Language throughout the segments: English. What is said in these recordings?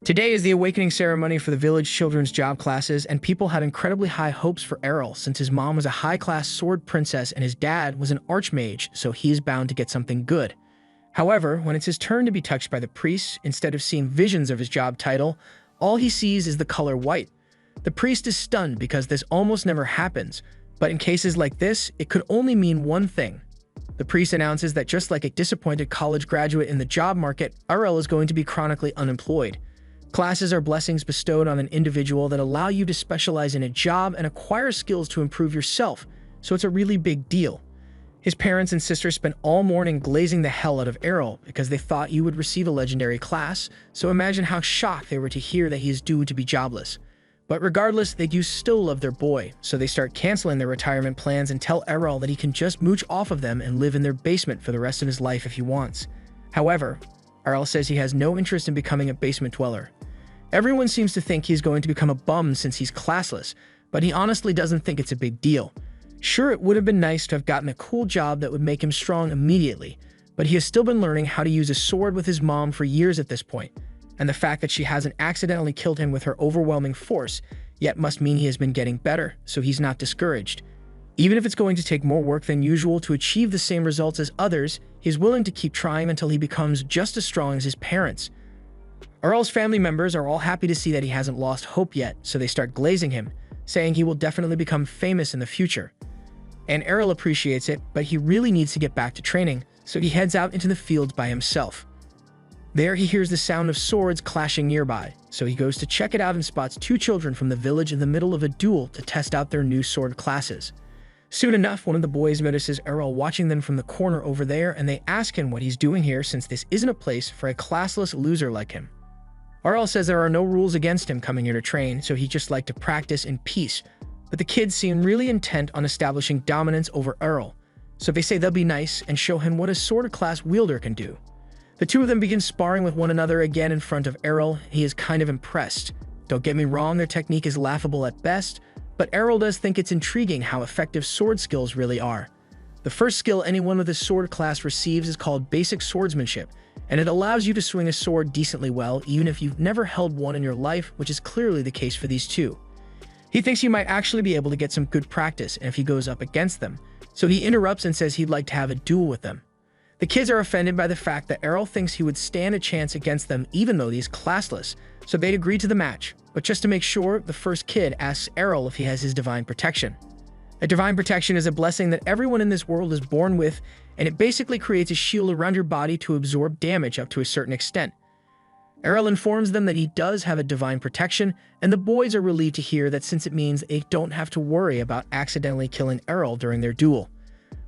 Today is the awakening ceremony for the village children's job classes, and people had incredibly high hopes for Errol since his mom was a high-class sword princess and his dad was an archmage, so he is bound to get something good. However, when it's his turn to be touched by the priest, instead of seeing visions of his job title, all he sees is the color white. The priest is stunned because this almost never happens, but in cases like this, it could only mean one thing. The priest announces that just like a disappointed college graduate in the job market, Errol is going to be chronically unemployed. Classes are blessings bestowed on an individual that allow you to specialize in a job and acquire skills to improve yourself, so it's a really big deal. His parents and sisters spent all morning glazing the hell out of Errol because they thought you would receive a legendary class, so imagine how shocked they were to hear that he is due to be jobless. But regardless, they do still love their boy, so they start canceling their retirement plans and tell Errol that he can just mooch off of them and live in their basement for the rest of his life if he wants. However, Errol says he has no interest in becoming a basement dweller. Everyone seems to think he's going to become a bum since he's classless, but he honestly doesn't think it's a big deal. Sure, it would have been nice to have gotten a cool job that would make him strong immediately, but he has still been learning how to use a sword with his mom for years at this point, and the fact that she hasn't accidentally killed him with her overwhelming force yet must mean he has been getting better, so he's not discouraged. Even if it's going to take more work than usual to achieve the same results as others, he's willing to keep trying until he becomes just as strong as his parents. Errol's family members are all happy to see that he hasn't lost hope yet, so they start glazing him, saying he will definitely become famous in the future. And Errol appreciates it, but he really needs to get back to training, so he heads out into the fields by himself. There he hears the sound of swords clashing nearby, so he goes to check it out and spots two children from the village in the middle of a duel to test out their new sword classes. Soon enough, one of the boys notices Errol watching them from the corner over there, and they ask him what he's doing here since this isn't a place for a classless loser like him. Errol says there are no rules against him coming here to train, so he'd just like to practice in peace, but the kids seem really intent on establishing dominance over Errol, so they say they'll be nice and show him what a sword class wielder can do. The two of them begin sparring with one another again in front of Errol. He is kind of impressed. Don't get me wrong, their technique is laughable at best, but Errol does think it's intriguing how effective sword skills really are. The first skill anyone with a sword class receives is called basic swordsmanship, and it allows you to swing a sword decently well even if you've never held one in your life, which is clearly the case for these two. He thinks he might actually be able to get some good practice if he goes up against them, so he interrupts and says he'd like to have a duel with them. The kids are offended by the fact that Errol thinks he would stand a chance against them even though he's classless, so they'd agree to the match, but just to make sure, the first kid asks Errol if he has his divine protection. A divine protection is a blessing that everyone in this world is born with, and it basically creates a shield around your body to absorb damage up to a certain extent. Errol informs them that he does have a divine protection, and the boys are relieved to hear that since it means they don't have to worry about accidentally killing Errol during their duel.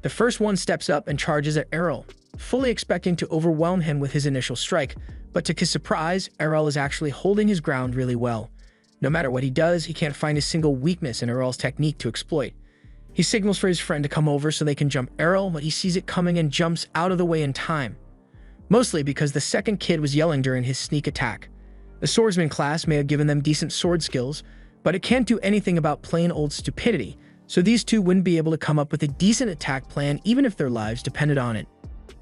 The first one steps up and charges at Errol, fully expecting to overwhelm him with his initial strike, but to his surprise, Errol is actually holding his ground really well. No matter what he does, he can't find a single weakness in Errol's technique to exploit. He signals for his friend to come over so they can jump Errol, but he sees it coming and jumps out of the way in time. Mostly because the second kid was yelling during his sneak attack. The swordsman class may have given them decent sword skills, but it can't do anything about plain old stupidity, so these two wouldn't be able to come up with a decent attack plan even if their lives depended on it.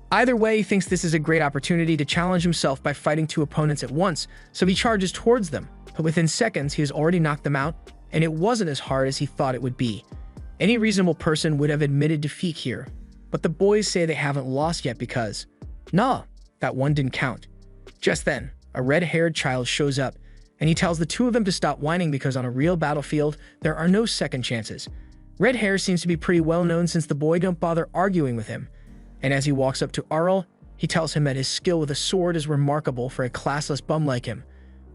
Either way, he thinks this is a great opportunity to challenge himself by fighting two opponents at once, so he charges towards them, but within seconds he has already knocked them out, and it wasn't as hard as he thought it would be. Any reasonable person would have admitted defeat here, but the boys say they haven't lost yet because, nah, that one didn't count. Just then, a red-haired child shows up, and he tells the two of them to stop whining because on a real battlefield, there are no second chances. Red hair seems to be pretty well known since the boy don't bother arguing with him, and as he walks up to Errol, he tells him that his skill with a sword is remarkable for a classless bum like him.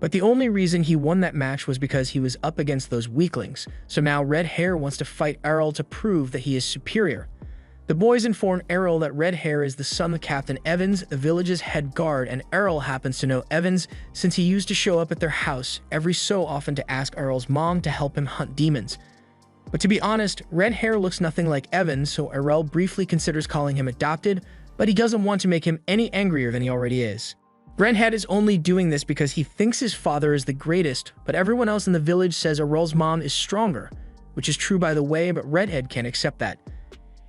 But the only reason he won that match was because he was up against those weaklings, so now Red Hair wants to fight Errol to prove that he is superior. The boys inform Errol that Red Hair is the son of Captain Evans, the village's head guard, and Errol happens to know Evans since he used to show up at their house every so often to ask Errol's mom to help him hunt demons. But to be honest, Red Hair looks nothing like Evans, so Errol briefly considers calling him adopted, but he doesn't want to make him any angrier than he already is. Redhead is only doing this because he thinks his father is the greatest, but everyone else in the village says Errol's mom is stronger, which is true by the way, but Redhead can't accept that.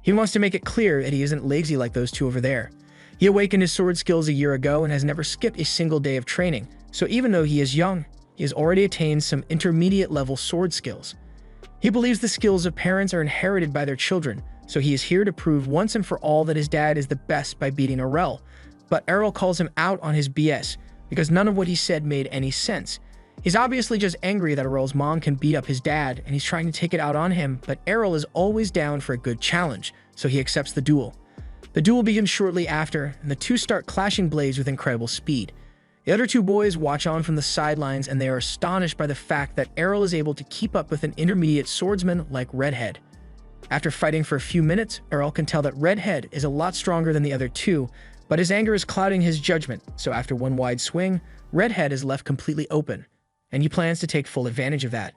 He wants to make it clear that he isn't lazy like those two over there. He awakened his sword skills a year ago and has never skipped a single day of training, So even though he is young, he has already attained some intermediate level sword skills. He believes the skills of parents are inherited by their children, so he is here to prove once and for all that his dad is the best by beating Errol. But Errol calls him out on his BS, because none of what he said made any sense. He's obviously just angry that Errol's mom can beat up his dad, and he's trying to take it out on him, but Errol is always down for a good challenge, so he accepts the duel. The duel begins shortly after, and the two start clashing blades with incredible speed. The other two boys watch on from the sidelines, and they are astonished by the fact that Errol is able to keep up with an intermediate swordsman like Redhead. After fighting for a few minutes, Errol can tell that Redhead is a lot stronger than the other two, but his anger is clouding his judgment, so after one wide swing, Redhead is left completely open, and he plans to take full advantage of that.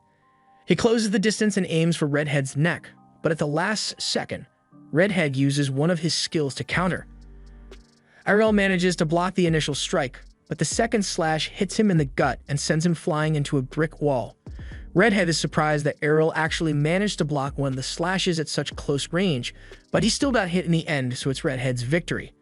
He closes the distance and aims for Redhead's neck, but at the last second, Redhead uses one of his skills to counter. Errol manages to block the initial strike, but the second slash hits him in the gut and sends him flying into a brick wall. Redhead is surprised that Errol actually managed to block one of the slashes at such close range, but he still got hit in the end, so it's Redhead's victory.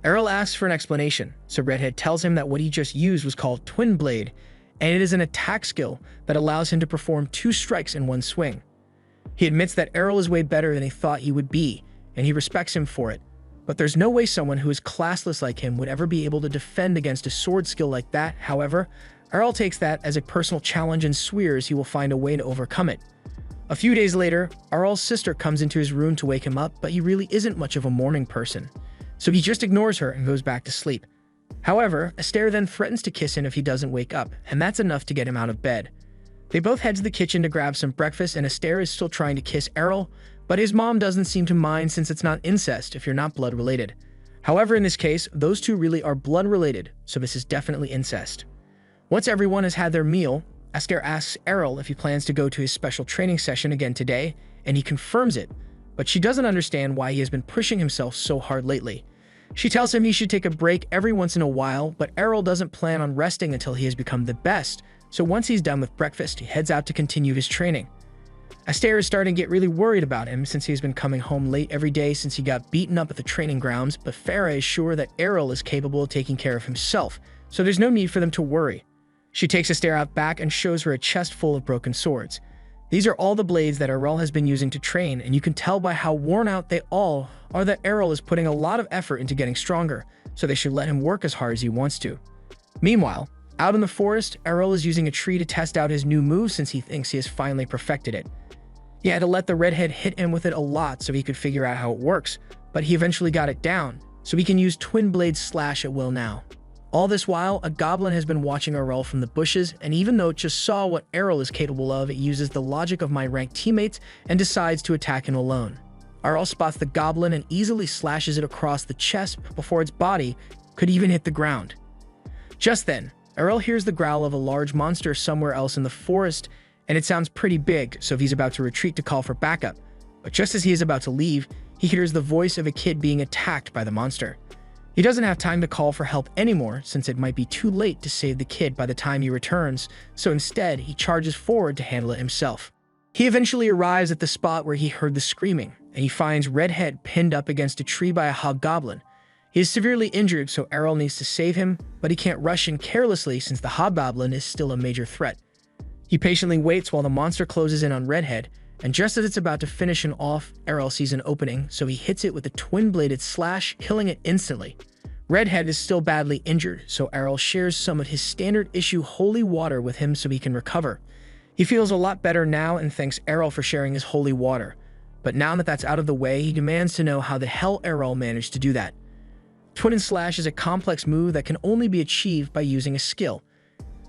Errol asks for an explanation, so Redhead tells him that what he just used was called Twin Blade, and it is an attack skill that allows him to perform 2 strikes in one swing. He admits that Errol is way better than he thought he would be, and he respects him for it. But there's no way someone who is classless like him would ever be able to defend against a sword skill like that. However, Errol takes that as a personal challenge and swears he will find a way to overcome it. A few days later, Errol's sister comes into his room to wake him up, but he really isn't much of a morning person, so he just ignores her and goes back to sleep. However, Astaire then threatens to kiss him if he doesn't wake up, and that's enough to get him out of bed. They both head to the kitchen to grab some breakfast, and Astaire is still trying to kiss Errol, but his mom doesn't seem to mind since it's not incest if you're not blood related. However, in this case, those two really are blood related, so this is definitely incest. Once everyone has had their meal, Astaire asks Errol if he plans to go to his special training session again today, and he confirms it, but she doesn't understand why he has been pushing himself so hard lately. She tells him he should take a break every once in a while, but Errol doesn't plan on resting until he has become the best, so once he's done with breakfast, he heads out to continue his training. Astaire is starting to get really worried about him since he's been coming home late every day since he got beaten up at the training grounds, but Farah is sure that Errol is capable of taking care of himself, so there's no need for them to worry. She takes Astaire out back and shows her a chest full of broken swords. These are all the blades that Errol has been using to train, and you can tell by how worn out they all are that Errol is putting a lot of effort into getting stronger, so they should let him work as hard as he wants to. Meanwhile, out in the forest, Errol is using a tree to test out his new move since he thinks he has finally perfected it. He had to let the redhead hit him with it a lot so he could figure out how it works, but he eventually got it down, so he can use Twin Blade Slash at will now. All this while, a goblin has been watching Errol from the bushes, and even though it just saw what Errol is capable of, it uses the logic of my ranked teammates and decides to attack him alone. Errol spots the goblin and easily slashes it across the chest before its body could even hit the ground. Just then, Errol hears the growl of a large monster somewhere else in the forest, and it sounds pretty big, so he's about to retreat to call for backup. But just as he is about to leave, he hears the voice of a kid being attacked by the monster. He doesn't have time to call for help anymore since it might be too late to save the kid by the time he returns, so instead he charges forward to handle it himself. He eventually arrives at the spot where he heard the screaming, and he finds Redhead pinned up against a tree by a hobgoblin. He is severely injured, so Errol needs to save him, but he can't rush in carelessly since the hobgoblin is still a major threat. He patiently waits while the monster closes in on Redhead, and just as it's about to finish him off, Errol sees an opening, so he hits it with a twin-bladed slash, killing it instantly. Redhead is still badly injured, so Errol shares some of his standard issue holy water with him so he can recover. He feels a lot better now and thanks Errol for sharing his holy water, but now that that's out of the way, he demands to know how the hell Errol managed to do that. Twin and Slash is a complex move that can only be achieved by using a skill.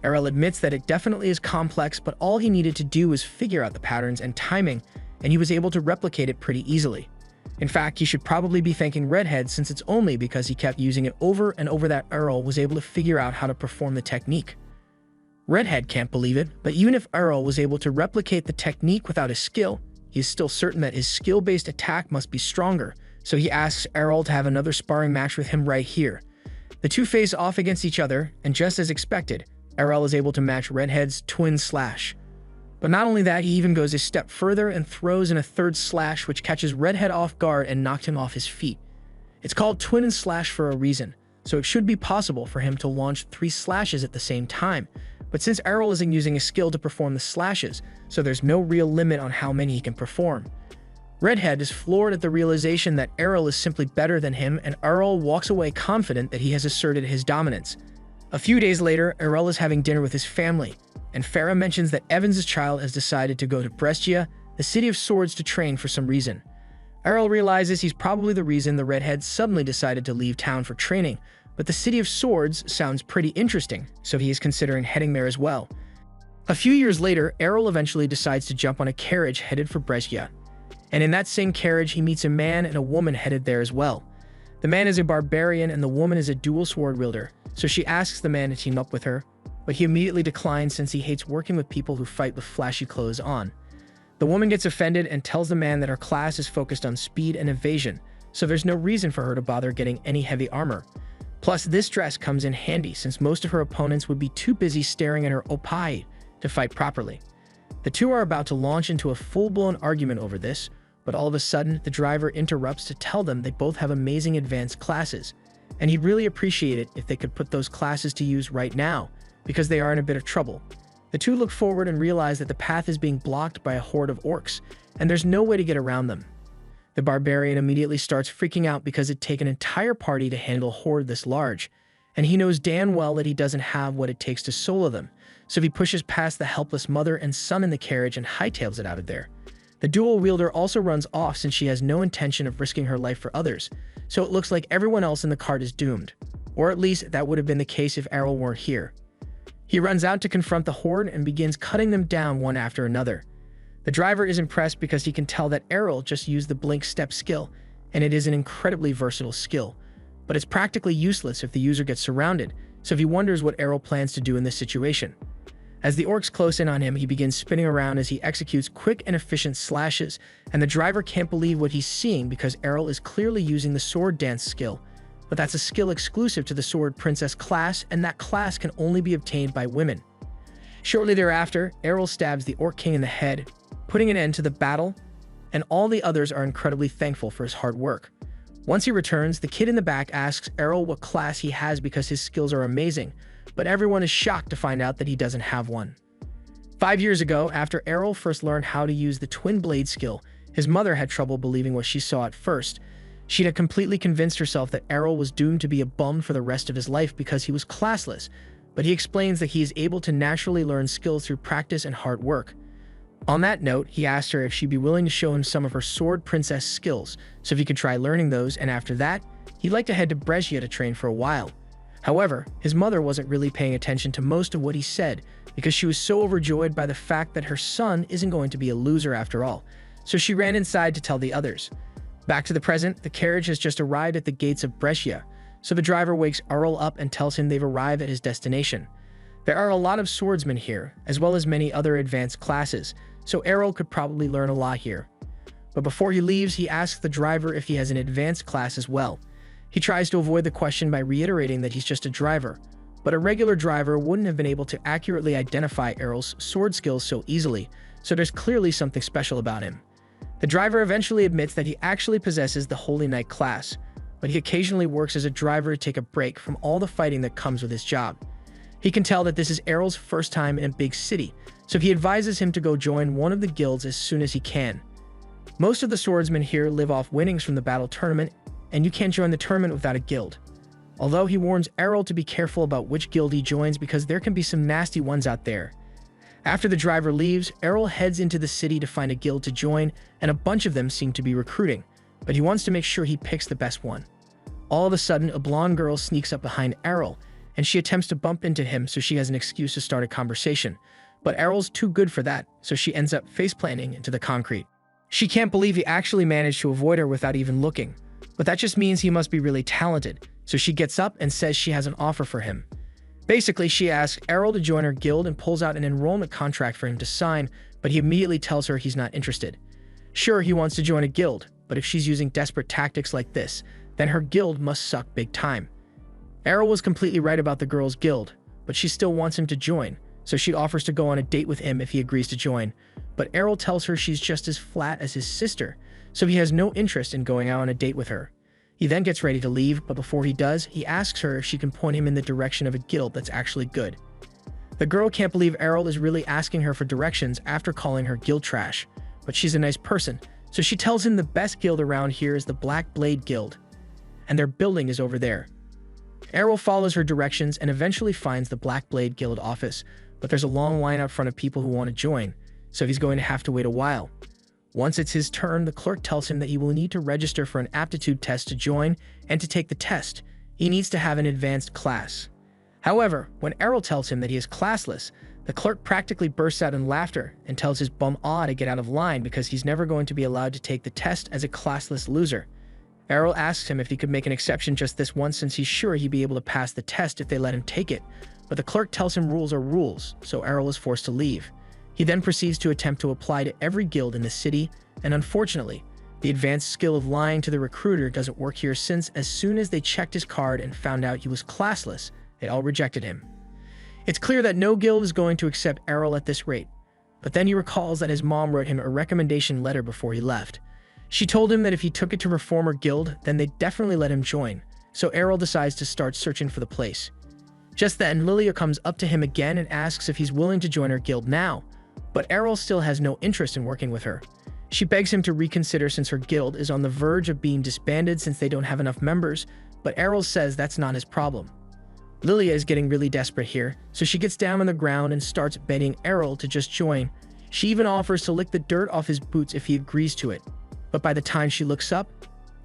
Errol admits that it definitely is complex, but all he needed to do was figure out the patterns and timing, and he was able to replicate it pretty easily. In fact, he should probably be thanking Redhead since it's only because he kept using it over and over that Errol was able to figure out how to perform the technique. Redhead can't believe it, but even if Errol was able to replicate the technique without his skill, he is still certain that his skill-based attack must be stronger, so he asks Errol to have another sparring match with him right here. The two face off against each other, and just as expected, Errol is able to match Redhead's twin slash. But not only that, he even goes a step further and throws in a third slash which catches Redhead off guard and knocked him off his feet. It's called Twin and Slash for a reason, so it should be possible for him to launch 3 slashes at the same time. But since Errol isn't using a skill to perform the slashes, so there's no real limit on how many he can perform. Redhead is floored at the realization that Errol is simply better than him, and Errol walks away confident that he has asserted his dominance. A few days later, Errol is having dinner with his family, and Farah mentions that Evans' child has decided to go to Brescia, the city of swords, to train for some reason. Errol realizes he's probably the reason the redhead suddenly decided to leave town for training, but the city of swords sounds pretty interesting, so he is considering heading there as well. A few years later, Errol eventually decides to jump on a carriage headed for Brescia, and in that same carriage he meets a man and a woman headed there as well. The man is a barbarian and the woman is a dual sword wielder, so she asks the man to team up with her, but he immediately declines since he hates working with people who fight with flashy clothes on. The woman gets offended and tells the man that her class is focused on speed and evasion, so there's no reason for her to bother getting any heavy armor. Plus, this dress comes in handy since most of her opponents would be too busy staring at her opai to fight properly. The two are about to launch into a full-blown argument over this, but all of a sudden, the driver interrupts to tell them they both have amazing advanced classes, and he'd really appreciate it if they could put those classes to use right now, because they are in a bit of trouble. The two look forward and realize that the path is being blocked by a horde of orcs, and there's no way to get around them. The barbarian immediately starts freaking out because it'd take an entire party to handle a horde this large, and he knows damn well that he doesn't have what it takes to solo them, so he pushes past the helpless mother and son in the carriage and hightails it out of there. The dual wielder also runs off since she has no intention of risking her life for others, so it looks like everyone else in the cart is doomed, or at least that would have been the case if Errol weren't here. He runs out to confront the horde and begins cutting them down one after another. The driver is impressed because he can tell that Errol just used the blink step skill, and it is an incredibly versatile skill, but it's practically useless if the user gets surrounded, so he wonders what Errol plans to do in this situation. As the orcs close in on him, he begins spinning around as he executes quick and efficient slashes, and the driver can't believe what he's seeing because Errol is clearly using the sword dance skill. But that's a skill exclusive to the Sword Princess class, and that class can only be obtained by women. Shortly thereafter, Errol stabs the Orc King in the head, putting an end to the battle, and all the others are incredibly thankful for his hard work. Once he returns, the kid in the back asks Errol what class he has because his skills are amazing, but everyone is shocked to find out that he doesn't have one. 5 years ago, after Errol first learned how to use the Twin Blade skill, his mother had trouble believing what she saw at first. She had completely convinced herself that Errol was doomed to be a bum for the rest of his life because he was classless, but he explains that he is able to naturally learn skills through practice and hard work. On that note, he asked her if she'd be willing to show him some of her Sword Princess skills, so if he could try learning those, and after that, he'd like to head to Brescia to train for a while. However, his mother wasn't really paying attention to most of what he said because she was so overjoyed by the fact that her son isn't going to be a loser after all, so she ran inside to tell the others. Back to the present, the carriage has just arrived at the gates of Brescia, so the driver wakes Errol up and tells him they've arrived at his destination. There are a lot of swordsmen here, as well as many other advanced classes, so Errol could probably learn a lot here. But before he leaves, he asks the driver if he has an advanced class as well. He tries to avoid the question by reiterating that he's just a driver, but a regular driver wouldn't have been able to accurately identify Errol's sword skills so easily, so there's clearly something special about him. The driver eventually admits that he actually possesses the Holy Knight class, but he occasionally works as a driver to take a break from all the fighting that comes with his job. He can tell that this is Errol's first time in a big city, so he advises him to go join one of the guilds as soon as he can. Most of the swordsmen here live off winnings from the battle tournament, and you can't join the tournament without a guild. Although he warns Errol to be careful about which guild he joins because there can be some nasty ones out there. After the driver leaves, Errol heads into the city to find a guild to join, and a bunch of them seem to be recruiting, but he wants to make sure he picks the best one. All of a sudden, a blonde girl sneaks up behind Errol, and she attempts to bump into him so she has an excuse to start a conversation, but Errol's too good for that, so she ends up face-planting into the concrete. She can't believe he actually managed to avoid her without even looking, but that just means he must be really talented, so she gets up and says she has an offer for him. Basically, she asks Errol to join her guild and pulls out an enrollment contract for him to sign, but he immediately tells her he's not interested. Sure, he wants to join a guild, but if she's using desperate tactics like this, then her guild must suck big time. Errol was completely right about the girl's guild, but she still wants him to join, so she offers to go on a date with him if he agrees to join, but Errol tells her she's just as flat as his sister, so he has no interest in going out on a date with her. He then gets ready to leave, but before he does, he asks her if she can point him in the direction of a guild that's actually good. The girl can't believe Errol is really asking her for directions after calling her guild trash, but she's a nice person, so she tells him the best guild around here is the Black Blade Guild, and their building is over there. Errol follows her directions and eventually finds the Black Blade Guild office, but there's a long line up front of people who want to join, so he's going to have to wait a while. Once it's his turn, the clerk tells him that he will need to register for an aptitude test to join, and to take the test, he needs to have an advanced class. However, when Errol tells him that he is classless, the clerk practically bursts out in laughter and tells his bum to get out of line because he's never going to be allowed to take the test as a classless loser. Errol asks him if he could make an exception just this once since he's sure he'd be able to pass the test if they let him take it, but the clerk tells him rules are rules, so Errol is forced to leave. He then proceeds to attempt to apply to every guild in the city, and unfortunately, the advanced skill of lying to the recruiter doesn't work here since as soon as they checked his card and found out he was classless, they all rejected him. It's clear that no guild is going to accept Errol at this rate, but then he recalls that his mom wrote him a recommendation letter before he left. She told him that if he took it to her former guild, then they'd definitely let him join, so Errol decides to start searching for the place. Just then, Lilia comes up to him again and asks if he's willing to join her guild now, but Errol still has no interest in working with her. She begs him to reconsider since her guild is on the verge of being disbanded since they don't have enough members, but Errol says that's not his problem. Lilia is getting really desperate here, so she gets down on the ground and starts begging Errol to just join. She even offers to lick the dirt off his boots if he agrees to it. But by the time she looks up,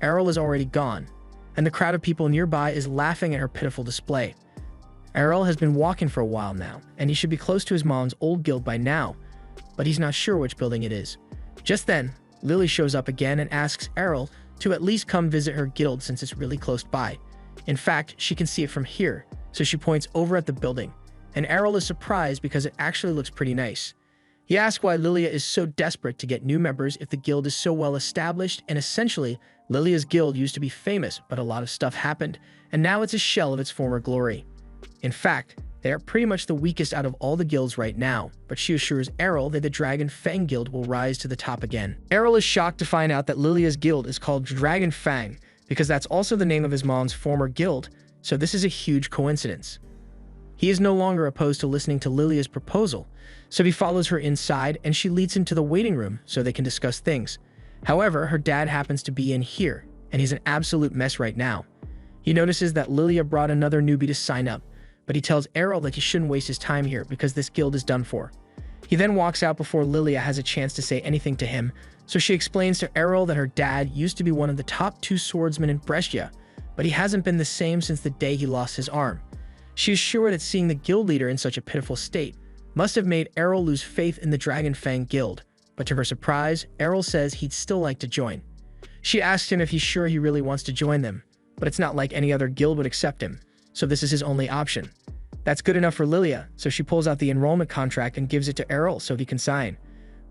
Errol is already gone, and the crowd of people nearby is laughing at her pitiful display. Errol has been walking for a while now, and he should be close to his mom's old guild by now, but he's not sure which building it is. Just then, Lily shows up again and asks Errol to at least come visit her guild since it's really close by. In fact, she can see it from here, so she points over at the building, and Errol is surprised because it actually looks pretty nice. He asks why Lilia is so desperate to get new members if the guild is so well established, and essentially, Lilia's guild used to be famous, but a lot of stuff happened, and now it's a shell of its former glory. In fact, they are pretty much the weakest out of all the guilds right now, but she assures Errol that the Dragon Fang Guild will rise to the top again. Errol is shocked to find out that Lilia's guild is called Dragon Fang, because that's also the name of his mom's former guild, so this is a huge coincidence. He is no longer opposed to listening to Lilia's proposal, so he follows her inside and she leads him to the waiting room so they can discuss things. However, her dad happens to be in here, and he's an absolute mess right now. He notices that Lilia brought another newbie to sign up, but he tells Errol that he shouldn't waste his time here because this guild is done for. He then walks out before Lilia has a chance to say anything to him, so she explains to Errol that her dad used to be one of the top 2 swordsmen in Brescia, but he hasn't been the same since the day he lost his arm. She is sure that seeing the guild leader in such a pitiful state must have made Errol lose faith in the Dragon Fang Guild, but to her surprise, Errol says he'd still like to join. She asks him if he's sure he really wants to join them, but it's not like any other guild would accept him, so this is his only option. That's good enough for Lilia, so she pulls out the enrollment contract and gives it to Errol so he can sign.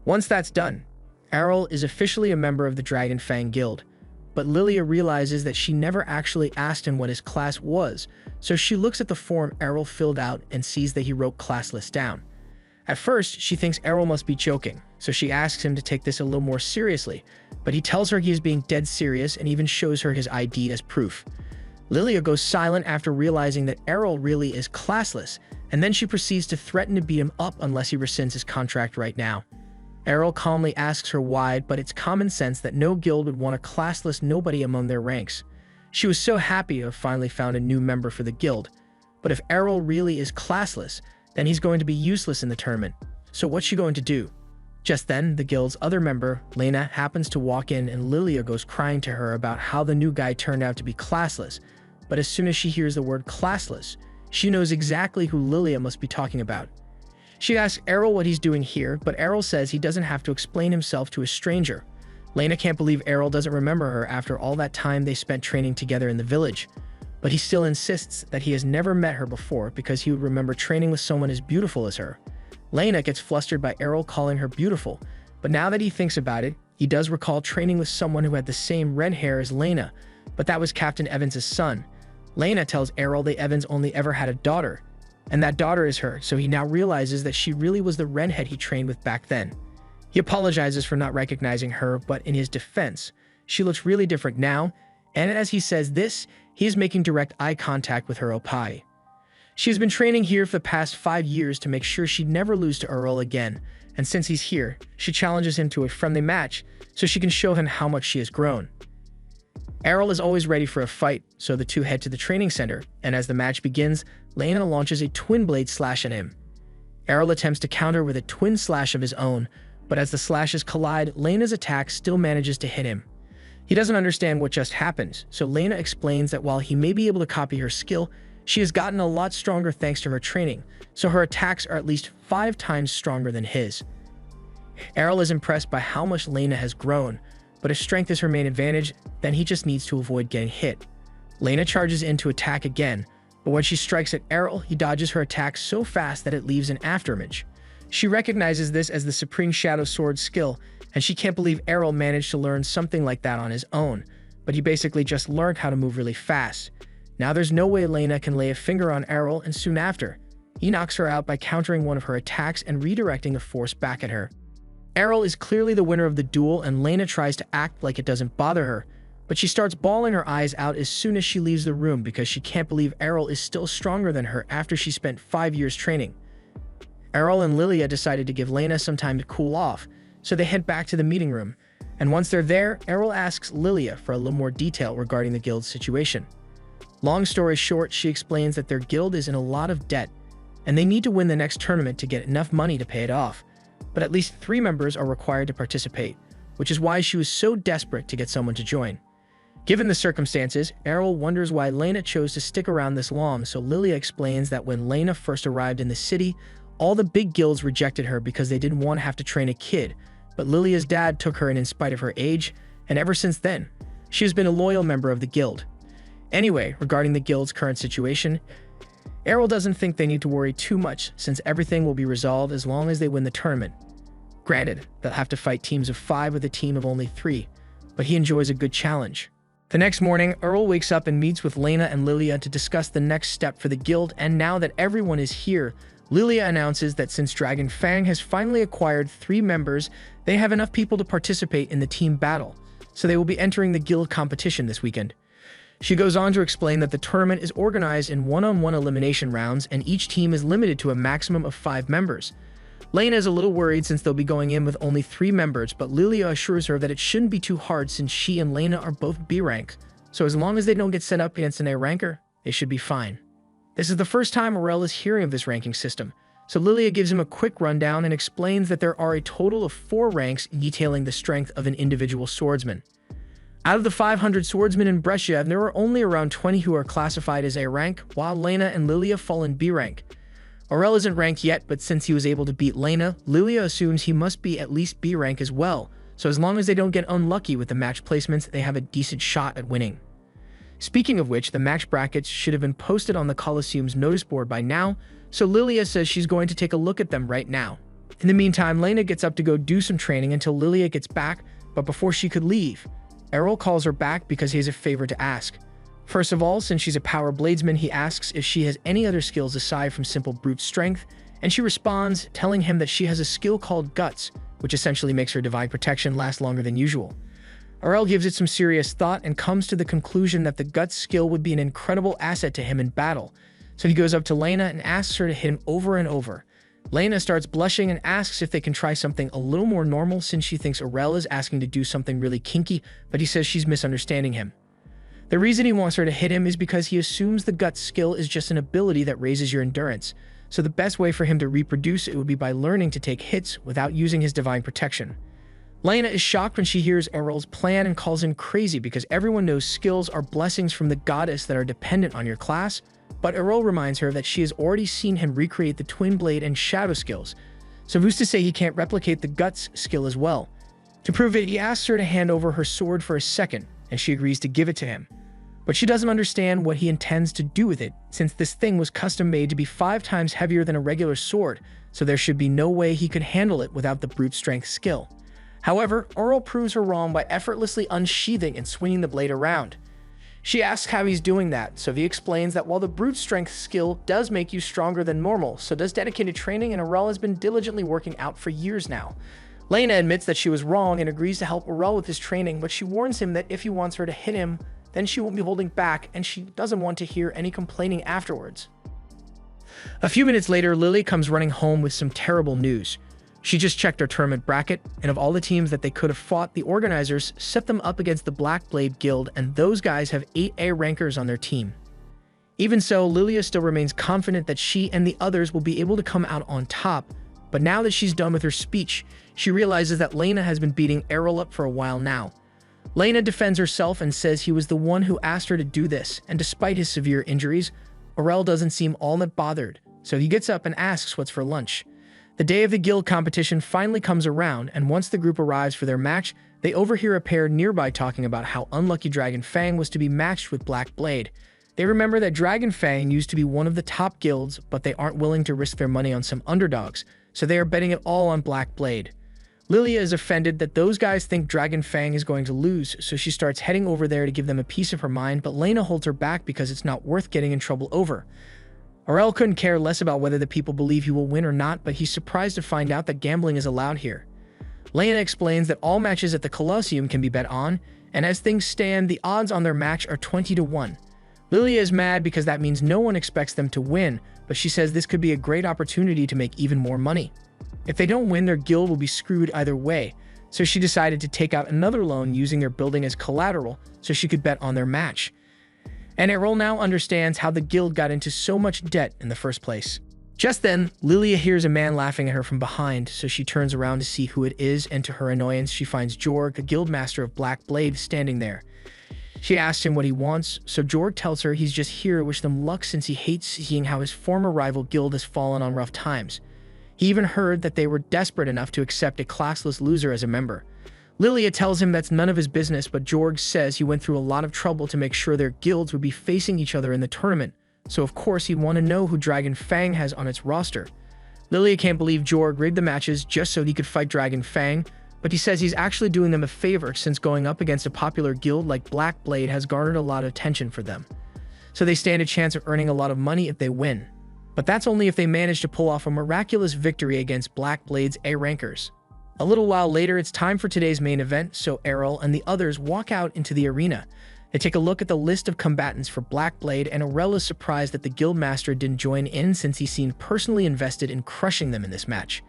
Once that's done, Errol is officially a member of the Dragon Fang Guild, but Lilia realizes that she never actually asked him what his class was, so she looks at the form Errol filled out and sees that he wrote classless down. At first, she thinks Errol must be joking, so she asks him to take this a little more seriously, but he tells her he is being dead serious and even shows her his ID as proof. Lilia goes silent after realizing that Errol really is classless, and then she proceeds to threaten to beat him up unless he rescinds his contract right now. Errol calmly asks her why, but it's common sense that no guild would want a classless nobody among their ranks. She was so happy to have finally found a new member for the guild, but if Errol really is classless, then he's going to be useless in the tournament. So what's she going to do? Just then, the guild's other member, Lena, happens to walk in and Lilia goes crying to her about how the new guy turned out to be classless, but as soon as she hears the word classless, she knows exactly who Lilia must be talking about. She asks Errol what he's doing here, but Errol says he doesn't have to explain himself to a stranger. Lena can't believe Errol doesn't remember her after all that time they spent training together in the village, but he still insists that he has never met her before because he would remember training with someone as beautiful as her. Lena gets flustered by Errol calling her beautiful, but now that he thinks about it, he does recall training with someone who had the same red hair as Lena, but that was Captain Evans' son. Lena tells Errol that Evans only ever had a daughter, and that daughter is her, so he now realizes that she really was the redhead he trained with back then. He apologizes for not recognizing her, but in his defense, she looks really different now, And as he says this, he is making direct eye contact with her oppai. She has been training here for the past 5 years to make sure she'd never lose to Earl again, and since he's here, she challenges him to a friendly match so she can show him how much she has grown. Errol is always ready for a fight, so the two head to the training center, and as the match begins, Lena launches a twin blade slash at him. Errol attempts to counter with a twin slash of his own, but as the slashes collide, Lena's attack still manages to hit him. He doesn't understand what just happened, so Lena explains that while he may be able to copy her skill, she has gotten a lot stronger thanks to her training, so her attacks are at least 5 times stronger than his. Errol is impressed by how much Lena has grown, but if strength is her main advantage, then he just needs to avoid getting hit. Lena charges in to attack again, but when she strikes at Errol, he dodges her attack so fast that it leaves an afterimage. She recognizes this as the Supreme Shadow Sword skill, and she can't believe Errol managed to learn something like that on his own, but he basically just learned how to move really fast. Now there's no way Lena can lay a finger on Errol, and soon after, he knocks her out by countering one of her attacks and redirecting the force back at her. Errol is clearly the winner of the duel, and Lena tries to act like it doesn't bother her, but she starts bawling her eyes out as soon as she leaves the room because she can't believe Errol is still stronger than her after she spent 5 years training. Errol and Lilia decided to give Lena some time to cool off, so they head back to the meeting room, and once they're there, Errol asks Lilia for a little more detail regarding the guild's situation. Long story short, she explains that their guild is in a lot of debt, and they need to win the next tournament to get enough money to pay it off, but at least 3 members are required to participate, which is why she was so desperate to get someone to join. Given the circumstances, Errol wonders why Lena chose to stick around this long, so Lilia explains that when Lena first arrived in the city, all the big guilds rejected her because they didn't want to have to train a kid, but Lilia's dad took her in spite of her age, and ever since then, she has been a loyal member of the guild. Anyway, regarding the guild's current situation, Errol doesn't think they need to worry too much since everything will be resolved as long as they win the tournament. Granted, they'll have to fight teams of 5 with a team of only 3, but he enjoys a good challenge. The next morning, Earl wakes up and meets with Lena and Lilia to discuss the next step for the guild, and now that everyone is here, Lilia announces that since Dragon Fang has finally acquired 3 members, they have enough people to participate in the team battle, so they will be entering the guild competition this weekend. She goes on to explain that the tournament is organized in one-on-one elimination rounds, and each team is limited to a maximum of 5 members. Lena is a little worried since they'll be going in with only 3 members, but Lilia assures her that it shouldn't be too hard since she and Lena are both B rank, so as long as they don't get sent up against an A ranker, they should be fine. This is the first time Aurel is hearing of this ranking system, so Lilia gives him a quick rundown and explains that there are a total of 4 ranks detailing the strength of an individual swordsman. Out of the 500 swordsmen in Brescia, there are only around 20 who are classified as A rank, while Lena and Lilia fall in B rank. Aurel isn't ranked yet, but since he was able to beat Lena, Lilia assumes he must be at least B rank as well, so as long as they don't get unlucky with the match placements, they have a decent shot at winning. Speaking of which, the match brackets should have been posted on the Colosseum's notice board by now, so Lilia says she's going to take a look at them right now. In the meantime, Lena gets up to go do some training until Lilia gets back, but before she could leave, Errol calls her back because he has a favor to ask. First of all, since she's a power bladesman, he asks if she has any other skills aside from simple brute strength, and she responds, telling him that she has a skill called Guts, which essentially makes her divine protection last longer than usual. Aurel gives it some serious thought and comes to the conclusion that the Guts skill would be an incredible asset to him in battle, so he goes up to Lena and asks her to hit him over and over. Lena starts blushing and asks if they can try something a little more normal since she thinks Aurel is asking to do something really kinky, but he says she's misunderstanding him. The reason he wants her to hit him is because he assumes the Guts skill is just an ability that raises your endurance, so the best way for him to reproduce it would be by learning to take hits without using his divine protection. Lena is shocked when she hears Errol's plan and calls him crazy because everyone knows skills are blessings from the goddess that are dependent on your class, but Errol reminds her that she has already seen him recreate the Twin Blade and Shadow skills, so who's to say he can't replicate the Guts skill as well? To prove it, he asks her to hand over her sword for a second, and she agrees to give it to him. But she doesn't understand what he intends to do with it, since this thing was custom made to be 5 times heavier than a regular sword, so there should be no way he could handle it without the brute strength skill. However, Aurel proves her wrong by effortlessly unsheathing and swinging the blade around. She asks how he's doing that, so he explains that while the brute strength skill does make you stronger than normal, so does dedicated training, and Aurel has been diligently working out for years now. Lena admits that she was wrong and agrees to help Aurel with his training, but she warns him that if he wants her to hit him, then she won't be holding back, and she doesn't want to hear any complaining afterwards. A few minutes later, Lily comes running home with some terrible news. She just checked her tournament bracket, and of all the teams that they could have fought, the organizers set them up against the Black Blade Guild, and those guys have 8 A rankers on their team. Even so, Lilia still remains confident that she and the others will be able to come out on top, but now that she's done with her speech, she realizes that Lena has been beating Errol up for a while now. Lena defends herself and says he was the one who asked her to do this, and despite his severe injuries, Errol doesn't seem all that bothered, so he gets up and asks what's for lunch. The day of the guild competition finally comes around, and once the group arrives for their match, they overhear a pair nearby talking about how unlucky Dragon Fang was to be matched with Black Blade. They remember that Dragon Fang used to be one of the top guilds, but they aren't willing to risk their money on some underdogs, so they are betting it all on Black Blade. Lilia is offended that those guys think Dragon Fang is going to lose, so she starts heading over there to give them a piece of her mind, but Lena holds her back because it's not worth getting in trouble over. Errol couldn't care less about whether the people believe he will win or not, but he's surprised to find out that gambling is allowed here. Lena explains that all matches at the Colosseum can be bet on, and as things stand, the odds on their match are 20-1. Lilia is mad because that means no one expects them to win, but she says this could be a great opportunity to make even more money. If they don't win, their guild will be screwed either way, so she decided to take out another loan using their building as collateral so she could bet on their match. And Errol now understands how the guild got into so much debt in the first place. Just then, Lilia hears a man laughing at her from behind, so she turns around to see who it is, and to her annoyance, she finds Jorg, a guildmaster of Black Blade, standing there. She asks him what he wants, so Jorg tells her he's just here to wish them luck since he hates seeing how his former rival guild has fallen on rough times. He even heard that they were desperate enough to accept a classless loser as a member. Lilia tells him that's none of his business, but Jorg says he went through a lot of trouble to make sure their guilds would be facing each other in the tournament, so of course he'd want to know who Dragon Fang has on its roster. Lilia can't believe Jorg rigged the matches just so he could fight Dragon Fang, but he says he's actually doing them a favor since going up against a popular guild like Black Blade has garnered a lot of attention for them. So they stand a chance of earning a lot of money if they win. But that's only if they manage to pull off a miraculous victory against Black Blade's A-rankers. A little while later, it's time for today's main event, so Errol and the others walk out into the arena. They take a look at the list of combatants for Black Blade, and Errol is surprised that the guildmaster didn't join in since he seemed personally invested in crushing them in this match.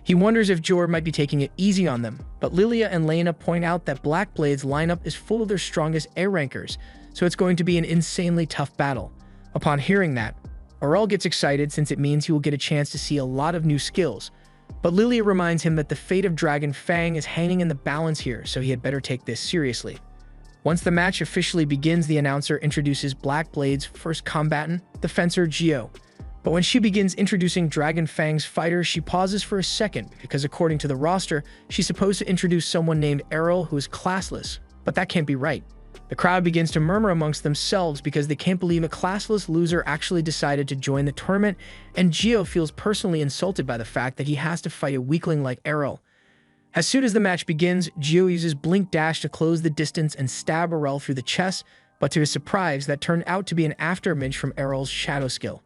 He wonders if Jorg might be taking it easy on them, but Lilia and Lena point out that Black Blade's lineup is full of their strongest A-rankers, so it's going to be an insanely tough battle. Upon hearing that, Errol gets excited since it means he will get a chance to see a lot of new skills. But Lilia reminds him that the fate of Dragon Fang is hanging in the balance here, so he had better take this seriously. Once the match officially begins, the announcer introduces Black Blade's first combatant, the fencer Gio. But when she begins introducing Dragon Fang's fighter, she pauses for a second, because according to the roster, she's supposed to introduce someone named Errol who is classless, but that can't be right. The crowd begins to murmur amongst themselves because they can't believe a classless loser actually decided to join the tournament, and Gio feels personally insulted by the fact that he has to fight a weakling like Errol. As soon as the match begins, Gio uses Blink Dash to close the distance and stab Errol through the chest, but to his surprise, that turned out to be an afterimage from Errol's shadow skill.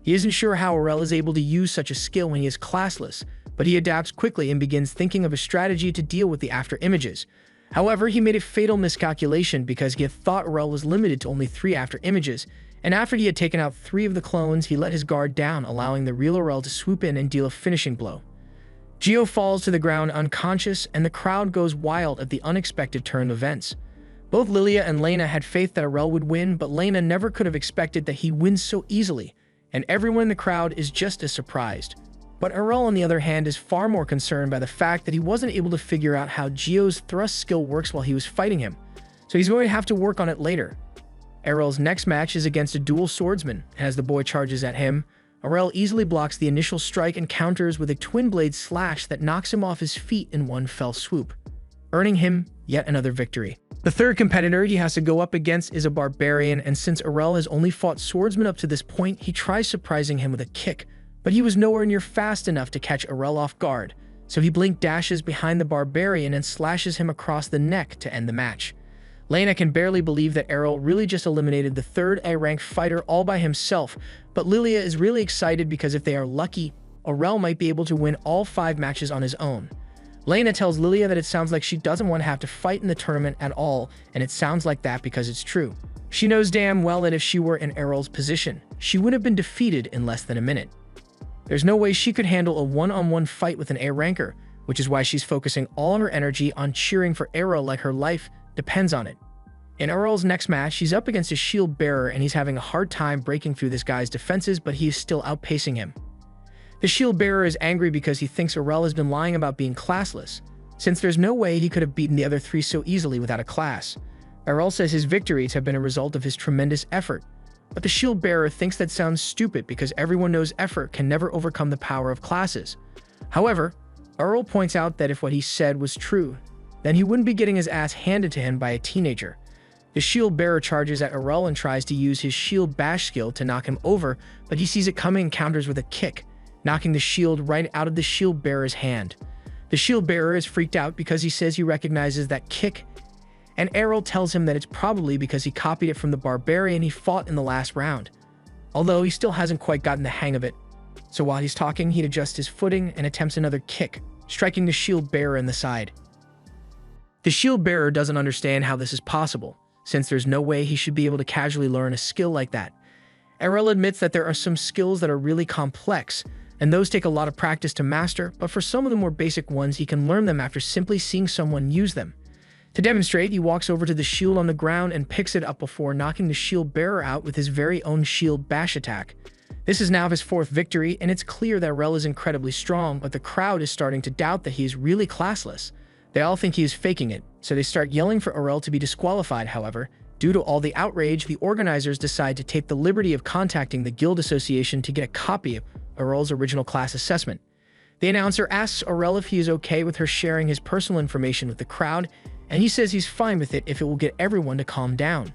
He isn't sure how Errol is able to use such a skill when he is classless, but he adapts quickly and begins thinking of a strategy to deal with the afterimages. However, he made a fatal miscalculation because he had thought Errol was limited to only 3 afterimages, and after he had taken out 3 of the clones, he let his guard down, allowing the real Errol to swoop in and deal a finishing blow. Gio falls to the ground unconscious, and the crowd goes wild at the unexpected turn of events. Both Lilia and Lena had faith that Errol would win, but Lena never could have expected that he wins so easily, and everyone in the crowd is just as surprised. But Errol, on the other hand, is far more concerned by the fact that he wasn't able to figure out how Gio's thrust skill works while he was fighting him, so he's going to have to work on it later. Errol's next match is against a dual swordsman, and as the boy charges at him, Errol easily blocks the initial strike and counters with a twin-blade slash that knocks him off his feet in one fell swoop, earning him yet another victory. The third competitor he has to go up against is a barbarian, and since Errol has only fought swordsmen up to this point, he tries surprising him with a kick, but he was nowhere near fast enough to catch Errol off guard, so he blink dashes behind the barbarian and slashes him across the neck to end the match. Lena can barely believe that Errol really just eliminated the third A-ranked fighter all by himself, but Lilia is really excited because if they are lucky, Errol might be able to win all 5 matches on his own. Lena tells Lilia that it sounds like she doesn't want to have to fight in the tournament at all, and it sounds like that because it's true. She knows damn well that if she were in Errol's position, she would have been defeated in less than a minute. There's no way she could handle a one-on-one fight with an A ranker, which is why she's focusing all her energy on cheering for Errol like her life depends on it. In Errol's next match, she's up against a shield bearer and he's having a hard time breaking through this guy's defenses, but he's still outpacing him. The shield bearer is angry because he thinks Errol has been lying about being classless, since there's no way he could have beaten the other three so easily without a class. Errol says his victories have been a result of his tremendous effort, but the shield bearer thinks that sounds stupid because everyone knows effort can never overcome the power of classes. However, Errol points out that if what he said was true, then he wouldn't be getting his ass handed to him by a teenager. The shield bearer charges at Errol and tries to use his shield bash skill to knock him over, but he sees it coming and counters with a kick, knocking the shield right out of the shield bearer's hand. The shield bearer is freaked out because he says he recognizes that kick, and Errol tells him that it's probably because he copied it from the barbarian he fought in the last round, although he still hasn't quite gotten the hang of it. So while he's talking, he adjusts his footing and attempts another kick, striking the shield bearer in the side. The shield bearer doesn't understand how this is possible, since there's no way he should be able to casually learn a skill like that. Errol admits that there are some skills that are really complex, and those take a lot of practice to master, but for some of the more basic ones, he can learn them after simply seeing someone use them. To demonstrate, he walks over to the shield on the ground and picks it up before knocking the shield bearer out with his very own shield bash attack. This is now his fourth victory, and it's clear that Errol is incredibly strong, but the crowd is starting to doubt that he is really classless. They all think he is faking it, so they start yelling for Errol to be disqualified. However, due to all the outrage, the organizers decide to take the liberty of contacting the Guild Association to get a copy of Errol's original class assessment. The announcer asks Errol if he is okay with her sharing his personal information with the crowd, and he says he's fine with it if it will get everyone to calm down.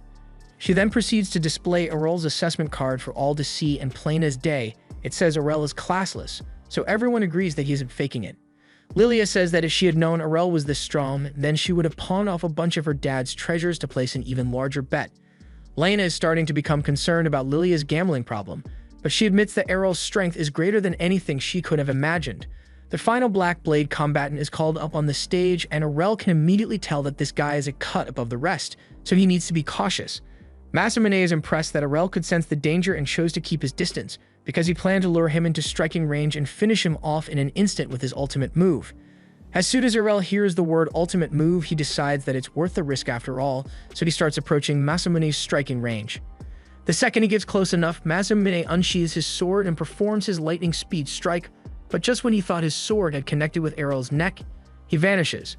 She then proceeds to display Errol's assessment card for all to see, and plain as day, it says Errol is classless, so everyone agrees that he isn't faking it. Lilia says that if she had known Errol was this strong, then she would have pawned off a bunch of her dad's treasures to place an even larger bet. Lena is starting to become concerned about Lilia's gambling problem, but she admits that Errol's strength is greater than anything she could have imagined. The final Black Blade combatant is called up on the stage, and Errol can immediately tell that this guy is a cut above the rest, so he needs to be cautious. Masamune is impressed that Errol could sense the danger and chose to keep his distance, because he planned to lure him into striking range and finish him off in an instant with his ultimate move. As soon as Errol hears the word ultimate move, he decides that it's worth the risk after all, so he starts approaching Masamune's striking range. The second he gets close enough, Masamune unsheathes his sword and performs his lightning speed strike, but just when he thought his sword had connected with Errol's neck, he vanishes.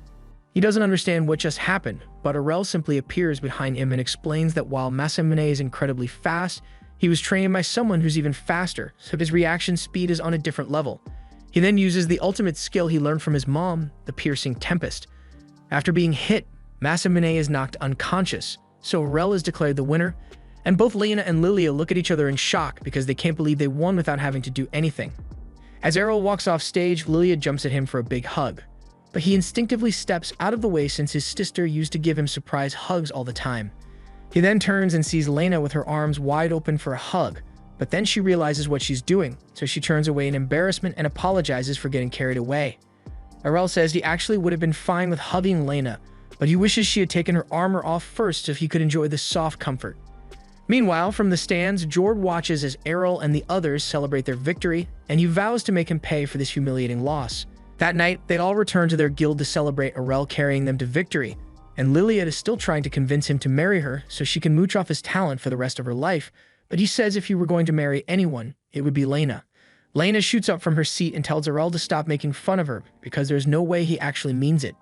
He doesn't understand what just happened, but Errol simply appears behind him and explains that while Masamune is incredibly fast, he was trained by someone who's even faster, so his reaction speed is on a different level. He then uses the ultimate skill he learned from his mom, the Piercing Tempest. After being hit, Masamune is knocked unconscious, so Errol is declared the winner, and both Lena and Lilia look at each other in shock because they can't believe they won without having to do anything. As Errol walks off stage, Lilia jumps at him for a big hug, but he instinctively steps out of the way since his sister used to give him surprise hugs all the time. He then turns and sees Lena with her arms wide open for a hug, but then she realizes what she's doing, so she turns away in embarrassment and apologizes for getting carried away. Errol says he actually would have been fine with hugging Lena, but he wishes she had taken her armor off first so he could enjoy the soft comfort. Meanwhile, from the stands, Jord watches as Errol and the others celebrate their victory, and he vows to make him pay for this humiliating loss. That night, they all return to their guild to celebrate Errol carrying them to victory, and Lilia is still trying to convince him to marry her so she can mooch off his talent for the rest of her life, but he says if he were going to marry anyone, it would be Lena. Lena shoots up from her seat and tells Errol to stop making fun of her because there's no way he actually means it.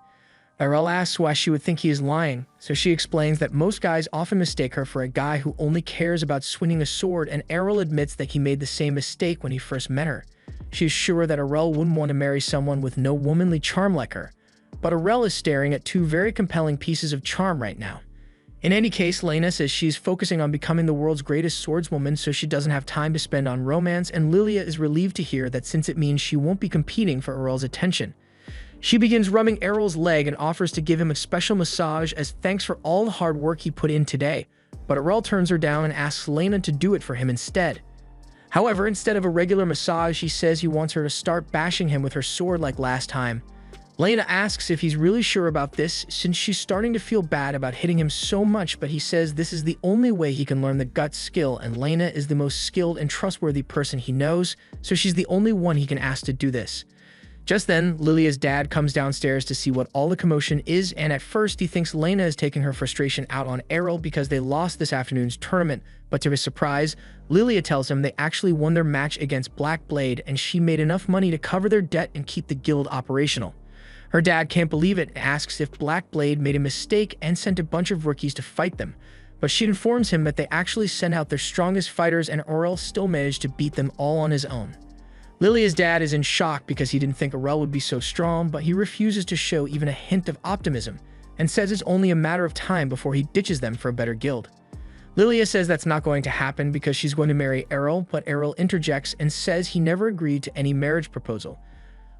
Errol asks why she would think he is lying, so she explains that most guys often mistake her for a guy who only cares about swinging a sword, and Errol admits that he made the same mistake when he first met her. She is sure that Errol wouldn't want to marry someone with no womanly charm like her, but Errol is staring at two very compelling pieces of charm right now. In any case, Lena says she's focusing on becoming the world's greatest swordswoman so she doesn't have time to spend on romance, and Lilia is relieved to hear that since it means she won't be competing for Errol's attention. She begins rubbing Errol's leg and offers to give him a special massage as thanks for all the hard work he put in today, but Errol turns her down and asks Lena to do it for him instead. However, instead of a regular massage, he says he wants her to start bashing him with her sword like last time. Lena asks if he's really sure about this since she's starting to feel bad about hitting him so much, but he says this is the only way he can learn the gut skill, and Lena is the most skilled and trustworthy person he knows, so she's the only one he can ask to do this. Just then, Lilia's dad comes downstairs to see what all the commotion is, and at first he thinks Lena is taking her frustration out on Errol because they lost this afternoon's tournament, but to his surprise, Lilia tells him they actually won their match against Black Blade and she made enough money to cover their debt and keep the guild operational. Her dad can't believe it and asks if Black Blade made a mistake and sent a bunch of rookies to fight them, but she informs him that they actually sent out their strongest fighters and Aurel still managed to beat them all on his own. Lilia's dad is in shock because he didn't think Aurel would be so strong, but he refuses to show even a hint of optimism and says it's only a matter of time before he ditches them for a better guild. Lilia says that's not going to happen because she's going to marry Errol, but Errol interjects and says he never agreed to any marriage proposal.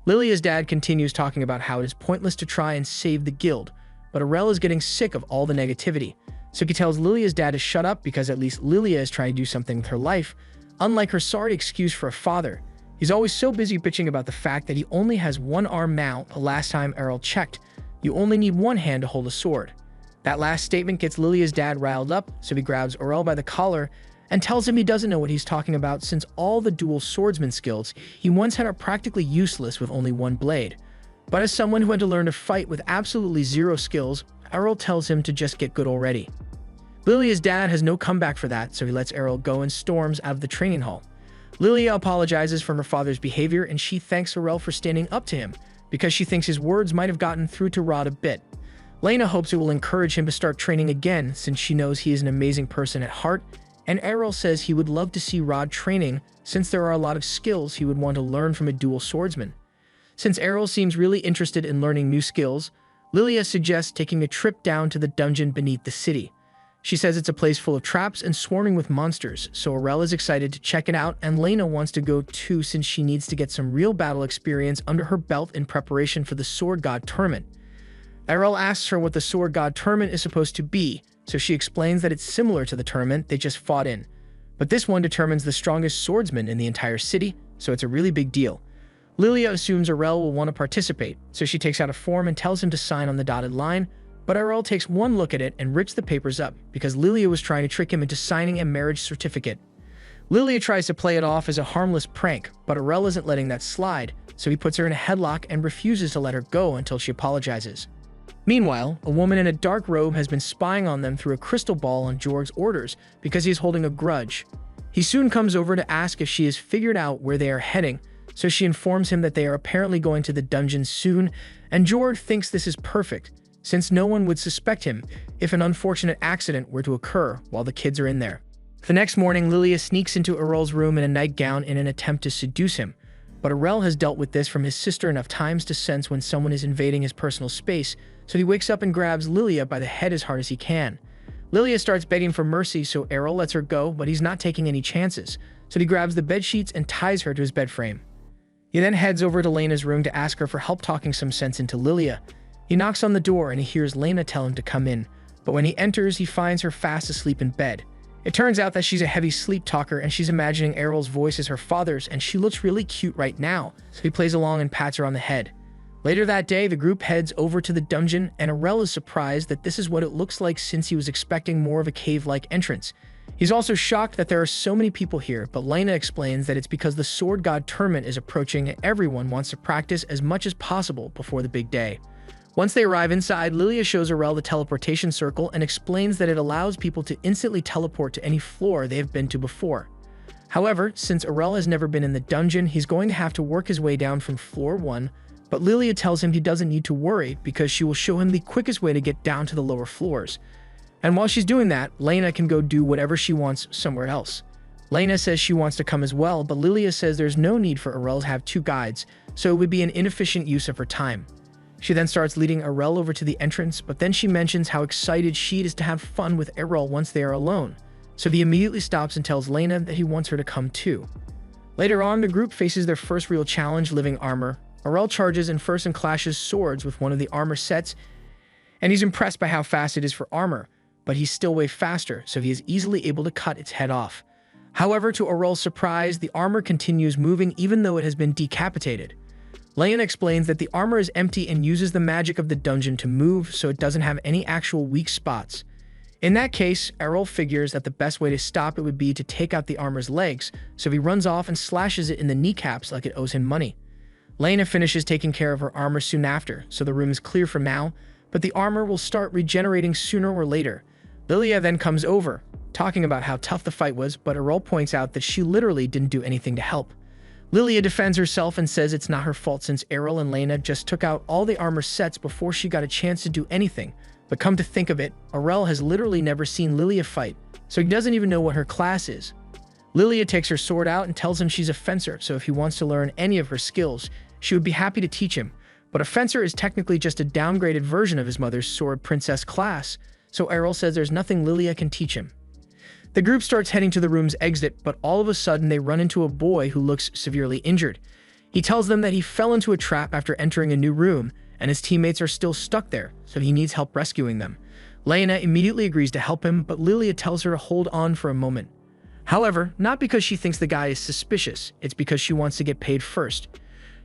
Lilia's dad continues talking about how it is pointless to try and save the guild, but Aurel is getting sick of all the negativity, so he tells Lilia's dad to shut up because at least Lilia is trying to do something with her life, unlike her sorry excuse for a father. He's always so busy bitching about the fact that he only has one arm now. The last time Errol checked, you only need one hand to hold a sword. That last statement gets Lilia's dad riled up, so he grabs Aurel by the collar and tells him he doesn't know what he's talking about since all the dual swordsman skills he once had are practically useless with only one blade. But as someone who had to learn to fight with absolutely zero skills, Errol tells him to just get good already. Lilia's dad has no comeback for that, so he lets Errol go and storms out of the training hall. Lilia apologizes for her father's behavior and she thanks Aurel for standing up to him because she thinks his words might have gotten through to Rod a bit. Lena hopes it will encourage him to start training again since she knows he is an amazing person at heart, and Errol says he would love to see Rod training since there are a lot of skills he would want to learn from a dual swordsman. Since Errol seems really interested in learning new skills, Lilia suggests taking a trip down to the dungeon beneath the city. She says it's a place full of traps and swarming with monsters, so Aurel is excited to check it out and Lena wants to go too since she needs to get some real battle experience under her belt in preparation for the Sword God tournament. Errol asks her what the Sword God tournament is supposed to be, so she explains that it's similar to the tournament they just fought in. But this one determines the strongest swordsman in the entire city, so it's a really big deal. Lilia assumes Aurel will want to participate, so she takes out a form and tells him to sign on the dotted line, but Aurel takes one look at it and rips the papers up because Lilia was trying to trick him into signing a marriage certificate. Lilia tries to play it off as a harmless prank, but Aurel isn't letting that slide, so he puts her in a headlock and refuses to let her go until she apologizes. Meanwhile, a woman in a dark robe has been spying on them through a crystal ball on Jorg's orders because he is holding a grudge. He soon comes over to ask if she has figured out where they are heading, so she informs him that they are apparently going to the dungeon soon, and Jorg thinks this is perfect, since no one would suspect him if an unfortunate accident were to occur while the kids are in there. The next morning, Lilia sneaks into Aurel's room in a nightgown in an attempt to seduce him, but Aurel has dealt with this from his sister enough times to sense when someone is invading his personal space, so he wakes up and grabs Lilia by the head as hard as he can. Lilia starts begging for mercy, so Errol lets her go, but he's not taking any chances, so he grabs the bed sheets and ties her to his bed frame. He then heads over to Lena's room to ask her for help talking some sense into Lilia. He knocks on the door and he hears Lena tell him to come in, but when he enters, he finds her fast asleep in bed. It turns out that she's a heavy sleep talker and she's imagining Errol's voice as her father's, and she looks really cute right now, so he plays along and pats her on the head. Later that day, the group heads over to the dungeon, and Aurel is surprised that this is what it looks like since he was expecting more of a cave-like entrance. He's also shocked that there are so many people here, but Lena explains that it's because the Sword God tournament is approaching and everyone wants to practice as much as possible before the big day. Once they arrive inside, Lilia shows Aurel the teleportation circle and explains that it allows people to instantly teleport to any floor they have been to before. However, since Aurel has never been in the dungeon, he's going to have to work his way down from floor 1, but Lilia tells him he doesn't need to worry because she will show him the quickest way to get down to the lower floors. And while she's doing that, Lena can go do whatever she wants somewhere else. Lena says she wants to come as well, but Lilia says there's no need for Aurel to have 2 guides, so it would be an inefficient use of her time. She then starts leading Aurel over to the entrance, but then she mentions how excited she is to have fun with Errol once they are alone, so he immediately stops and tells Lena that he wants her to come too. Later on, the group faces their first real challenge, living armor. Aurel charges and first and clashes swords with one of the armor sets, and he's impressed by how fast it is for armor, but he's still way faster, so he is easily able to cut its head off. However, to Aurel's surprise, the armor continues moving even though it has been decapitated. Lena explains that the armor is empty and uses the magic of the dungeon to move so it doesn't have any actual weak spots. In that case, Errol figures that the best way to stop it would be to take out the armor's legs, so he runs off and slashes it in the kneecaps like it owes him money. Lena finishes taking care of her armor soon after, so the room is clear for now, but the armor will start regenerating sooner or later. Lilia then comes over, talking about how tough the fight was, but Errol points out that she literally didn't do anything to help. Lilia defends herself and says it's not her fault since Errol and Lena just took out all the armor sets before she got a chance to do anything. But come to think of it, Errol has literally never seen Lilia fight, so he doesn't even know what her class is. Lilia takes her sword out and tells him she's a fencer, so if he wants to learn any of her skills, she would be happy to teach him. But a fencer is technically just a downgraded version of his mother's sword princess class, so Errol says there's nothing Lilia can teach him. The group starts heading to the room's exit, but all of a sudden they run into a boy who looks severely injured. He tells them that he fell into a trap after entering a new room, and his teammates are still stuck there, so he needs help rescuing them. Lena immediately agrees to help him, but Lilia tells her to hold on for a moment. However, not because she thinks the guy is suspicious, it's because she wants to get paid first.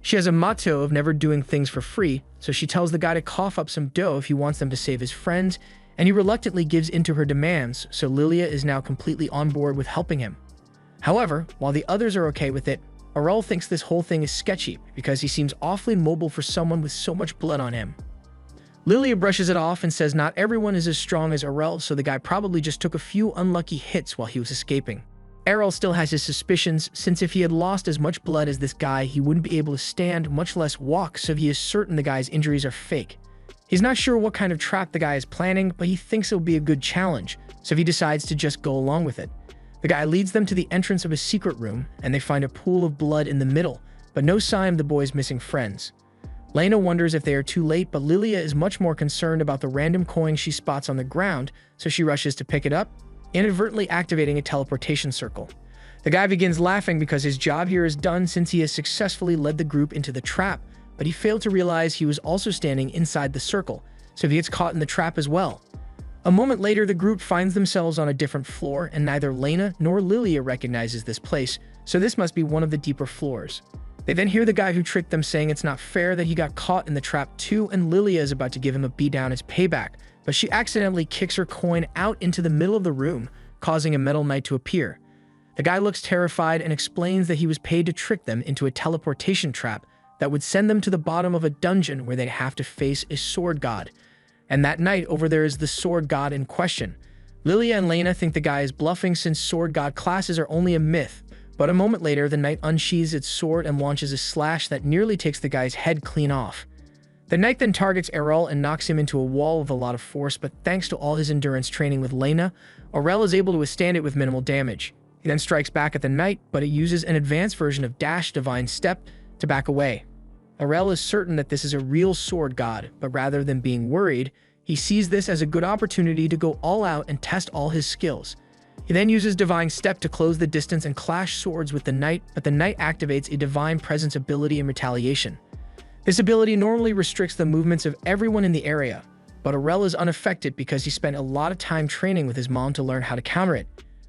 She has a motto of never doing things for free, so she tells the guy to cough up some dough if he wants them to save his friends, and he reluctantly gives in to her demands, so Lilia is now completely on board with helping him. However, while the others are okay with it, Errol thinks this whole thing is sketchy because he seems awfully mobile for someone with so much blood on him. Lilia brushes it off and says not everyone is as strong as Errol, so the guy probably just took a few unlucky hits while he was escaping. Errol still has his suspicions, since if he had lost as much blood as this guy, he wouldn't be able to stand, much less walk, so he is certain the guy's injuries are fake. He's not sure what kind of trap the guy is planning, but he thinks it'll be a good challenge, so he decides to just go along with it. The guy leads them to the entrance of a secret room, and they find a pool of blood in the middle, but no sign of the boy's missing friends. Lena wonders if they are too late, but Lilia is much more concerned about the random coin she spots on the ground, so she rushes to pick it up, inadvertently activating a teleportation circle. The guy begins laughing because his job here is done since he has successfully led the group into the trap, but he failed to realize he was also standing inside the circle, so he gets caught in the trap as well. A moment later, the group finds themselves on a different floor, and neither Lena nor Lilia recognizes this place, so this must be one of the deeper floors. They then hear the guy who tricked them saying it's not fair that he got caught in the trap too, and Lilia is about to give him a beatdown as payback, but she accidentally kicks her coin out into the middle of the room, causing a metal knight to appear. The guy looks terrified and explains that he was paid to trick them into a teleportation trap that would send them to the bottom of a dungeon where they'd have to face a sword god. And that night over there is the sword god in question. Lilia and Lena think the guy is bluffing since sword god classes are only a myth, but a moment later the knight unsheathes its sword and launches a slash that nearly takes the guy's head clean off. The knight then targets Errol and knocks him into a wall with a lot of force, but thanks to all his endurance training with Lena, Errol is able to withstand it with minimal damage. He then strikes back at the knight, but it uses an advanced version of Dash Divine Step to back away. Errol is certain that this is a real sword god, but rather than being worried, he sees this as a good opportunity to go all out and test all his skills. He then uses Divine Step to close the distance and clash swords with the knight, but the knight activates a Divine Presence ability in retaliation. This ability normally restricts the movements of everyone in the area, but Errol is unaffected because he spent a lot of time training with his mom to learn how to counter it.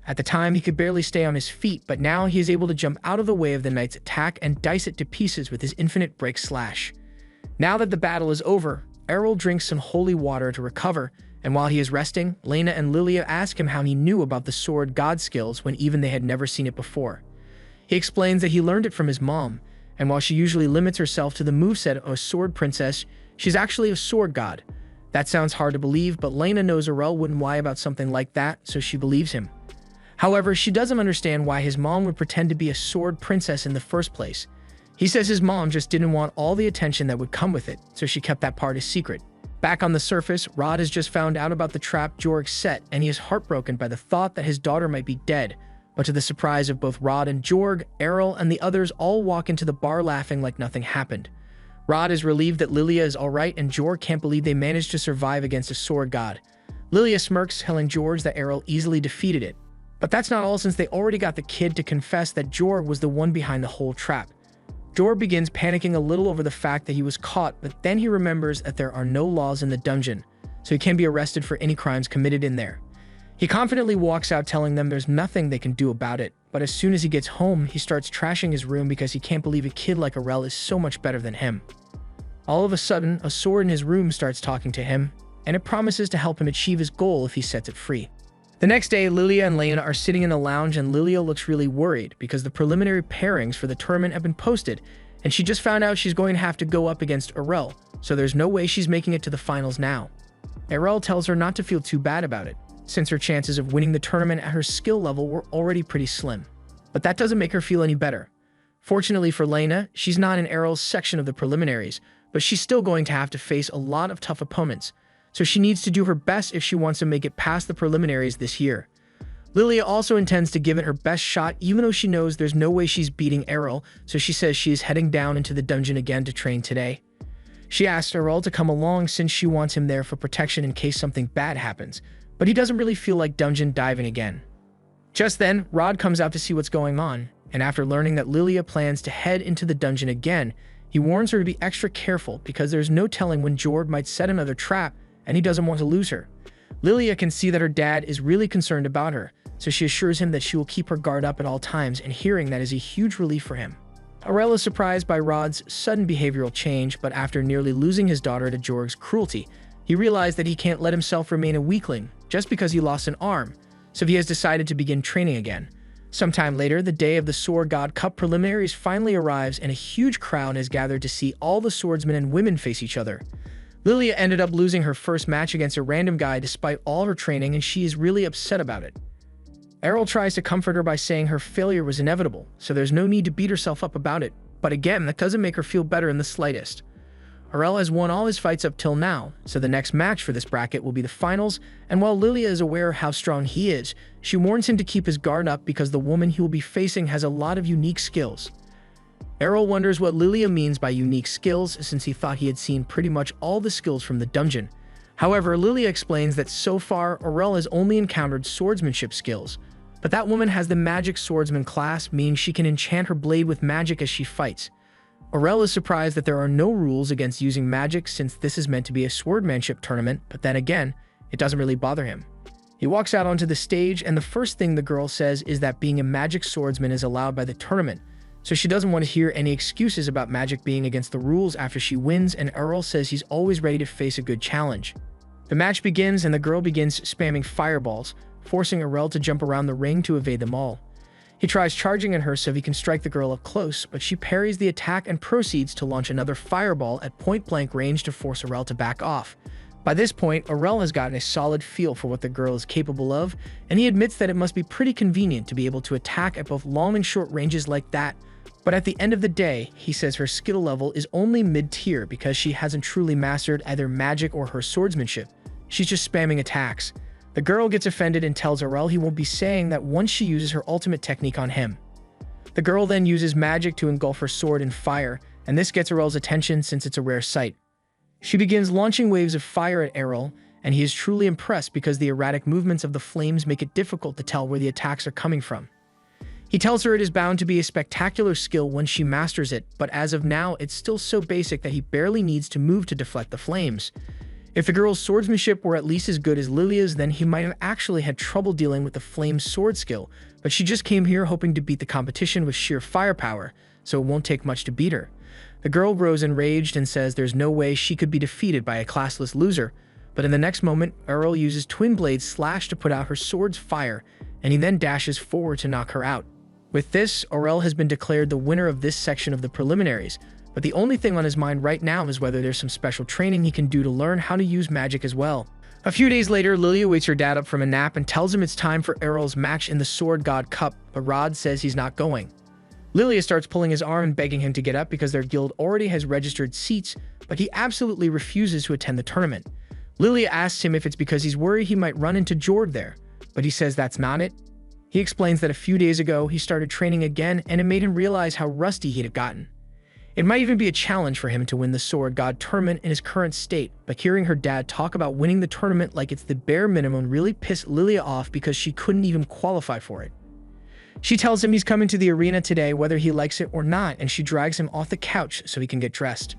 At the time, he could barely stay on his feet, but now he is able to jump out of the way of the knight's attack and dice it to pieces with his infinite break slash. Now that the battle is over, Errol drinks some holy water to recover, and while he is resting, Lena and Lilia ask him how he knew about the sword god skills when even they had never seen it before. He explains that he learned it from his mom, and while she usually limits herself to the moveset of a sword princess, she's actually a sword god. That sounds hard to believe, but Lena knows Errol wouldn't lie about something like that, so she believes him. However, she doesn't understand why his mom would pretend to be a sword princess in the first place. He says his mom just didn't want all the attention that would come with it, so she kept that part a secret. Back on the surface, Rod has just found out about the trap Jorg set, and he is heartbroken by the thought that his daughter might be dead. But to the surprise of both Rod and Jorg, Errol and the others all walk into the bar laughing like nothing happened. Rod is relieved that Lilia is alright, and Jorg can't believe they managed to survive against a sword god. Lilia smirks, telling Jorg that Errol easily defeated it. But that's not all, since they already got the kid to confess that Jorg was the one behind the whole trap. Jorg begins panicking a little over the fact that he was caught, but then he remembers that there are no laws in the dungeon, so he can be arrested for any crimes committed in there. He confidently walks out, telling them there's nothing they can do about it, but as soon as he gets home, he starts trashing his room because he can't believe a kid like Arel is so much better than him. All of a sudden, a sword in his room starts talking to him, and it promises to help him achieve his goal if he sets it free. The next day, Lilia and Lena are sitting in the lounge, and Lilia looks really worried because the preliminary pairings for the tournament have been posted, and she just found out she's going to have to go up against Arel, so there's no way she's making it to the finals now. Arel tells her not to feel too bad about it, since her chances of winning the tournament at her skill level were already pretty slim. But that doesn't make her feel any better. Fortunately for Lena, she's not in Arel's section of the preliminaries, but she's still going to have to face a lot of tough opponents, so she needs to do her best if she wants to make it past the preliminaries this year. Lilia also intends to give it her best shot even though she knows there's no way she's beating Arel, so she says she is heading down into the dungeon again to train today. She asks Arel to come along since she wants him there for protection in case something bad happens, but he doesn't really feel like dungeon diving again. Just then, Rod comes out to see what's going on, and after learning that Lilia plans to head into the dungeon again, he warns her to be extra careful because there's no telling when Jord might set another trap, and he doesn't want to lose her. Lilia can see that her dad is really concerned about her, so she assures him that she will keep her guard up at all times, and hearing that is a huge relief for him. Arel is surprised by Rod's sudden behavioral change, but after nearly losing his daughter to Jorg's cruelty, he realized that he can't let himself remain a weakling just because he lost an arm, so he has decided to begin training again. Sometime later, the day of the Sword God Cup preliminaries finally arrives, and a huge crowd has gathered to see all the swordsmen and women face each other. Lilia ended up losing her first match against a random guy despite all her training, and she is really upset about it. Arel tries to comfort her by saying her failure was inevitable, so there's no need to beat herself up about it, but again, that doesn't make her feel better in the slightest. Arel has won all his fights up till now, so the next match for this bracket will be the finals, and while Lilia is aware of how strong he is, she warns him to keep his guard up because the woman he will be facing has a lot of unique skills. Arel wonders what Lilia means by unique skills since he thought he had seen pretty much all the skills from the dungeon. However, Lilia explains that so far, Arel has only encountered swordsmanship skills, but that woman has the magic swordsman class, meaning she can enchant her blade with magic as she fights. Arel is surprised that there are no rules against using magic since this is meant to be a swordmanship tournament, but then again, it doesn't really bother him. He walks out onto the stage, and the first thing the girl says is that being a magic swordsman is allowed by the tournament, so she doesn't want to hear any excuses about magic being against the rules after she wins, and Arel says he's always ready to face a good challenge. The match begins, and the girl begins spamming fireballs, forcing Arel to jump around the ring to evade them all. He tries charging at her so he can strike the girl up close, but she parries the attack and proceeds to launch another fireball at point-blank range to force Arel to back off. By this point, Arel has gotten a solid feel for what the girl is capable of, and he admits that it must be pretty convenient to be able to attack at both long and short ranges like that. But at the end of the day, he says her skill level is only mid-tier because she hasn't truly mastered either magic or her swordsmanship. She's just spamming attacks. The girl gets offended and tells Arel he won't be saying that once she uses her ultimate technique on him. The girl then uses magic to engulf her sword in fire, and this gets Arel's attention since it's a rare sight. She begins launching waves of fire at Arel, and he is truly impressed because the erratic movements of the flames make it difficult to tell where the attacks are coming from. He tells her it is bound to be a spectacular skill when she masters it, but as of now, it's still so basic that he barely needs to move to deflect the flames. If the girl's swordsmanship were at least as good as Lilia's, then he might have actually had trouble dealing with the flame sword skill, but she just came here hoping to beat the competition with sheer firepower, so it won't take much to beat her. The girl grows enraged and says there's no way she could be defeated by a classless loser, but in the next moment, Arel uses Twin Blade Slash to put out her sword's fire, and he then dashes forward to knock her out. With this, Arel has been declared the winner of this section of the preliminaries, but the only thing on his mind right now is whether there's some special training he can do to learn how to use magic as well. A few days later, Lilia wakes her dad up from a nap and tells him it's time for Arel's match in the Sword God Cup, but Rod says he's not going. Lilia starts pulling his arm and begging him to get up because their guild already has registered seats, but he absolutely refuses to attend the tournament. Lilia asks him if it's because he's worried he might run into Jord there, but he says that's not it. He explains that a few days ago, he started training again, and it made him realize how rusty he'd gotten. It might even be a challenge for him to win the Sword God tournament in his current state, but hearing her dad talk about winning the tournament like it's the bare minimum really pissed Lilia off because she couldn't even qualify for it. She tells him he's coming to the arena today whether he likes it or not, and she drags him off the couch so he can get dressed.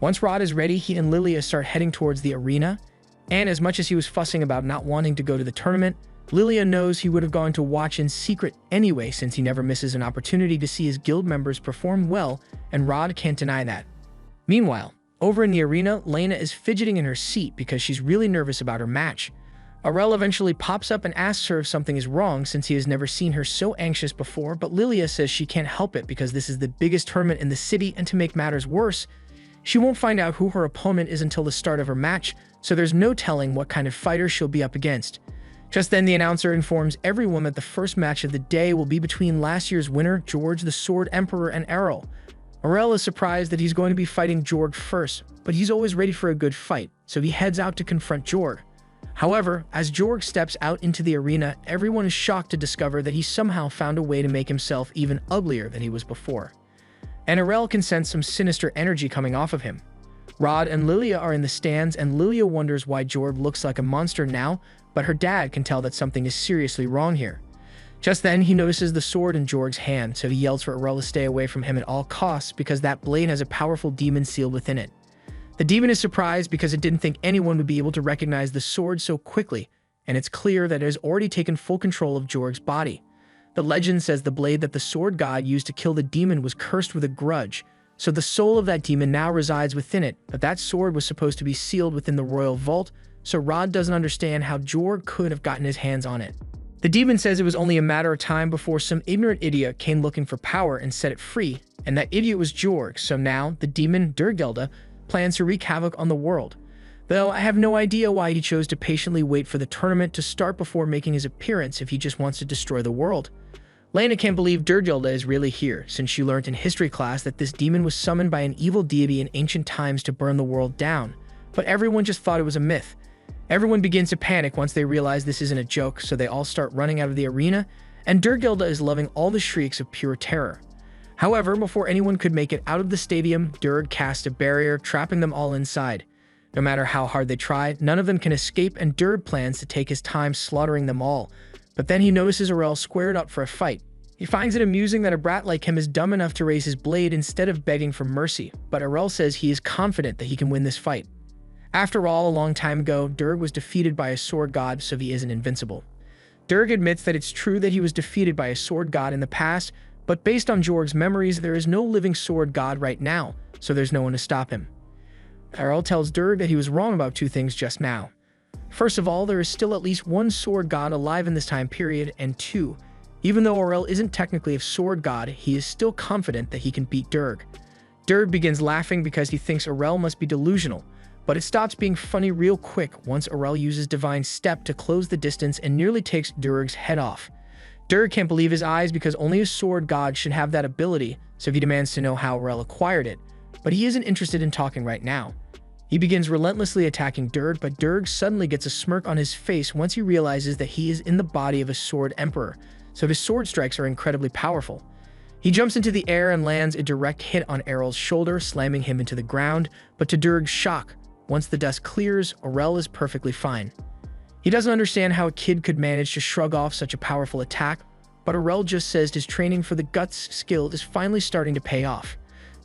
Once Rod is ready, he and Lilia start heading towards the arena, and as much as he was fussing about not wanting to go to the tournament, Lilia knows he would have gone to watch in secret anyway since he never misses an opportunity to see his guild members perform well, and Rod can't deny that. Meanwhile, over in the arena, Lena is fidgeting in her seat because she's really nervous about her match. Aurel eventually pops up and asks her if something is wrong since he has never seen her so anxious before, but Lilia says she can't help it because this is the biggest tournament in the city, and to make matters worse, she won't find out who her opponent is until the start of her match, so there's no telling what kind of fighter she'll be up against. Just then, the announcer informs everyone that the first match of the day will be between last year's winner, George the Sword Emperor, and Errol. Aurel is surprised that he's going to be fighting Jorg first, but he's always ready for a good fight, so he heads out to confront Jorg. However, as Jorg steps out into the arena, everyone is shocked to discover that he somehow found a way to make himself even uglier than he was before. And Aurel can sense some sinister energy coming off of him. Rod and Lilia are in the stands, and Lilia wonders why Jorg looks like a monster now, but her dad can tell that something is seriously wrong here. Just then, he notices the sword in Jorg's hand, so he yells for Aurel to stay away from him at all costs because that blade has a powerful demon sealed within it. The demon is surprised because it didn't think anyone would be able to recognize the sword so quickly, and it's clear that it has already taken full control of Jorg's body. The legend says the blade that the sword god used to kill the demon was cursed with a grudge, so the soul of that demon now resides within it, but that sword was supposed to be sealed within the royal vault, so Rod doesn't understand how Jorg could have gotten his hands on it. The demon says it was only a matter of time before some ignorant idiot came looking for power and set it free, and that idiot was Jorg, so now the demon, Durgelda, plans to wreak havoc on the world. Though I have no idea why he chose to patiently wait for the tournament to start before making his appearance if he just wants to destroy the world. Lena can't believe Durgelda is really here, since she learned in history class that this demon was summoned by an evil deity in ancient times to burn the world down, but everyone just thought it was a myth. Everyone begins to panic once they realize this isn't a joke, so they all start running out of the arena, and Durgelda is loving all the shrieks of pure terror. However, before anyone could make it out of the stadium, Durg cast a barrier, trapping them all inside. No matter how hard they try, none of them can escape, and Durg plans to take his time slaughtering them all. But then he notices Aurel squared up for a fight. He finds it amusing that a brat like him is dumb enough to raise his blade instead of begging for mercy, but Aurel says he is confident that he can win this fight. After all, a long time ago, Durg was defeated by a sword god, so he isn't invincible. Durg admits that it's true that he was defeated by a sword god in the past, but based on Jorg's memories, there is no living sword god right now, so there's no one to stop him. Aurel tells Durg that he was wrong about two things just now. First of all, there is still at least one sword god alive in this time period, and two, even though Aurel isn't technically a sword god, he is still confident that he can beat Durg. Durg begins laughing because he thinks Aurel must be delusional, but it stops being funny real quick once Aurel uses Divine Step to close the distance and nearly takes Durg's head off. Durg can't believe his eyes because only a sword god should have that ability, so he demands to know how Aurel acquired it, but he isn't interested in talking right now. He begins relentlessly attacking Durg, but Durg suddenly gets a smirk on his face once he realizes that he is in the body of a sword emperor, so his sword strikes are incredibly powerful. He jumps into the air and lands a direct hit on Aurel's shoulder, slamming him into the ground, but to Durg's shock, once the dust clears, Aurel is perfectly fine. He doesn't understand how a kid could manage to shrug off such a powerful attack, but Aurel just says his training for the guts skill is finally starting to pay off.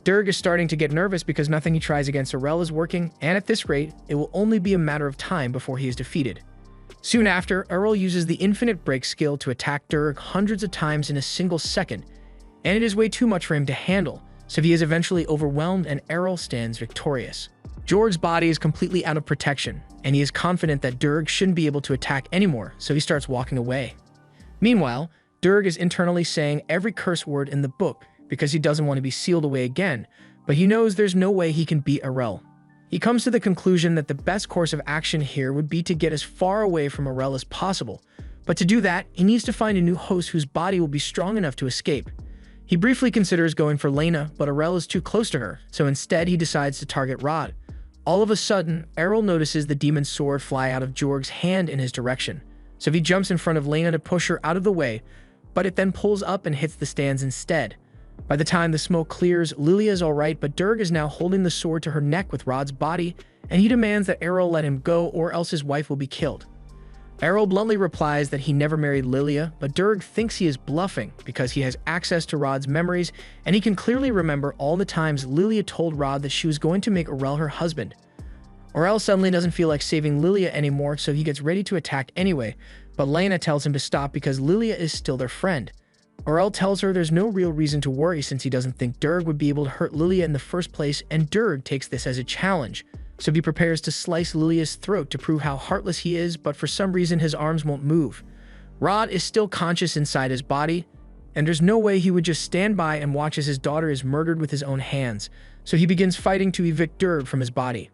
Durg is starting to get nervous because nothing he tries against Aurel is working, and at this rate, it will only be a matter of time before he is defeated. Soon after, Aurel uses the Infinite Break skill to attack Durg hundreds of times in a single second, and it is way too much for him to handle, so he is eventually overwhelmed and Aurel stands victorious. Jorg's body is completely out of protection, and he is confident that Durg shouldn't be able to attack anymore, so he starts walking away. Meanwhile, Durg is internally saying every curse word in the book because he doesn't want to be sealed away again, but he knows there's no way he can beat Aurel. He comes to the conclusion that the best course of action here would be to get as far away from Aurel as possible, but to do that, he needs to find a new host whose body will be strong enough to escape. He briefly considers going for Lena, but Aurel is too close to her, so instead he decides to target Rod. All of a sudden, Aurel notices the demon's sword fly out of Jorg's hand in his direction, so he jumps in front of Lena to push her out of the way, but it then pulls up and hits the stands instead. By the time the smoke clears, Lilia is alright, but Durg is now holding the sword to her neck with Rod's body, and he demands that Aurel let him go or else his wife will be killed. Aurel bluntly replies that he never married Lilia, but Durg thinks he is bluffing because he has access to Rod's memories, and he can clearly remember all the times Lilia told Rod that she was going to make Aurel her husband. Aurel suddenly doesn't feel like saving Lilia anymore, so he gets ready to attack anyway, but Lena tells him to stop because Lilia is still their friend. Aurel tells her there's no real reason to worry since he doesn't think Durg would be able to hurt Lilia in the first place, and Durg takes this as a challenge, so he prepares to slice Lilia's throat to prove how heartless he is, but for some reason his arms won't move. Rod is still conscious inside his body, and there's no way he would just stand by and watch as his daughter is murdered with his own hands, so he begins fighting to evict Durg from his body.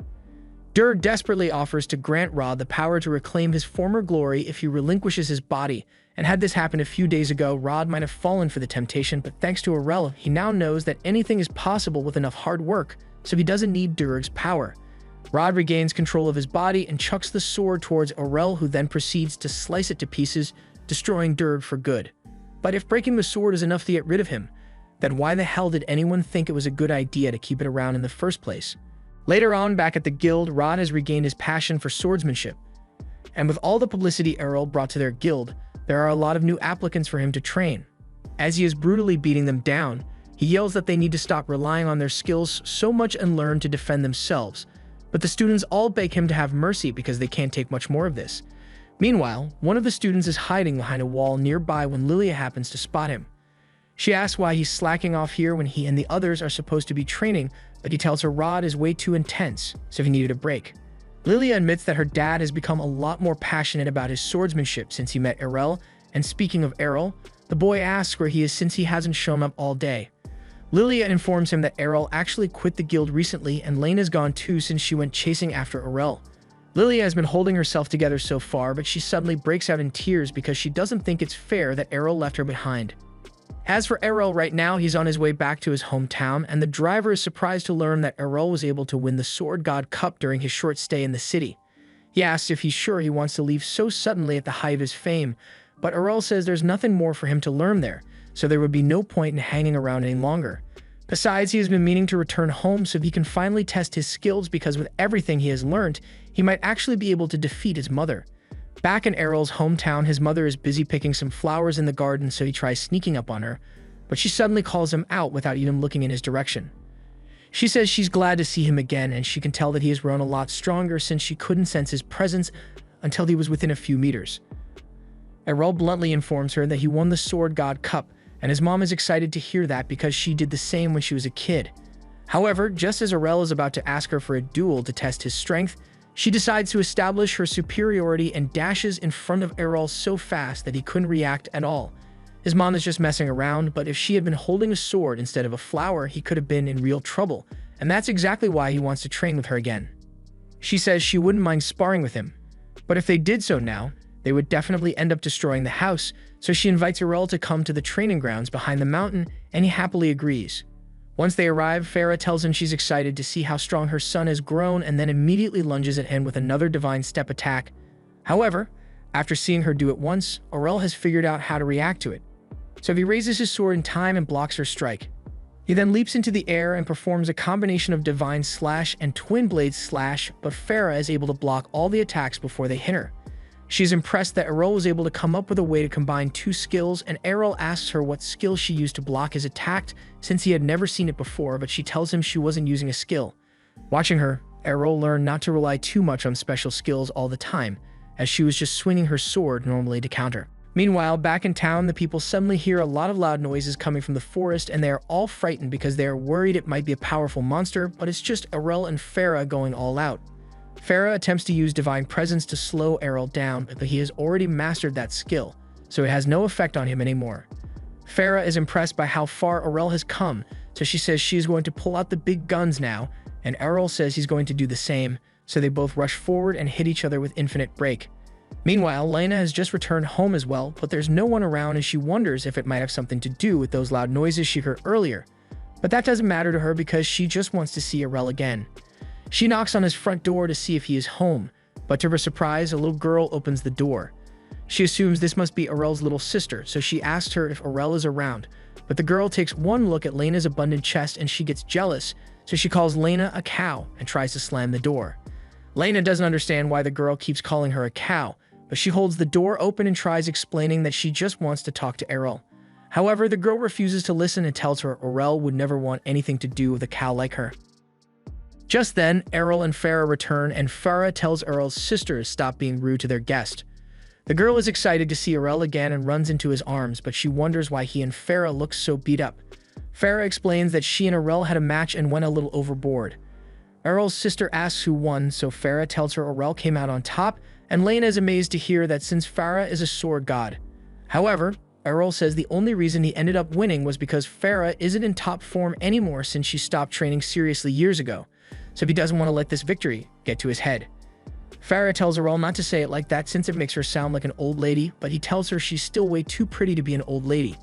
Durg desperately offers to grant Rod the power to reclaim his former glory if he relinquishes his body, and had this happened a few days ago, Rod might have fallen for the temptation, but thanks to Aurel, he now knows that anything is possible with enough hard work, so he doesn't need Durg's power. Rod regains control of his body and chucks the sword towards Aurel, who then proceeds to slice it to pieces, destroying Durg for good. But if breaking the sword is enough to get rid of him, then why the hell did anyone think it was a good idea to keep it around in the first place? Later on, back at the guild, Rod has regained his passion for swordsmanship. And with all the publicity Aurel brought to their guild, there are a lot of new applicants for him to train. As he is brutally beating them down, he yells that they need to stop relying on their skills so much and learn to defend themselves. But the students all beg him to have mercy because they can't take much more of this. Meanwhile, one of the students is hiding behind a wall nearby when Lilia happens to spot him. She asks why he's slacking off here when he and the others are supposed to be training, but he tells her Rod is way too intense, so he needed a break. Lilia admits that her dad has become a lot more passionate about his swordsmanship since he met Aurel, and speaking of Aurel, the boy asks where he is since he hasn't shown up all day. Lilia informs him that Aurel actually quit the guild recently and Lena's gone too since she went chasing after Aurel. Lilia has been holding herself together so far, but she suddenly breaks out in tears because she doesn't think it's fair that Aurel left her behind. As for Aurel, right now he's on his way back to his hometown, and the driver is surprised to learn that Aurel was able to win the Sword God Cup during his short stay in the city. He asks if he's sure he wants to leave so suddenly at the height of his fame, but Aurel says there's nothing more for him to learn there, so there would be no point in hanging around any longer. Besides, he has been meaning to return home so he can finally test his skills because with everything he has learned, he might actually be able to defeat his mother. Back in Aurel's hometown, his mother is busy picking some flowers in the garden, so he tries sneaking up on her, but she suddenly calls him out without even looking in his direction. She says she's glad to see him again, and she can tell that he has grown a lot stronger since she couldn't sense his presence until he was within a few meters. Aurel bluntly informs her that he won the Sword God Cup, and his mom is excited to hear that because she did the same when she was a kid. However, just as Aurel is about to ask her for a duel to test his strength, she decides to establish her superiority and dashes in front of Aurel so fast that he couldn't react at all. His mom is just messing around, but if she had been holding a sword instead of a flower, he could have been in real trouble, and that's exactly why he wants to train with her again. She says she wouldn't mind sparring with him, but if they did so now, they would definitely end up destroying the house, so she invites Aurel to come to the training grounds behind the mountain, and he happily agrees. Once they arrive, Farah tells him she's excited to see how strong her son has grown and then immediately lunges at him with another divine step attack. However, after seeing her do it once, Aurel has figured out how to react to it. So he raises his sword in time and blocks her strike. He then leaps into the air and performs a combination of divine slash and twin blade slash, but Farah is able to block all the attacks before they hit her. She's impressed that Aurel was able to come up with a way to combine two skills, and Aurel asks her what skill she used to block his attack since he had never seen it before, but she tells him she wasn't using a skill. Watching her, Aurel learned not to rely too much on special skills all the time, as she was just swinging her sword normally to counter. Meanwhile, back in town, the people suddenly hear a lot of loud noises coming from the forest, and they are all frightened because they are worried it might be a powerful monster, but it's just Aurel and Farah going all out. Farah attempts to use Divine Presence to slow Aurel down, but he has already mastered that skill, so it has no effect on him anymore. Farah is impressed by how far Aurel has come, so she says she is going to pull out the big guns now, and Aurel says he's going to do the same, so they both rush forward and hit each other with infinite break. Meanwhile, Lena has just returned home as well, but there's no one around and she wonders if it might have something to do with those loud noises she heard earlier. But that doesn't matter to her because she just wants to see Aurel again. She knocks on his front door to see if he is home, but to her surprise, a little girl opens the door. She assumes this must be Aurel's little sister, so she asks her if Aurel is around, but the girl takes one look at Lena's abundant chest and she gets jealous, so she calls Lena a cow and tries to slam the door. Lena doesn't understand why the girl keeps calling her a cow, but she holds the door open and tries explaining that she just wants to talk to Aurel. However, the girl refuses to listen and tells her Aurel would never want anything to do with a cow like her. Just then, Aurel and Farah return, and Farah tells Aurel's sister to stop being rude to their guest. The girl is excited to see Errol again and runs into his arms, but she wonders why he and Farah look so beat up. Farah explains that she and Errol had a match and went a little overboard. Errol's sister asks who won, so Farah tells her Errol came out on top, and Lena is amazed to hear that since Farah is a sword god. However, Errol says the only reason he ended up winning was because Farah isn't in top form anymore since she stopped training seriously years ago, so he doesn't want to let this victory get to his head. Farah tells Errol not to say it like that since it makes her sound like an old lady, but he tells her she's still way too pretty to be an old lady.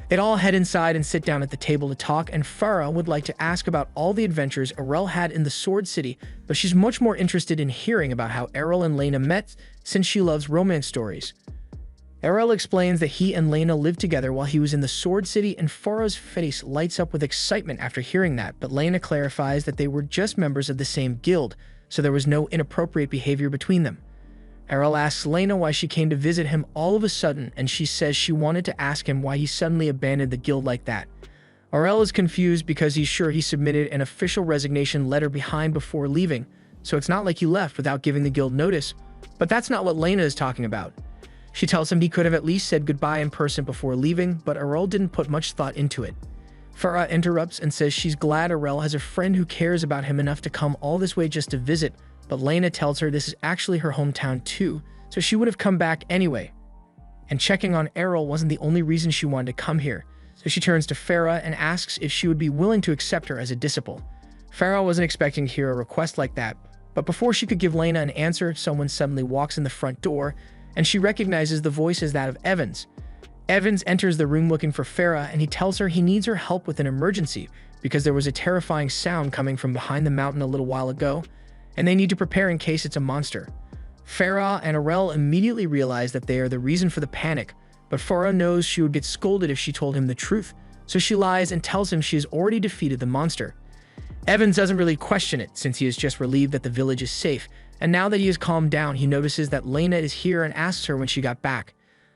They'd all head inside and sit down at the table to talk, and Farah would like to ask about all the adventures Errol had in the Sword City, but she's much more interested in hearing about how Errol and Lena met since she loves romance stories. Errol explains that he and Lena lived together while he was in the Sword City, and Farah's face lights up with excitement after hearing that, but Lena clarifies that they were just members of the same guild, so there was no inappropriate behavior between them. Errol asks Lena why she came to visit him all of a sudden, and she says she wanted to ask him why he suddenly abandoned the guild like that. Errol is confused because he's sure he submitted an official resignation letter behind before leaving, so it's not like he left without giving the guild notice, but that's not what Lena is talking about. She tells him he could have at least said goodbye in person before leaving, but Errol didn't put much thought into it. Farah interrupts and says she's glad Errol has a friend who cares about him enough to come all this way just to visit, but Lena tells her this is actually her hometown too, so she would have come back anyway. And checking on Errol wasn't the only reason she wanted to come here, so she turns to Farah and asks if she would be willing to accept her as a disciple. Farah wasn't expecting to hear a request like that, but before she could give Lena an answer, someone suddenly walks in the front door, and she recognizes the voice as that of Evans. Evans enters the room looking for Farah, and he tells her he needs her help with an emergency because there was a terrifying sound coming from behind the mountain a little while ago, and they need to prepare in case it's a monster. Farah and Errol immediately realize that they are the reason for the panic, but Farah knows she would get scolded if she told him the truth, so she lies and tells him she has already defeated the monster. Evans doesn't really question it since he is just relieved that the village is safe, and now that he has calmed down, he notices that Lena is here and asks her when she got back.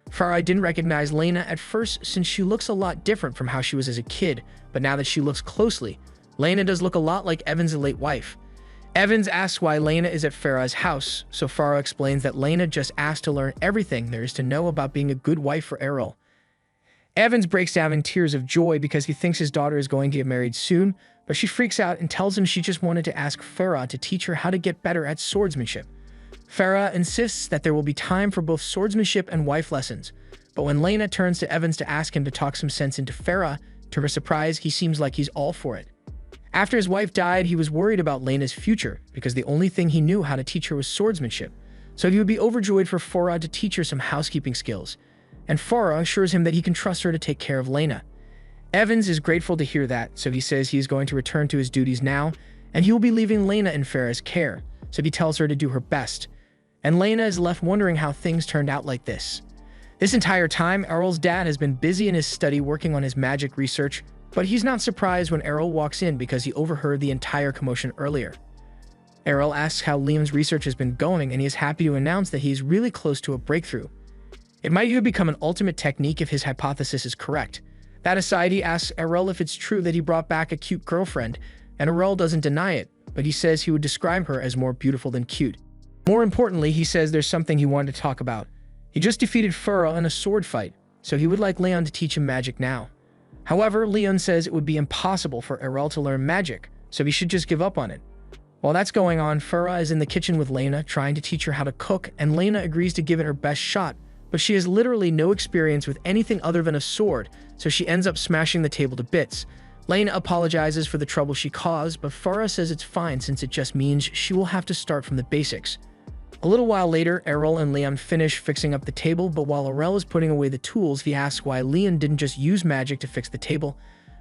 Farah didn't recognize Lena at first since she looks a lot different from how she was as a kid, but now that she looks closely, Lena does look a lot like Evans' late wife. Evans asks why Lena is at Farah's house, so Farah explains that Lena just asked to learn everything there is to know about being a good wife for Errol. Evans breaks down in tears of joy because he thinks his daughter is going to get married soon, but she freaks out and tells him she just wanted to ask Farah to teach her how to get better at swordsmanship. Farah insists that there will be time for both swordsmanship and wife lessons, but when Lena turns to Evans to ask him to talk some sense into Farah, to her surprise, he seems like he's all for it. After his wife died, he was worried about Lena's future because the only thing he knew how to teach her was swordsmanship, so he would be overjoyed for Farah to teach her some housekeeping skills, and Farah assures him that he can trust her to take care of Lena. Evans is grateful to hear that, so he says he is going to return to his duties now, and he will be leaving Lena in Farah's care, so he tells her to do her best. And Lena is left wondering how things turned out like this. This entire time, Errol's dad has been busy in his study working on his magic research, but he's not surprised when Errol walks in because he overheard the entire commotion earlier. Errol asks how Liam's research has been going, and he is happy to announce that he is really close to a breakthrough. It might even become an ultimate technique if his hypothesis is correct. That aside, he asks Errol if it's true that he brought back a cute girlfriend, and Errol doesn't deny it, but he says he would describe her as more beautiful than cute. More importantly, he says there's something he wanted to talk about. He just defeated Farah in a sword fight, so he would like Leon to teach him magic now. However, Leon says it would be impossible for Errol to learn magic, so he should just give up on it. While that's going on, Farah is in the kitchen with Lena, trying to teach her how to cook, and Lena agrees to give it her best shot, but she has literally no experience with anything other than a sword, so she ends up smashing the table to bits. Lena apologizes for the trouble she caused, but Farah says it's fine since it just means she will have to start from the basics. A little while later, Errol and Leon finish fixing up the table, but while Errol is putting away the tools, he asks why Leon didn't just use magic to fix the table.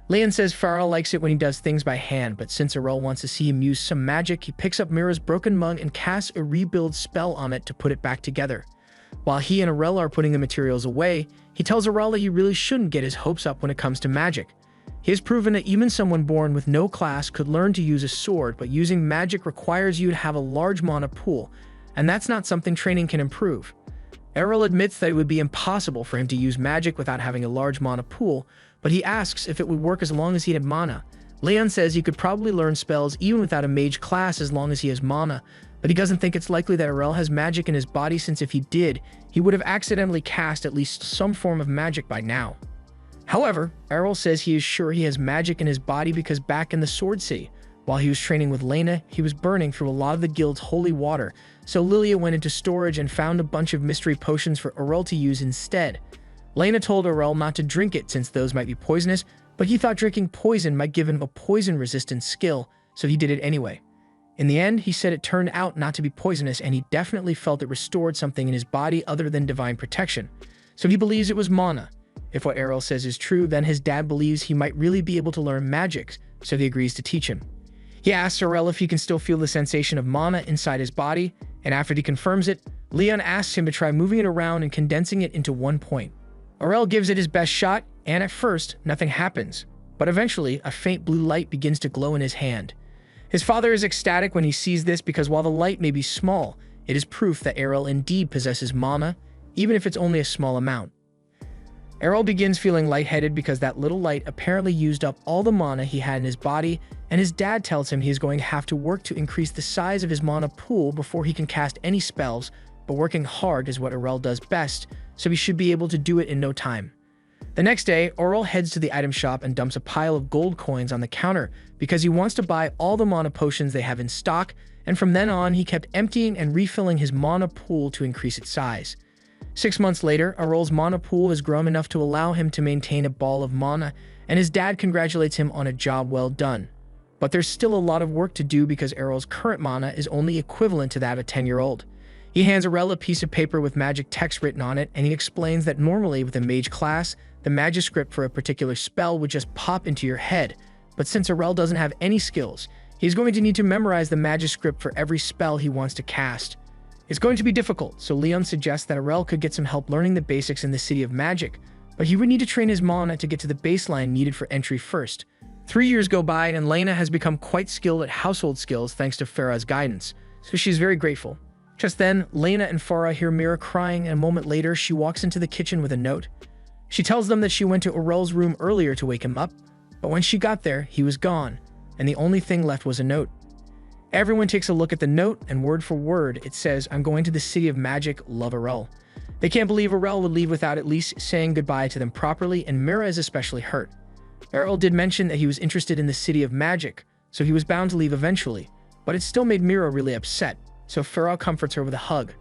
Leon says Farah likes it when he does things by hand, but since Errol wants to see him use some magic, he picks up Mira's broken mug and casts a rebuild spell on it to put it back together. While he and Errol are putting the materials away, he tells Errol that he really shouldn't get his hopes up when it comes to magic. He has proven that even someone born with no class could learn to use a sword, but using magic requires you to have a large mana pool, and that's not something training can improve. Errol admits that it would be impossible for him to use magic without having a large mana pool, but he asks if it would work as long as he had mana. Leon says he could probably learn spells even without a mage class as long as he has mana, but he doesn't think it's likely that Aurel has magic in his body, since if he did, he would have accidentally cast at least some form of magic by now. However, Aurel says he is sure he has magic in his body because back in the Sword City, while he was training with Lena, he was burning through a lot of the guild's holy water, so Lilia went into storage and found a bunch of mystery potions for Aurel to use instead. Lena told Aurel not to drink it since those might be poisonous, but he thought drinking poison might give him a poison-resistant skill, so he did it anyway. In the end, he said it turned out not to be poisonous, and he definitely felt it restored something in his body other than divine protection, so he believes it was mana. If what Aurel says is true, then his dad believes he might really be able to learn magic, so he agrees to teach him. He asks Aurel if he can still feel the sensation of mana inside his body, and after he confirms it, Leon asks him to try moving it around and condensing it into one point. Aurel gives it his best shot, and at first, nothing happens, but eventually, a faint blue light begins to glow in his hand. His father is ecstatic when he sees this because while the light may be small, it is proof that Aurel indeed possesses mana, even if it's only a small amount. Aurel begins feeling lightheaded because that little light apparently used up all the mana he had in his body, and his dad tells him he is going to have to work to increase the size of his mana pool before he can cast any spells, but working hard is what Aurel does best, so he should be able to do it in no time. The next day, Aurel heads to the item shop and dumps a pile of gold coins on the counter because he wants to buy all the mana potions they have in stock, and from then on he kept emptying and refilling his mana pool to increase its size. 6 months later, Aurel's mana pool has grown enough to allow him to maintain a ball of mana, and his dad congratulates him on a job well done. But there's still a lot of work to do because Aurel's current mana is only equivalent to that of a 10-year-old. He hands Aurel a piece of paper with magic text written on it, and he explains that normally with a mage class, the magic script for a particular spell would just pop into your head, but since Aurel doesn't have any skills, he's going to need to memorize the magic script for every spell he wants to cast. It's going to be difficult, so Leon suggests that Aurel could get some help learning the basics in the City of Magic, but he would need to train his mana to get to the baseline needed for entry first. 3 years go by, and Lena has become quite skilled at household skills thanks to Farah's guidance, so she's very grateful. Just then, Lena and Farah hear Mira crying, and a moment later, she walks into the kitchen with a note. She tells them that she went to Aurel's room earlier to wake him up, but when she got there, he was gone, and the only thing left was a note. Everyone takes a look at the note, and word for word, it says, "I'm going to the City of Magic, love Aurel." They can't believe Aurel would leave without at least saying goodbye to them properly, and Mira is especially hurt. Aurel did mention that he was interested in the City of Magic, so he was bound to leave eventually, but it still made Mira really upset, so Farah comforts her with a hug.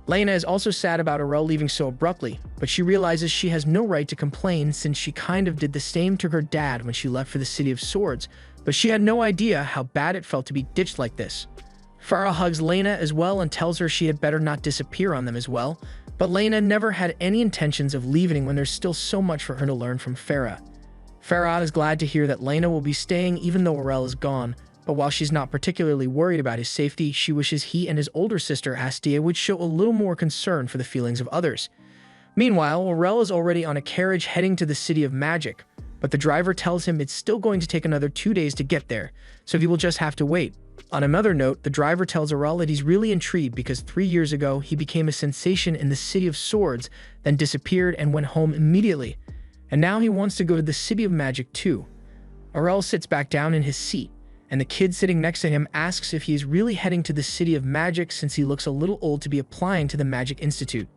Lena is also sad about Aurel leaving so abruptly, but she realizes she has no right to complain since she kind of did the same to her dad when she left for the City of Swords, but she had no idea how bad it felt to be ditched like this. Farah hugs Lena as well and tells her she had better not disappear on them as well, but Lena never had any intentions of leaving when there's still so much for her to learn from Farah. Farah is glad to hear that Lena will be staying even though Aurel is gone, but while she's not particularly worried about his safety, she wishes he and his older sister Astia would show a little more concern for the feelings of others. Meanwhile, Aurel is already on a carriage heading to the City of Magic, but the driver tells him it's still going to take another 2 days to get there, so he will just have to wait. On another note, the driver tells Aurel that he's really intrigued because 3 years ago he became a sensation in the City of Swords, then disappeared and went home immediately, and now he wants to go to the City of Magic too. Aurel sits back down in his seat, and the kid sitting next to him asks if he is really heading to the City of Magic since he looks a little old to be applying to the Magic Institute.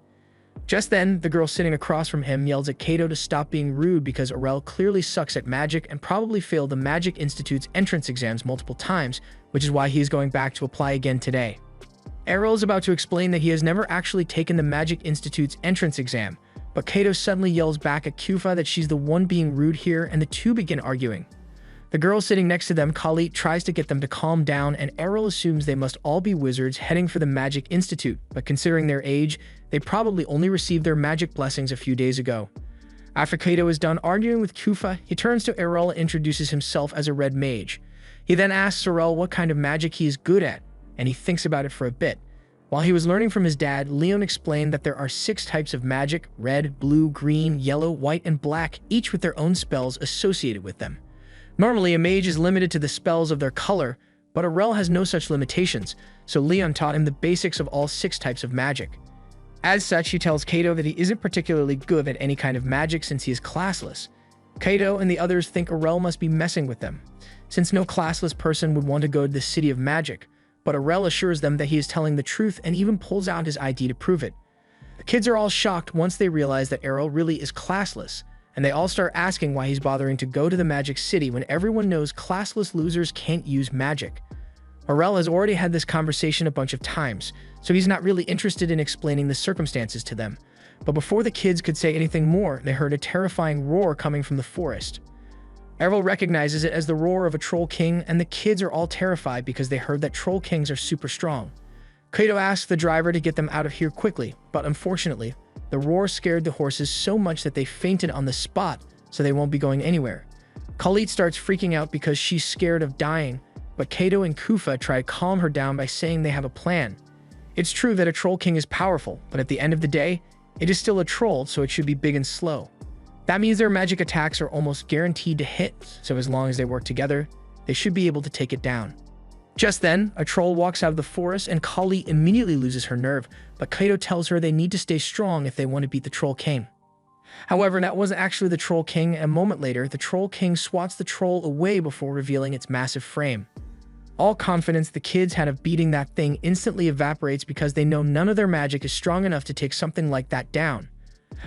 Just then, the girl sitting across from him yells at Kato to stop being rude because Aurel clearly sucks at magic and probably failed the Magic Institute's entrance exams multiple times, which is why he is going back to apply again today. Aurel is about to explain that he has never actually taken the Magic Institute's entrance exam, but Kato suddenly yells back at Kufa that she's the one being rude here, and the two begin arguing. The girl sitting next to them, Kali, tries to get them to calm down, and Aurel assumes they must all be wizards heading for the Magic Institute, but considering their age, they probably only received their magic blessings a few days ago. After Kato is done arguing with Kufa, he turns to Aurel and introduces himself as a red mage. He then asks Aurel what kind of magic he is good at, and he thinks about it for a bit. While he was learning from his dad, Leon explained that there are 6 types of magic: red, blue, green, yellow, white, and black, each with their own spells associated with them. Normally, a mage is limited to the spells of their color, but Aurel has no such limitations, so Leon taught him the basics of all 6 types of magic. As such, he tells Kato that he isn't particularly good at any kind of magic since he is classless. Kato and the others think Aurel must be messing with them, since no classless person would want to go to the City of Magic, but Aurel assures them that he is telling the truth and even pulls out his ID to prove it. The kids are all shocked once they realize that Aurel really is classless, and they all start asking why he's bothering to go to the Magic City when everyone knows classless losers can't use magic. Aurel has already had this conversation a bunch of times, so he's not really interested in explaining the circumstances to them. But before the kids could say anything more, they heard a terrifying roar coming from the forest. Aurel recognizes it as the roar of a Troll King, and the kids are all terrified because they heard that Troll Kings are super strong. Kaito asks the driver to get them out of here quickly, but unfortunately, the roar scared the horses so much that they fainted on the spot, so they won't be going anywhere. Khalid starts freaking out because she's scared of dying, but Kaito and Kufa try to calm her down by saying they have a plan. It's true that a Troll King is powerful, but at the end of the day, it is still a troll, so it should be big and slow. That means their magic attacks are almost guaranteed to hit, so as long as they work together, they should be able to take it down. Just then, a troll walks out of the forest and Kali immediately loses her nerve, but Kaito tells her they need to stay strong if they want to beat the Troll King. However, that wasn't actually the Troll King, and a moment later, the Troll King swats the troll away before revealing its massive frame. All confidence the kids had of beating that thing instantly evaporates because they know none of their magic is strong enough to take something like that down.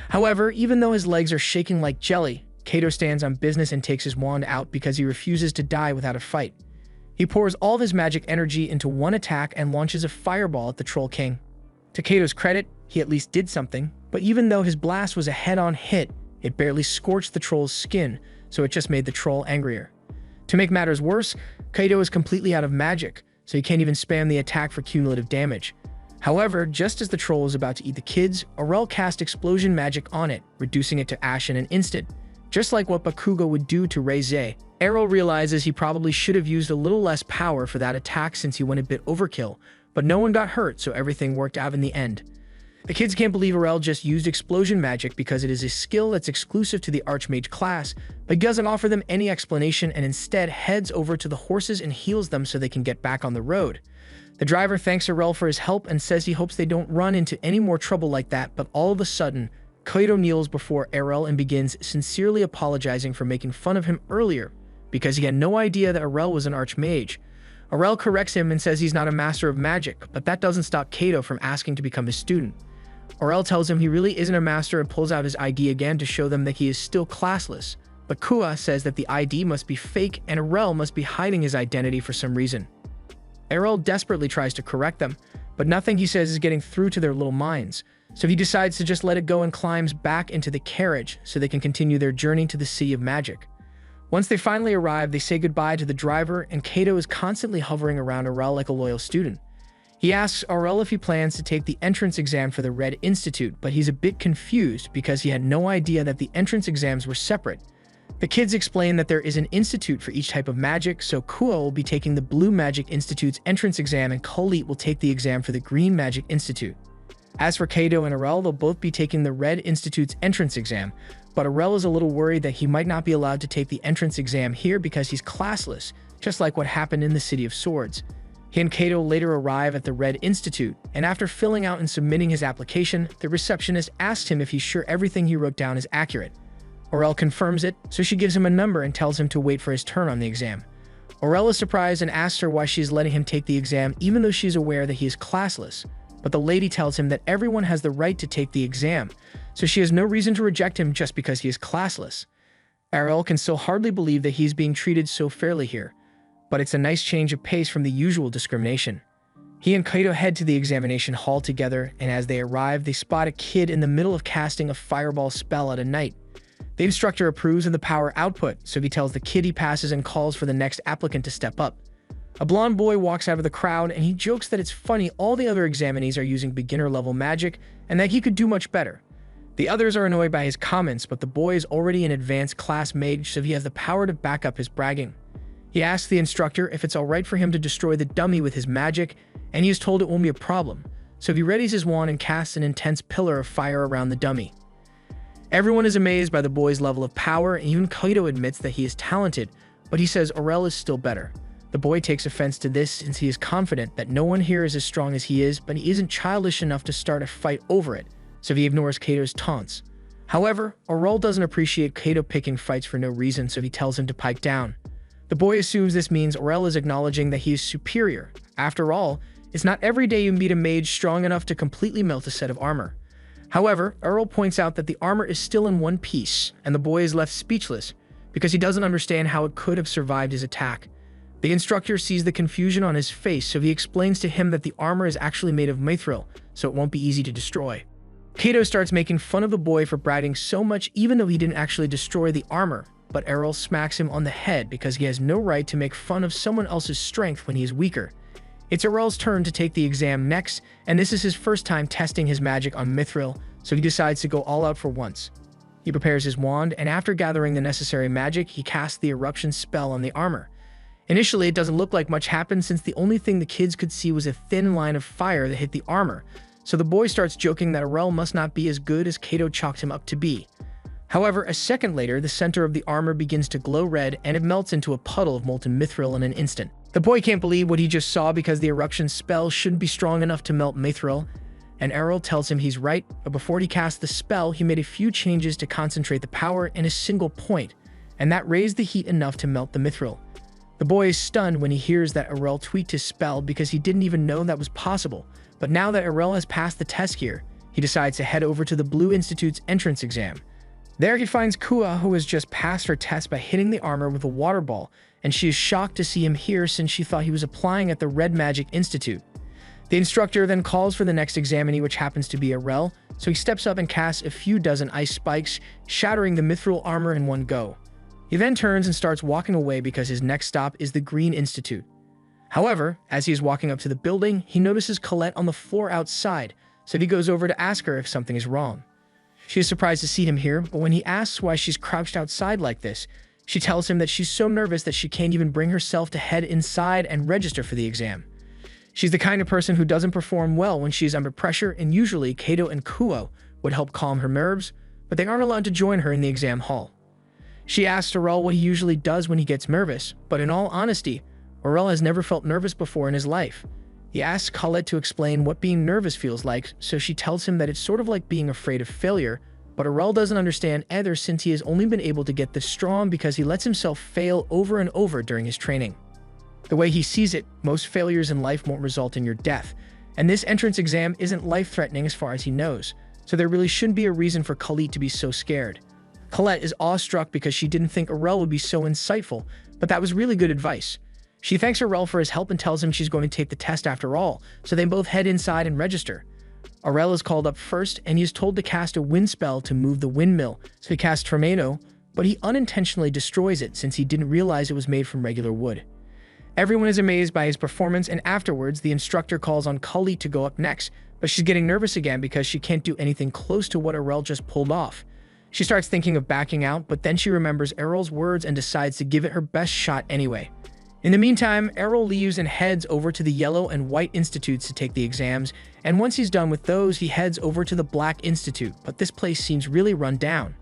However, even though his legs are shaking like jelly, Kaito stands on business and takes his wand out because he refuses to die without a fight. He pours all of his magic energy into one attack and launches a fireball at the Troll King. To Kato's credit, he at least did something, but even though his blast was a head-on hit, it barely scorched the troll's skin, so it just made the troll angrier. To make matters worse, Kaito is completely out of magic, so he can't even spam the attack for cumulative damage. However, just as the troll is about to eat the kids, Aurel cast explosion magic on it, reducing it to ash in an instant. Just like what Bakugo would do to Reize, Aurel realizes he probably should have used a little less power for that attack since he went a bit overkill, but no one got hurt, so everything worked out in the end. The kids can't believe Aurel just used explosion magic because it is a skill that's exclusive to the Archmage class, but he doesn't offer them any explanation and instead heads over to the horses and heals them so they can get back on the road. The driver thanks Aurel for his help and says he hopes they don't run into any more trouble like that, but all of a sudden, Kaito kneels before Aurel and begins sincerely apologizing for making fun of him earlier because he had no idea that Aurel was an Archmage. Aurel corrects him and says he's not a master of magic, but that doesn't stop Kaito from asking to become his student. Aurel tells him he really isn't a master and pulls out his ID again to show them that he is still classless, but Kua says that the ID must be fake and Aurel must be hiding his identity for some reason. Aurel desperately tries to correct them, but nothing he says is getting through to their little minds, so he decides to just let it go and climbs back into the carriage so they can continue their journey to the City of Magic. Once they finally arrive, they say goodbye to the driver, and Kaito is constantly hovering around Aurel like a loyal student. He asks Aurel if he plans to take the entrance exam for the Red Institute, but he's a bit confused because he had no idea that the entrance exams were separate. The kids explain that there is an institute for each type of magic, so Kua will be taking the Blue Magic Institute's entrance exam and Khalid will take the exam for the Green Magic Institute. As for Kaito and Aurel, they'll both be taking the Red Institute's entrance exam, but Aurel is a little worried that he might not be allowed to take the entrance exam here because he's classless, just like what happened in the City of Swords. He and Kaito later arrive at the Red Institute, and after filling out and submitting his application, the receptionist asks him if he's sure everything he wrote down is accurate. Aurel confirms it, so she gives him a number and tells him to wait for his turn on the exam. Aurel is surprised and asks her why she's letting him take the exam even though she's aware that he is classless, but the lady tells him that everyone has the right to take the exam, so she has no reason to reject him just because he is classless. Aurel can still hardly believe that he's being treated so fairly here, but it's a nice change of pace from the usual discrimination. He and Kaito head to the examination hall together, and as they arrive, they spot a kid in the middle of casting a fireball spell at a knight. The instructor approves of the power output, so he tells the kid he passes and calls for the next applicant to step up. A blonde boy walks out of the crowd, and he jokes that it's funny all the other examinees are using beginner-level magic, and that he could do much better. The others are annoyed by his comments, but the boy is already an advanced class mage, so he has the power to back up his bragging. He asks the instructor if it's alright for him to destroy the dummy with his magic, and he is told it won't be a problem, so he readies his wand and casts an intense pillar of fire around the dummy. Everyone is amazed by the boy's level of power, and even Kaito admits that he is talented, but he says Aurel is still better. The boy takes offense to this since he is confident that no one here is as strong as he is, but he isn't childish enough to start a fight over it, so he ignores Kato's taunts. However, Aurel doesn't appreciate Kaito picking fights for no reason, so he tells him to pipe down. The boy assumes this means Aurel is acknowledging that he is superior. After all, it's not every day you meet a mage strong enough to completely melt a set of armor. However, Earl points out that the armor is still in one piece, and the boy is left speechless because he doesn't understand how it could have survived his attack. The instructor sees the confusion on his face, so he explains to him that the armor is actually made of mithril, so it won't be easy to destroy. Kato starts making fun of the boy for bragging so much even though he didn't actually destroy the armor, but Errol smacks him on the head because he has no right to make fun of someone else's strength when he is weaker. It's Errol's turn to take the exam next, and this is his first time testing his magic on mithril, so he decides to go all out for once. He prepares his wand, and after gathering the necessary magic, he casts the eruption spell on the armor. Initially, it doesn't look like much happened since the only thing the kids could see was a thin line of fire that hit the armor, so the boy starts joking that Errol must not be as good as Kato chalked him up to be. However, a second later, the center of the armor begins to glow red and it melts into a puddle of molten mithril in an instant. The boy can't believe what he just saw because the eruption spell shouldn't be strong enough to melt mithril, and Errol tells him he's right, but before he cast the spell, he made a few changes to concentrate the power in a single point, and that raised the heat enough to melt the mithril. The boy is stunned when he hears that Errol tweaked his spell because he didn't even know that was possible, but now that Errol has passed the test here, he decides to head over to the Blue Institute's entrance exam. There he finds Kua, who has just passed her test by hitting the armor with a water ball, and she is shocked to see him here since she thought he was applying at the Red Magic Institute. The instructor then calls for the next examinee, which happens to be Errol, so he steps up and casts a few dozen ice spikes, shattering the mithril armor in one go. He then turns and starts walking away because his next stop is the Green Institute. However, as he is walking up to the building, he notices Colette on the floor outside, so he goes over to ask her if something is wrong. She is surprised to see him here, but when he asks why she's crouched outside like this, she tells him that she's so nervous that she can't even bring herself to head inside and register for the exam. She's the kind of person who doesn't perform well when she's under pressure, and usually Kato and Kuo would help calm her nerves, but they aren't allowed to join her in the exam hall. She asks Errol what he usually does when he gets nervous, but in all honesty, Errol has never felt nervous before in his life. He asks Colette to explain what being nervous feels like, so she tells him that it's sort of like being afraid of failure, but Errol doesn't understand either since he has only been able to get this strong because he lets himself fail over and over during his training. The way he sees it, most failures in life won't result in your death, and this entrance exam isn't life-threatening as far as he knows, so there really shouldn't be a reason for Colette to be so scared. Colette is awestruck because she didn't think Errol would be so insightful, but that was really good advice. She thanks Errol for his help and tells him she's going to take the test after all, so they both head inside and register. Errol is called up first, and he is told to cast a wind spell to move the windmill, so he casts Tornado, but he unintentionally destroys it since he didn't realize it was made from regular wood. Everyone is amazed by his performance, and afterwards, the instructor calls on Colette to go up next, but she's getting nervous again because she can't do anything close to what Errol just pulled off. She starts thinking of backing out, but then she remembers Errol's words and decides to give it her best shot anyway. In the meantime, Errol leaves and heads over to the Yellow and White Institutes to take the exams, and once he's done with those, he heads over to the Black Institute, but this place seems really run down.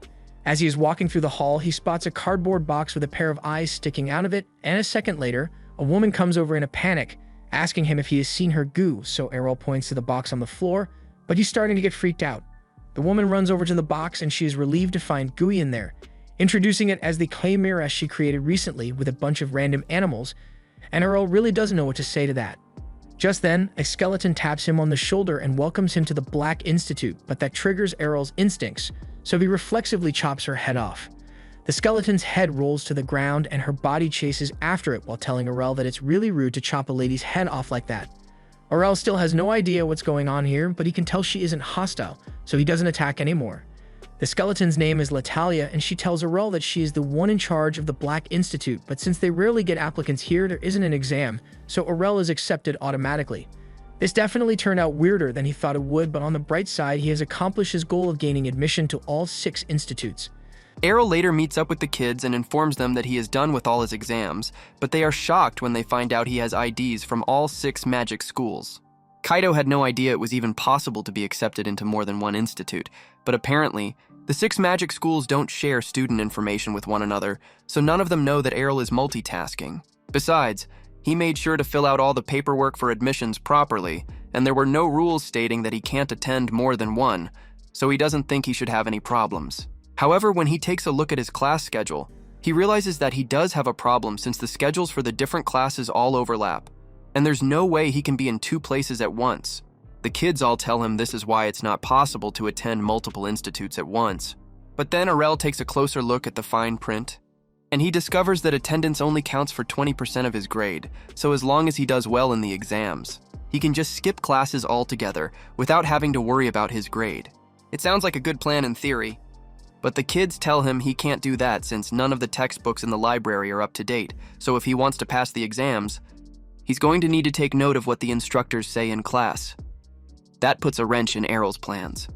As he is walking through the hall, he spots a cardboard box with a pair of eyes sticking out of it, and a second later, a woman comes over in a panic, asking him if he has seen her goo, so Errol points to the box on the floor, but he's starting to get freaked out. The woman runs over to the box and she is relieved to find gooey in there, introducing it as the chimera she created recently with a bunch of random animals, and Errol really doesn't know what to say to that. Just then, a skeleton taps him on the shoulder and welcomes him to the Black Institute, but that triggers Errol's instincts, so he reflexively chops her head off. The skeleton's head rolls to the ground and her body chases after it while telling Errol that it's really rude to chop a lady's head off like that. Errol still has no idea what's going on here, but he can tell she isn't hostile, so he doesn't attack anymore. The skeleton's name is Latalia, and she tells Errol that she is the one in charge of the Black Institute, but since they rarely get applicants here, there isn't an exam, so Errol is accepted automatically. This definitely turned out weirder than he thought it would, but on the bright side, he has accomplished his goal of gaining admission to all 6 institutes. Errol later meets up with the kids and informs them that he is done with all his exams, but they are shocked when they find out he has IDs from all 6 magic schools. Kaito had no idea it was even possible to be accepted into more than one institute, but apparently, the 6 magic schools don't share student information with one another, so none of them know that Errol is multitasking. Besides, he made sure to fill out all the paperwork for admissions properly, and there were no rules stating that he can't attend more than one, so he doesn't think he should have any problems. However, when he takes a look at his class schedule, he realizes that he does have a problem since the schedules for the different classes all overlap. and there's no way he can be in two places at once. The kids all tell him this is why it's not possible to attend multiple institutes at once. But then Arel takes a closer look at the fine print, and he discovers that attendance only counts for 20% of his grade, so as long as he does well in the exams, he can just skip classes altogether without having to worry about his grade. It sounds like a good plan in theory, but the kids tell him he can't do that since none of the textbooks in the library are up to date, so if he wants to pass the exams, he's going to need to take note of what the instructors say in class. That puts a wrench in Errol's plans.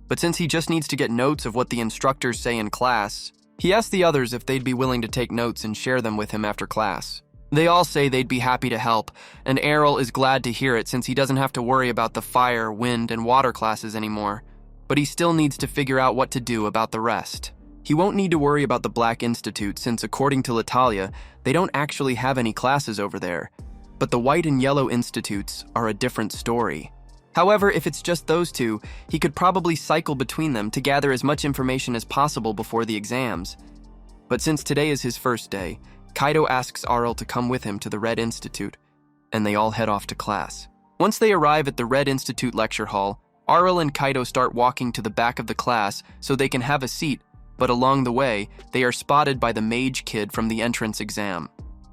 But since he just needs to get notes of what the instructors say in class, he asks the others if they'd be willing to take notes and share them with him after class. They all say they'd be happy to help, and Errol is glad to hear it since he doesn't have to worry about the fire, wind, and water classes anymore. But he still needs to figure out what to do about the rest. He won't need to worry about the Black Institute since, according to Latalia, they don't actually have any classes over there. But the White and Yellow Institutes are a different story. However, if it's just those two, he could probably cycle between them to gather as much information as possible before the exams. But since today is his first day, Kaido asks Arel to come with him to the Red Institute, and they all head off to class. Once they arrive at the Red Institute lecture hall, Arel and Kaido start walking to the back of the class so they can have a seat, but along the way, they are spotted by the mage kid from the entrance exam.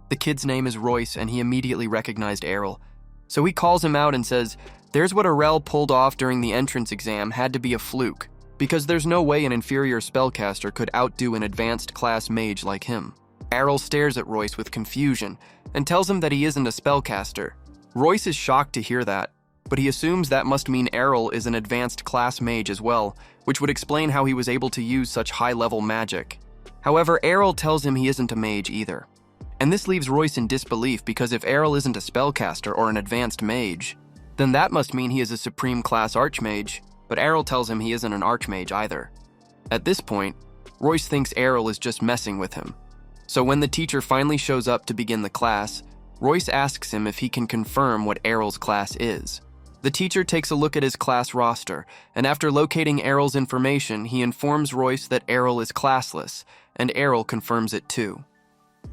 The kid's name is Royce, and he immediately recognized Errol. So he calls him out and says, there's what Arel pulled off during the entrance exam had to be a fluke, because there's no way an inferior spellcaster could outdo an advanced class mage like him. Errol stares at Royce with confusion and tells him that he isn't a spellcaster. Royce is shocked to hear that, but he assumes that must mean Errol is an advanced class mage as well, which would explain how he was able to use such high-level magic. However, Errol tells him he isn't a mage either. And this leaves Royce in disbelief because if Errol isn't a spellcaster or an advanced mage, then that must mean he is a supreme class archmage, but Errol tells him he isn't an archmage either. At this point, Royce thinks Errol is just messing with him. So when the teacher finally shows up to begin the class, Royce asks him if he can confirm what Errol's class is. The teacher takes a look at his class roster, and after locating Errol's information, he informs Royce that Errol is classless, and Errol confirms it too.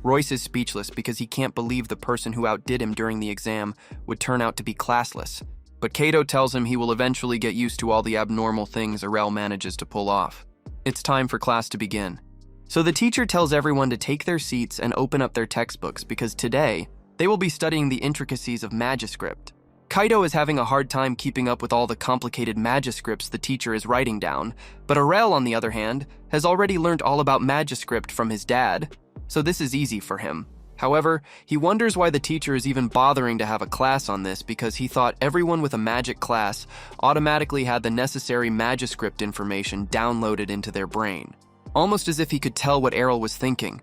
Royce is speechless because he can't believe the person who outdid him during the exam would turn out to be classless, but Kaido tells him he will eventually get used to all the abnormal things Arel manages to pull off. It's time for class to begin. So the teacher tells everyone to take their seats and open up their textbooks because today, they will be studying the intricacies of Magiscript. Kaido is having a hard time keeping up with all the complicated Magiscripts the teacher is writing down, but Arel, on the other hand, has already learned all about Magiscript from his dad, so this is easy for him. However, he wonders why the teacher is even bothering to have a class on this because he thought everyone with a magic class automatically had the necessary Magiscript information downloaded into their brain, almost as if he could tell what Errol was thinking.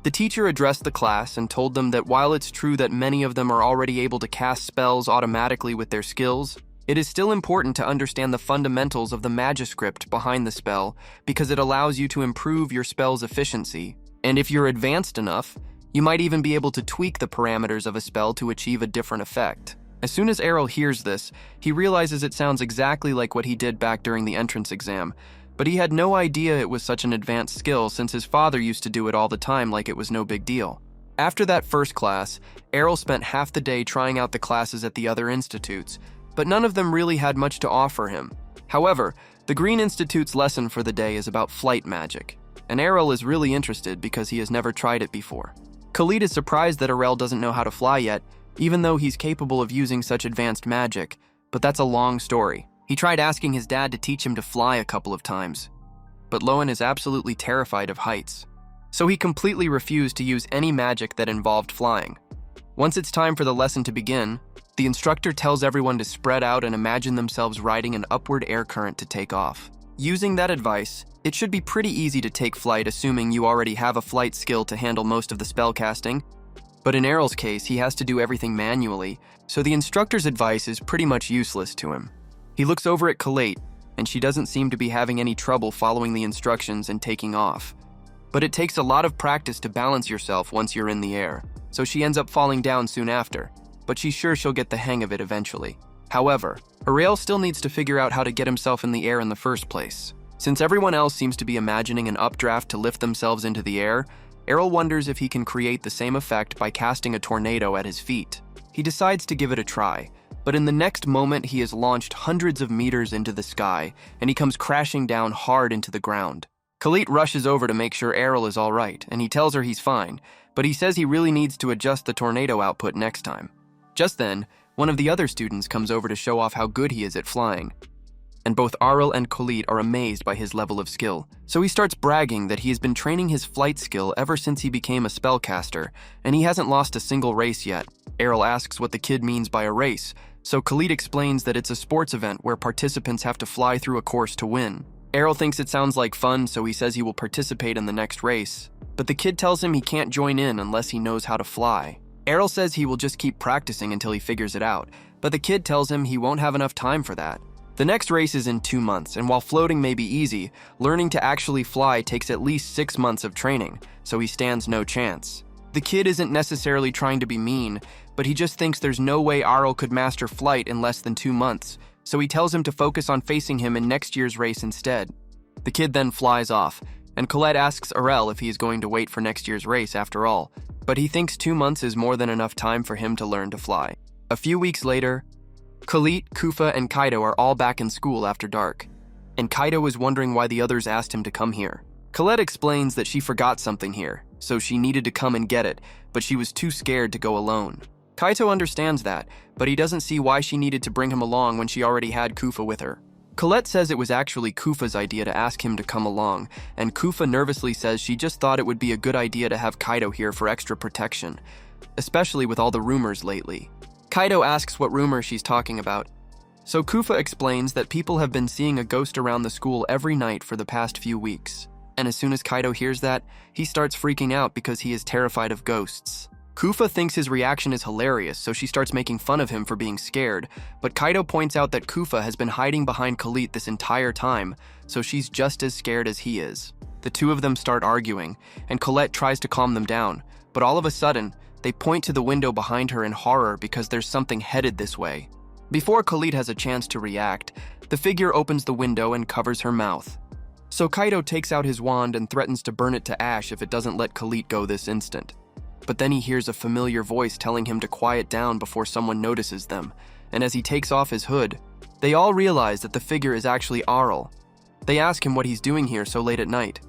The teacher addressed the class and told them that while it's true that many of them are already able to cast spells automatically with their skills, it is still important to understand the fundamentals of the Magiscript behind the spell because it allows you to improve your spell's efficiency. And if you're advanced enough, you might even be able to tweak the parameters of a spell to achieve a different effect. As soon as Errol hears this, he realizes it sounds exactly like what he did back during the entrance exam, but he had no idea it was such an advanced skill since his father used to do it all the time like it was no big deal. After that first class, Errol spent half the day trying out the classes at the other institutes, but none of them really had much to offer him. However, the Green Institute's lesson for the day is about flight magic, and Errol is really interested because he has never tried it before. Khalid is surprised that Arel doesn't know how to fly yet, even though he's capable of using such advanced magic, but that's a long story. He tried asking his dad to teach him to fly a couple of times, but Loan is absolutely terrified of heights, so he completely refused to use any magic that involved flying. Once it's time for the lesson to begin, the instructor tells everyone to spread out and imagine themselves riding an upward air current to take off. Using that advice, it should be pretty easy to take flight assuming you already have a flight skill to handle most of the spellcasting, but in Errol's case, he has to do everything manually, so the instructor's advice is pretty much useless to him. He looks over at Kalate, and she doesn't seem to be having any trouble following the instructions and taking off. But it takes a lot of practice to balance yourself once you're in the air, so she ends up falling down soon after, but she's sure she'll get the hang of it eventually. However, Arel still needs to figure out how to get himself in the air in the first place. Since everyone else seems to be imagining an updraft to lift themselves into the air, Errol wonders if he can create the same effect by casting a tornado at his feet. he decides to give it a try, but in the next moment he is launched hundreds of meters into the sky, and he comes crashing down hard into the ground. Khalid rushes over to make sure Errol is all right, and he tells her he's fine, but he says he really needs to adjust the tornado output next time. Just then, one of the other students comes over to show off how good he is at flying, and both Errol and Khalid are amazed by his level of skill. So he starts bragging that he has been training his flight skill ever since he became a spellcaster, and he hasn't lost a single race yet. Errol asks what the kid means by a race, so Khalid explains that it's a sports event where participants have to fly through a course to win. Errol thinks it sounds like fun, so he says he will participate in the next race, but the kid tells him he can't join in unless he knows how to fly. Errol says he will just keep practicing until he figures it out, but the kid tells him he won't have enough time for that. The next race is in 2 months, and while floating may be easy, learning to actually fly takes at least 6 months of training, so he stands no chance. The kid isn't necessarily trying to be mean, but he just thinks there's no way Errol could master flight in less than 2 months, so he tells him to focus on facing him in next year's race instead. The kid then flies off, and Colette asks Errol if he is going to wait for next year's race after all, but he thinks 2 months is more than enough time for him to learn to fly. A few weeks later, Khalid, Kufa, and Kaido are all back in school after dark, and Kaido is wondering why the others asked him to come here. Colette explains that she forgot something here, so she needed to come and get it, but she was too scared to go alone. Kaito understands that, but he doesn't see why she needed to bring him along when she already had Kufa with her. Colette says it was actually Kufa's idea to ask him to come along, and Kufa nervously says she just thought it would be a good idea to have Kaido here for extra protection, especially with all the rumors lately. Kaido asks what rumor she's talking about, so Kufa explains that people have been seeing a ghost around the school every night for the past few weeks. And as soon as Kaido hears that, he starts freaking out because he is terrified of ghosts. Kufa thinks his reaction is hilarious, so she starts making fun of him for being scared, but Kaido points out that Kufa has been hiding behind Khalid this entire time, so she's just as scared as he is. The two of them start arguing, and Colette tries to calm them down, but all of a sudden, they point to the window behind her in horror because there's something headed this way. Before Khalid has a chance to react, the figure opens the window and covers her mouth. So Kaido takes out his wand and threatens to burn it to ash if it doesn't let Khalid go this instant. But then he hears a familiar voice telling him to quiet down before someone notices them, and as he takes off his hood, they all realize that the figure is actually Errol. They ask him what he's doing here so late at night.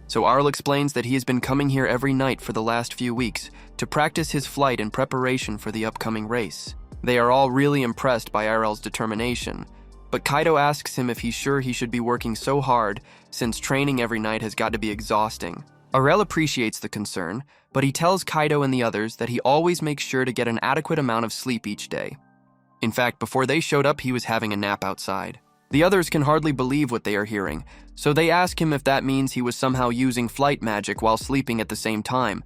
So Errol explains that he has been coming here every night for the last few weeks to practice his flight in preparation for the upcoming race. They are all really impressed by Errol's determination, but Kaido asks him if he's sure he should be working so hard since training every night has got to be exhausting. Errol appreciates the concern, but he tells Kaido and the others that he always makes sure to get an adequate amount of sleep each day. In fact, before they showed up, he was having a nap outside. The others can hardly believe what they are hearing, so they ask him if that means he was somehow using flight magic while sleeping at the same time,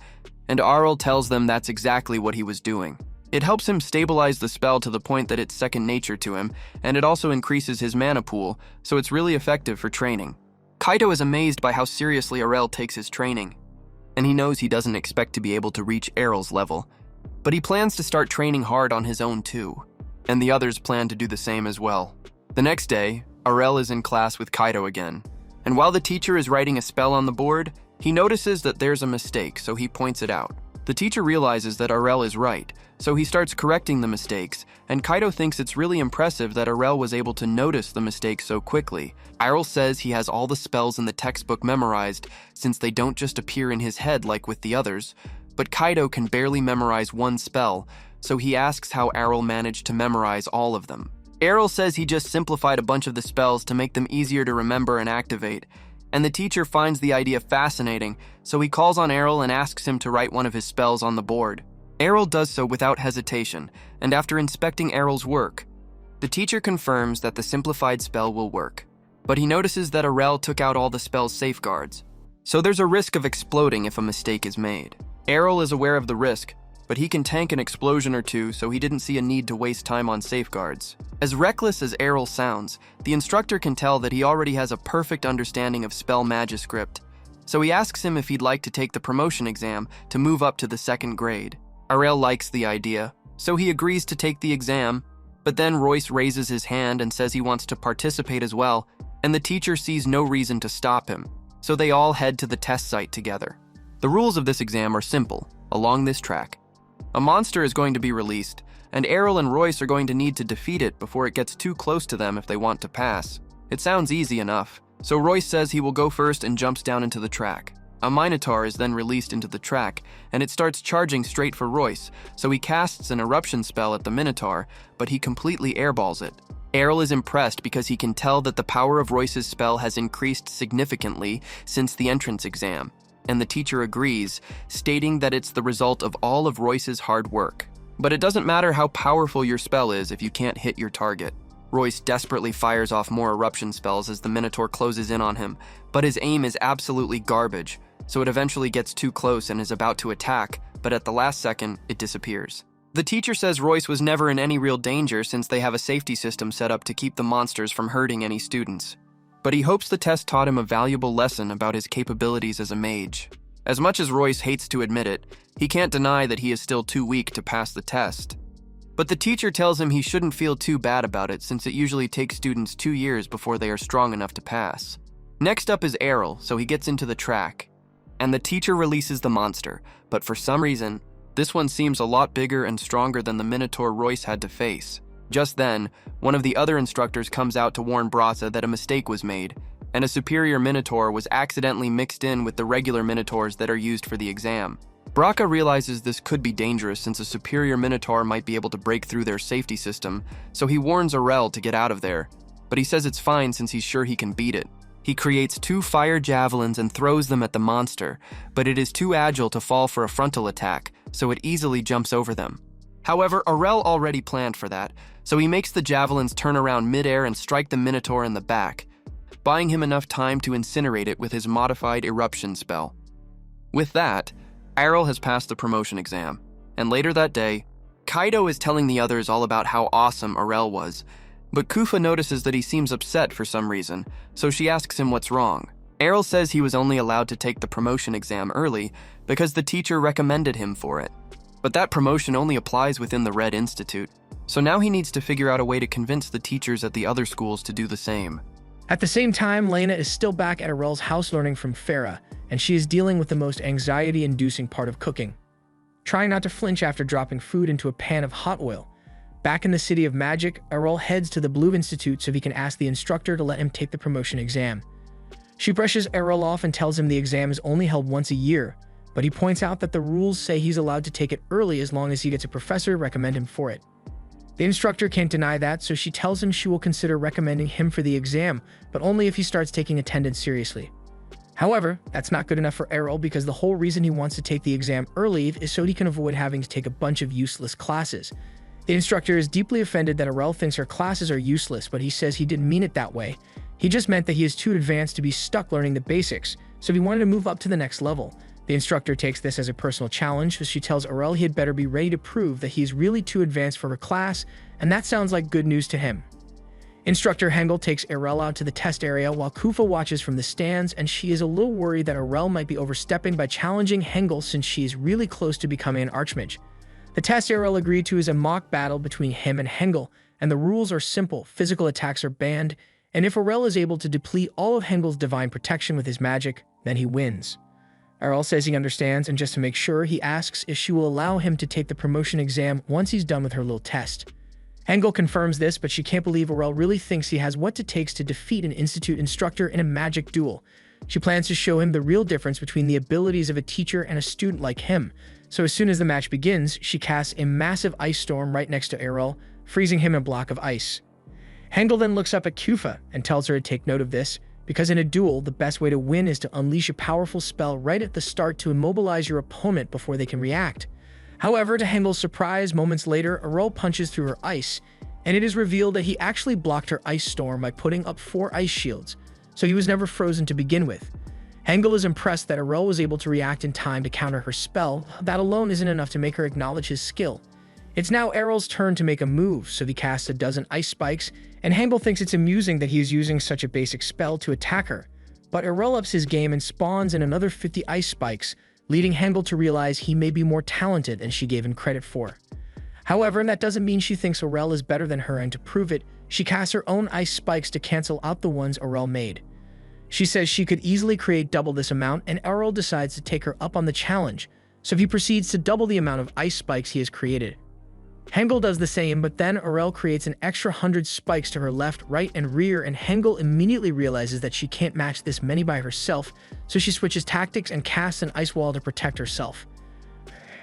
and Errol tells them that's exactly what he was doing. It helps him stabilize the spell to the point that it's second nature to him, and it also increases his mana pool, so it's really effective for training. Kaido is amazed by how seriously Errol takes his training, and he knows he doesn't expect to be able to reach Errol's level, but he plans to start training hard on his own too, and the others plan to do the same as well. The next day, Errol is in class with Kaido again, and while the teacher is writing a spell on the board, he notices that there's a mistake, so he points it out. The teacher realizes that Errol is right, so he starts correcting the mistakes, and Kaido thinks it's really impressive that Errol was able to notice the mistake so quickly. Errol says he has all the spells in the textbook memorized since they don't just appear in his head like with the others, but Kaido can barely memorize one spell, so he asks how Errol managed to memorize all of them. Errol says he just simplified a bunch of the spells to make them easier to remember and activate, and the teacher finds the idea fascinating, so he calls on Errol and asks him to write one of his spells on the board. Errol does so without hesitation, and after inspecting Errol's work, the teacher confirms that the simplified spell will work, but he notices that Errol took out all the spell's safeguards, so there's a risk of exploding if a mistake is made. Errol is aware of the risk, but he can tank an explosion or two, so he didn't see a need to waste time on safeguards. As reckless as Errol sounds, the instructor can tell that he already has a perfect understanding of spell magiscript, so he asks him if he'd like to take the promotion exam to move up to the 2nd grade. Errol likes the idea, so he agrees to take the exam, but then Royce raises his hand and says he wants to participate as well, and the teacher sees no reason to stop him, so they all head to the test site together. The rules of this exam are simple. Along this track, a monster is going to be released, and Errol and Royce are going to need to defeat it before it gets too close to them if they want to pass. It sounds easy enough, so Royce says he will go first and jumps down into the track. A Minotaur is then released into the track, and it starts charging straight for Royce, so he casts an eruption spell at the Minotaur, but he completely airballs it. Errol is impressed because he can tell that the power of Royce's spell has increased significantly since the entrance exam, and the teacher agrees, stating that it's the result of all of Royce's hard work. But it doesn't matter how powerful your spell is if you can't hit your target. Royce desperately fires off more eruption spells as the Minotaur closes in on him, but his aim is absolutely garbage, so it eventually gets too close and is about to attack, but at the last second, it disappears. The teacher says Royce was never in any real danger since they have a safety system set up to keep the monsters from hurting any students. But he hopes the test taught him a valuable lesson about his capabilities as a mage. As much as Royce hates to admit it, he can't deny that he is still too weak to pass the test. But the teacher tells him he shouldn't feel too bad about it since it usually takes students 2 years before they are strong enough to pass. Next up is Errol, so he gets into the track. And the teacher releases the monster, but for some reason, this one seems a lot bigger and stronger than the Minotaur Royce had to face. Just then, one of the other instructors comes out to warn Brasa that a mistake was made, and a superior Minotaur was accidentally mixed in with the regular Minotaurs that are used for the exam. Braca realizes this could be dangerous since a superior Minotaur might be able to break through their safety system, so he warns Arel to get out of there, but he says it's fine since he's sure he can beat it. He creates 2 fire javelins and throws them at the monster, but it is too agile to fall for a frontal attack, so it easily jumps over them. However, Arel already planned for that, so he makes the javelins turn around midair and strike the Minotaur in the back, buying him enough time to incinerate it with his modified eruption spell. With that, Errol has passed the promotion exam, and later that day, Kaido is telling the others all about how awesome Arel was, but Kufa notices that he seems upset for some reason, so she asks him what's wrong. Errol says he was only allowed to take the promotion exam early because the teacher recommended him for it. But that promotion only applies within the Red Institute, so now he needs to figure out a way to convince the teachers at the other schools to do the same. At the same time, Lena is still back at Arel's house learning from Farah, and she is dealing with the most anxiety-inducing part of cooking. Trying not to flinch after dropping food into a pan of hot oil. Back in the City of Magic, Arel heads to the Blue Institute so he can ask the instructor to let him take the promotion exam. She brushes Arel off and tells him the exam is only held once a year, but he points out that the rules say he's allowed to take it early as long as he gets a professor to recommend him for it. The instructor can't deny that, so she tells him she will consider recommending him for the exam, but only if he starts taking attendance seriously. However, that's not good enough for Errol because the whole reason he wants to take the exam early is so he can avoid having to take a bunch of useless classes. The instructor is deeply offended that Errol thinks her classes are useless, but he says he didn't mean it that way. He just meant that he is too advanced to be stuck learning the basics, so he wanted to move up to the next level. The instructor takes this as a personal challenge, so she tells Errol he had better be ready to prove that he is really too advanced for her class, and that sounds like good news to him. Instructor Hengel takes Errol out to the test area while Kufa watches from the stands, and she is a little worried that Errol might be overstepping by challenging Hengel since she is really close to becoming an archmage. The test Errol agreed to is a mock battle between him and Hengel, and the rules are simple. Physical attacks are banned, and if Errol is able to deplete all of Hengel's divine protection with his magic, then he wins. Errol says he understands, and just to make sure, he asks if she will allow him to take the promotion exam once he's done with her little test. Hengel confirms this, but she can't believe Errol really thinks he has what it takes to defeat an institute instructor in a magic duel. She plans to show him the real difference between the abilities of a teacher and a student like him. So as soon as the match begins, she casts a massive ice storm right next to Errol, freezing him in a block of ice. Hengel then looks up at Kufa and tells her to take note of this, because in a duel, the best way to win is to unleash a powerful spell right at the start to immobilize your opponent before they can react. However, to Hengel's surprise, moments later, Errol punches through her ice, and it is revealed that he actually blocked her ice storm by putting up 4 ice shields, so he was never frozen to begin with. Hengel is impressed that Errol was able to react in time to counter her spell. That alone isn't enough to make her acknowledge his skill. It's now Errol's turn to make a move, so he casts a dozen ice spikes, and Hengel thinks it's amusing that he is using such a basic spell to attack her. But Errol ups his game and spawns in another 50 ice spikes, leading Hengel to realize he may be more talented than she gave him credit for. However, that doesn't mean she thinks Errol is better than her, and to prove it, she casts her own ice spikes to cancel out the ones Errol made. She says she could easily create double this amount, and Errol decides to take her up on the challenge, so he proceeds to double the amount of ice spikes he has created. Hengel does the same, but then Aurel creates an extra 100 spikes to her left, right, and rear, and Hengel immediately realizes that she can't match this many by herself, so she switches tactics and casts an ice wall to protect herself.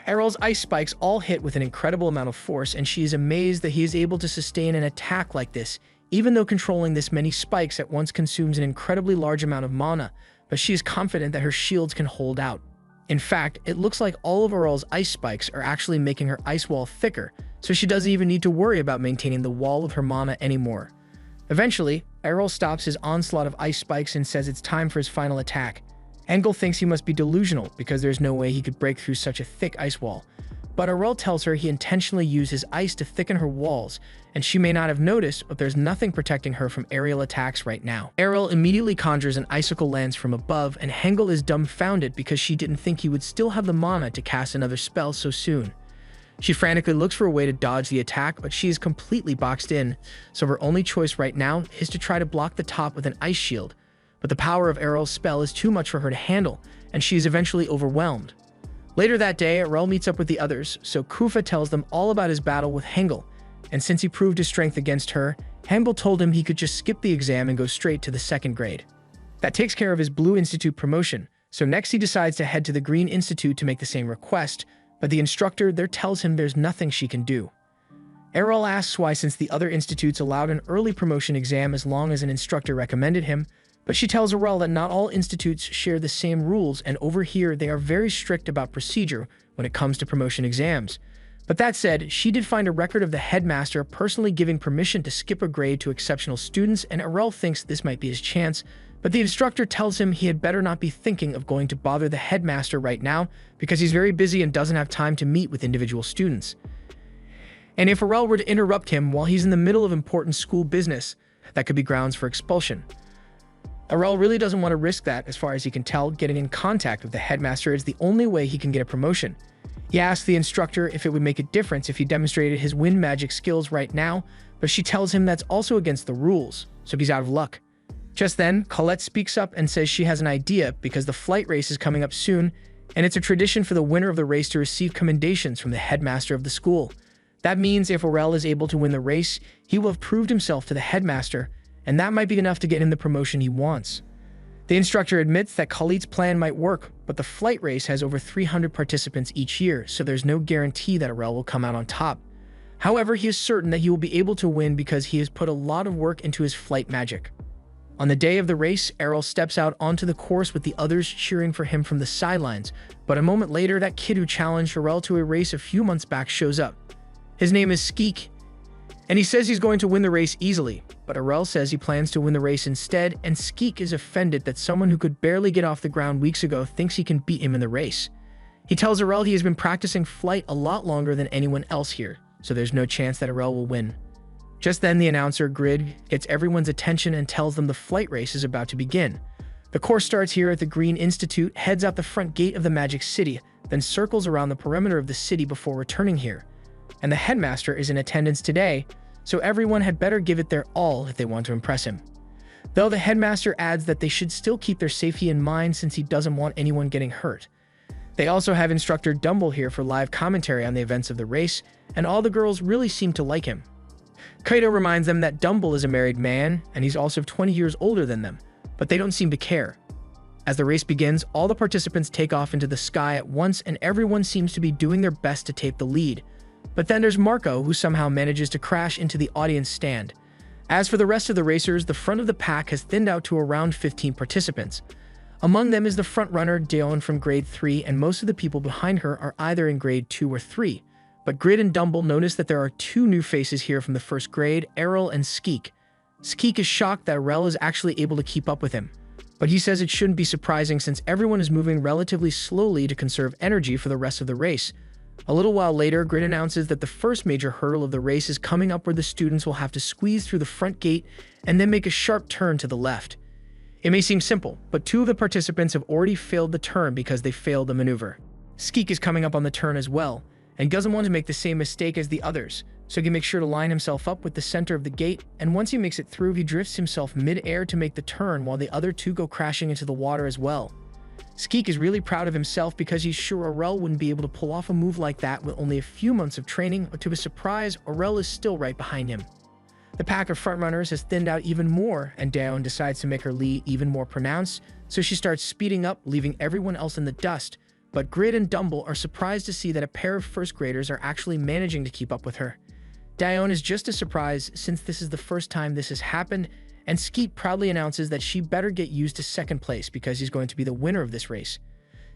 Aurel's ice spikes all hit with an incredible amount of force, and she is amazed that he is able to sustain an attack like this, even though controlling this many spikes at once consumes an incredibly large amount of mana, but she is confident that her shields can hold out. In fact, it looks like all of Aurel's ice spikes are actually making her ice wall thicker, so she doesn't even need to worry about maintaining the wall of her mana anymore. Eventually, Aurel stops his onslaught of ice spikes and says it's time for his final attack. Hengel thinks he must be delusional because there's no way he could break through such a thick ice wall. But Aurel tells her he intentionally used his ice to thicken her walls, and she may not have noticed, but there's nothing protecting her from aerial attacks right now. Aurel immediately conjures an icicle lance from above, and Hengel is dumbfounded because she didn't think he would still have the mana to cast another spell so soon. She frantically looks for a way to dodge the attack, but she is completely boxed in, so her only choice right now is to try to block the top with an ice shield. But the power of Aurel's spell is too much for her to handle, and she is eventually overwhelmed. Later that day, Aurel meets up with the others, so Kufa tells them all about his battle with Hengel, and since he proved his strength against her, Hengel told him he could just skip the exam and go straight to the 2nd grade. That takes care of his Blue Institute promotion, so next he decides to head to the Green Institute to make the same request, but the instructor there tells him there's nothing she can do. Aurel asks why, since the other institutes allowed an early promotion exam as long as an instructor recommended him, but she tells Aurel that not all institutes share the same rules, and over here they are very strict about procedure when it comes to promotion exams. But that said, she did find a record of the headmaster personally giving permission to skip a grade to exceptional students, and Aurel thinks this might be his chance, but the instructor tells him he had better not be thinking of going to bother the headmaster right now because he's very busy and doesn't have time to meet with individual students. And if Aurel were to interrupt him while he's in the middle of important school business, that could be grounds for expulsion. Aurel really doesn't want to risk that. As far as he can tell, getting in contact with the headmaster is the only way he can get a promotion. He asks the instructor if it would make a difference if he demonstrated his wind magic skills right now, but she tells him that's also against the rules, so he's out of luck. Just then, Colette speaks up and says she has an idea because the flight race is coming up soon, and it's a tradition for the winner of the race to receive commendations from the headmaster of the school. That means if Aurel is able to win the race, he will have proved himself to the headmaster, and that might be enough to get him the promotion he wants. The instructor admits that Khalid's plan might work, but the flight race has over 300 participants each year, so there's no guarantee that Aurel will come out on top. However, he is certain that he will be able to win because he has put a lot of work into his flight magic. On the day of the race, Aurel steps out onto the course with the others cheering for him from the sidelines, but a moment later, that kid who challenged Aurel to a race a few months back shows up. His name is Skeek, and he says he's going to win the race easily, but Aurel says he plans to win the race instead, and Skeek is offended that someone who could barely get off the ground weeks ago thinks he can beat him in the race. He tells Aurel he has been practicing flight a lot longer than anyone else here, so there's no chance that Aurel will win. Just then, the announcer, Grid, gets everyone's attention and tells them the flight race is about to begin. The course starts here at the Green Institute, heads out the front gate of the Magic City, then circles around the perimeter of the city before returning here. And the headmaster is in attendance today, so everyone had better give it their all if they want to impress him. Though the headmaster adds that they should still keep their safety in mind since he doesn't want anyone getting hurt. They also have instructor Dumble here for live commentary on the events of the race, and all the girls really seem to like him. Kaito reminds them that Dumble is a married man, and he's also 20 years older than them, but they don't seem to care. As the race begins, all the participants take off into the sky at once, and everyone seems to be doing their best to take the lead. But then there's Marco, who somehow manages to crash into the audience stand. As for the rest of the racers, the front of the pack has thinned out to around 15 participants. Among them is the front-runner, Daeon from grade 3, and most of the people behind her are either in grade 2 or 3. But Grid and Dumble notice that there are 2 new faces here from the 1st grade, Aurel and Skeek. Skeek is shocked that Aurel is actually able to keep up with him, but he says it shouldn't be surprising since everyone is moving relatively slowly to conserve energy for the rest of the race. A little while later, Grid announces that the first major hurdle of the race is coming up, where the students will have to squeeze through the front gate and then make a sharp turn to the left. It may seem simple, but 2 of the participants have already failed the turn because they failed the maneuver. Skeek is coming up on the turn as well, and doesn't want to make the same mistake as the others, so he makes sure to line himself up with the center of the gate, and once he makes it through, he drifts himself mid-air to make the turn while the other 2 go crashing into the water as well. Skeek is really proud of himself because he's sure Aurel wouldn't be able to pull off a move like that with only a few months of training, but to his surprise, Aurel is still right behind him. The pack of frontrunners has thinned out even more, and Daeon decides to make her lead even more pronounced, so she starts speeding up, leaving everyone else in the dust. But Grid and Dumble are surprised to see that a pair of first graders are actually managing to keep up with her. Daeon is just as surprised since this is the first time this has happened, and Skeet proudly announces that she better get used to second place because he's going to be the winner of this race.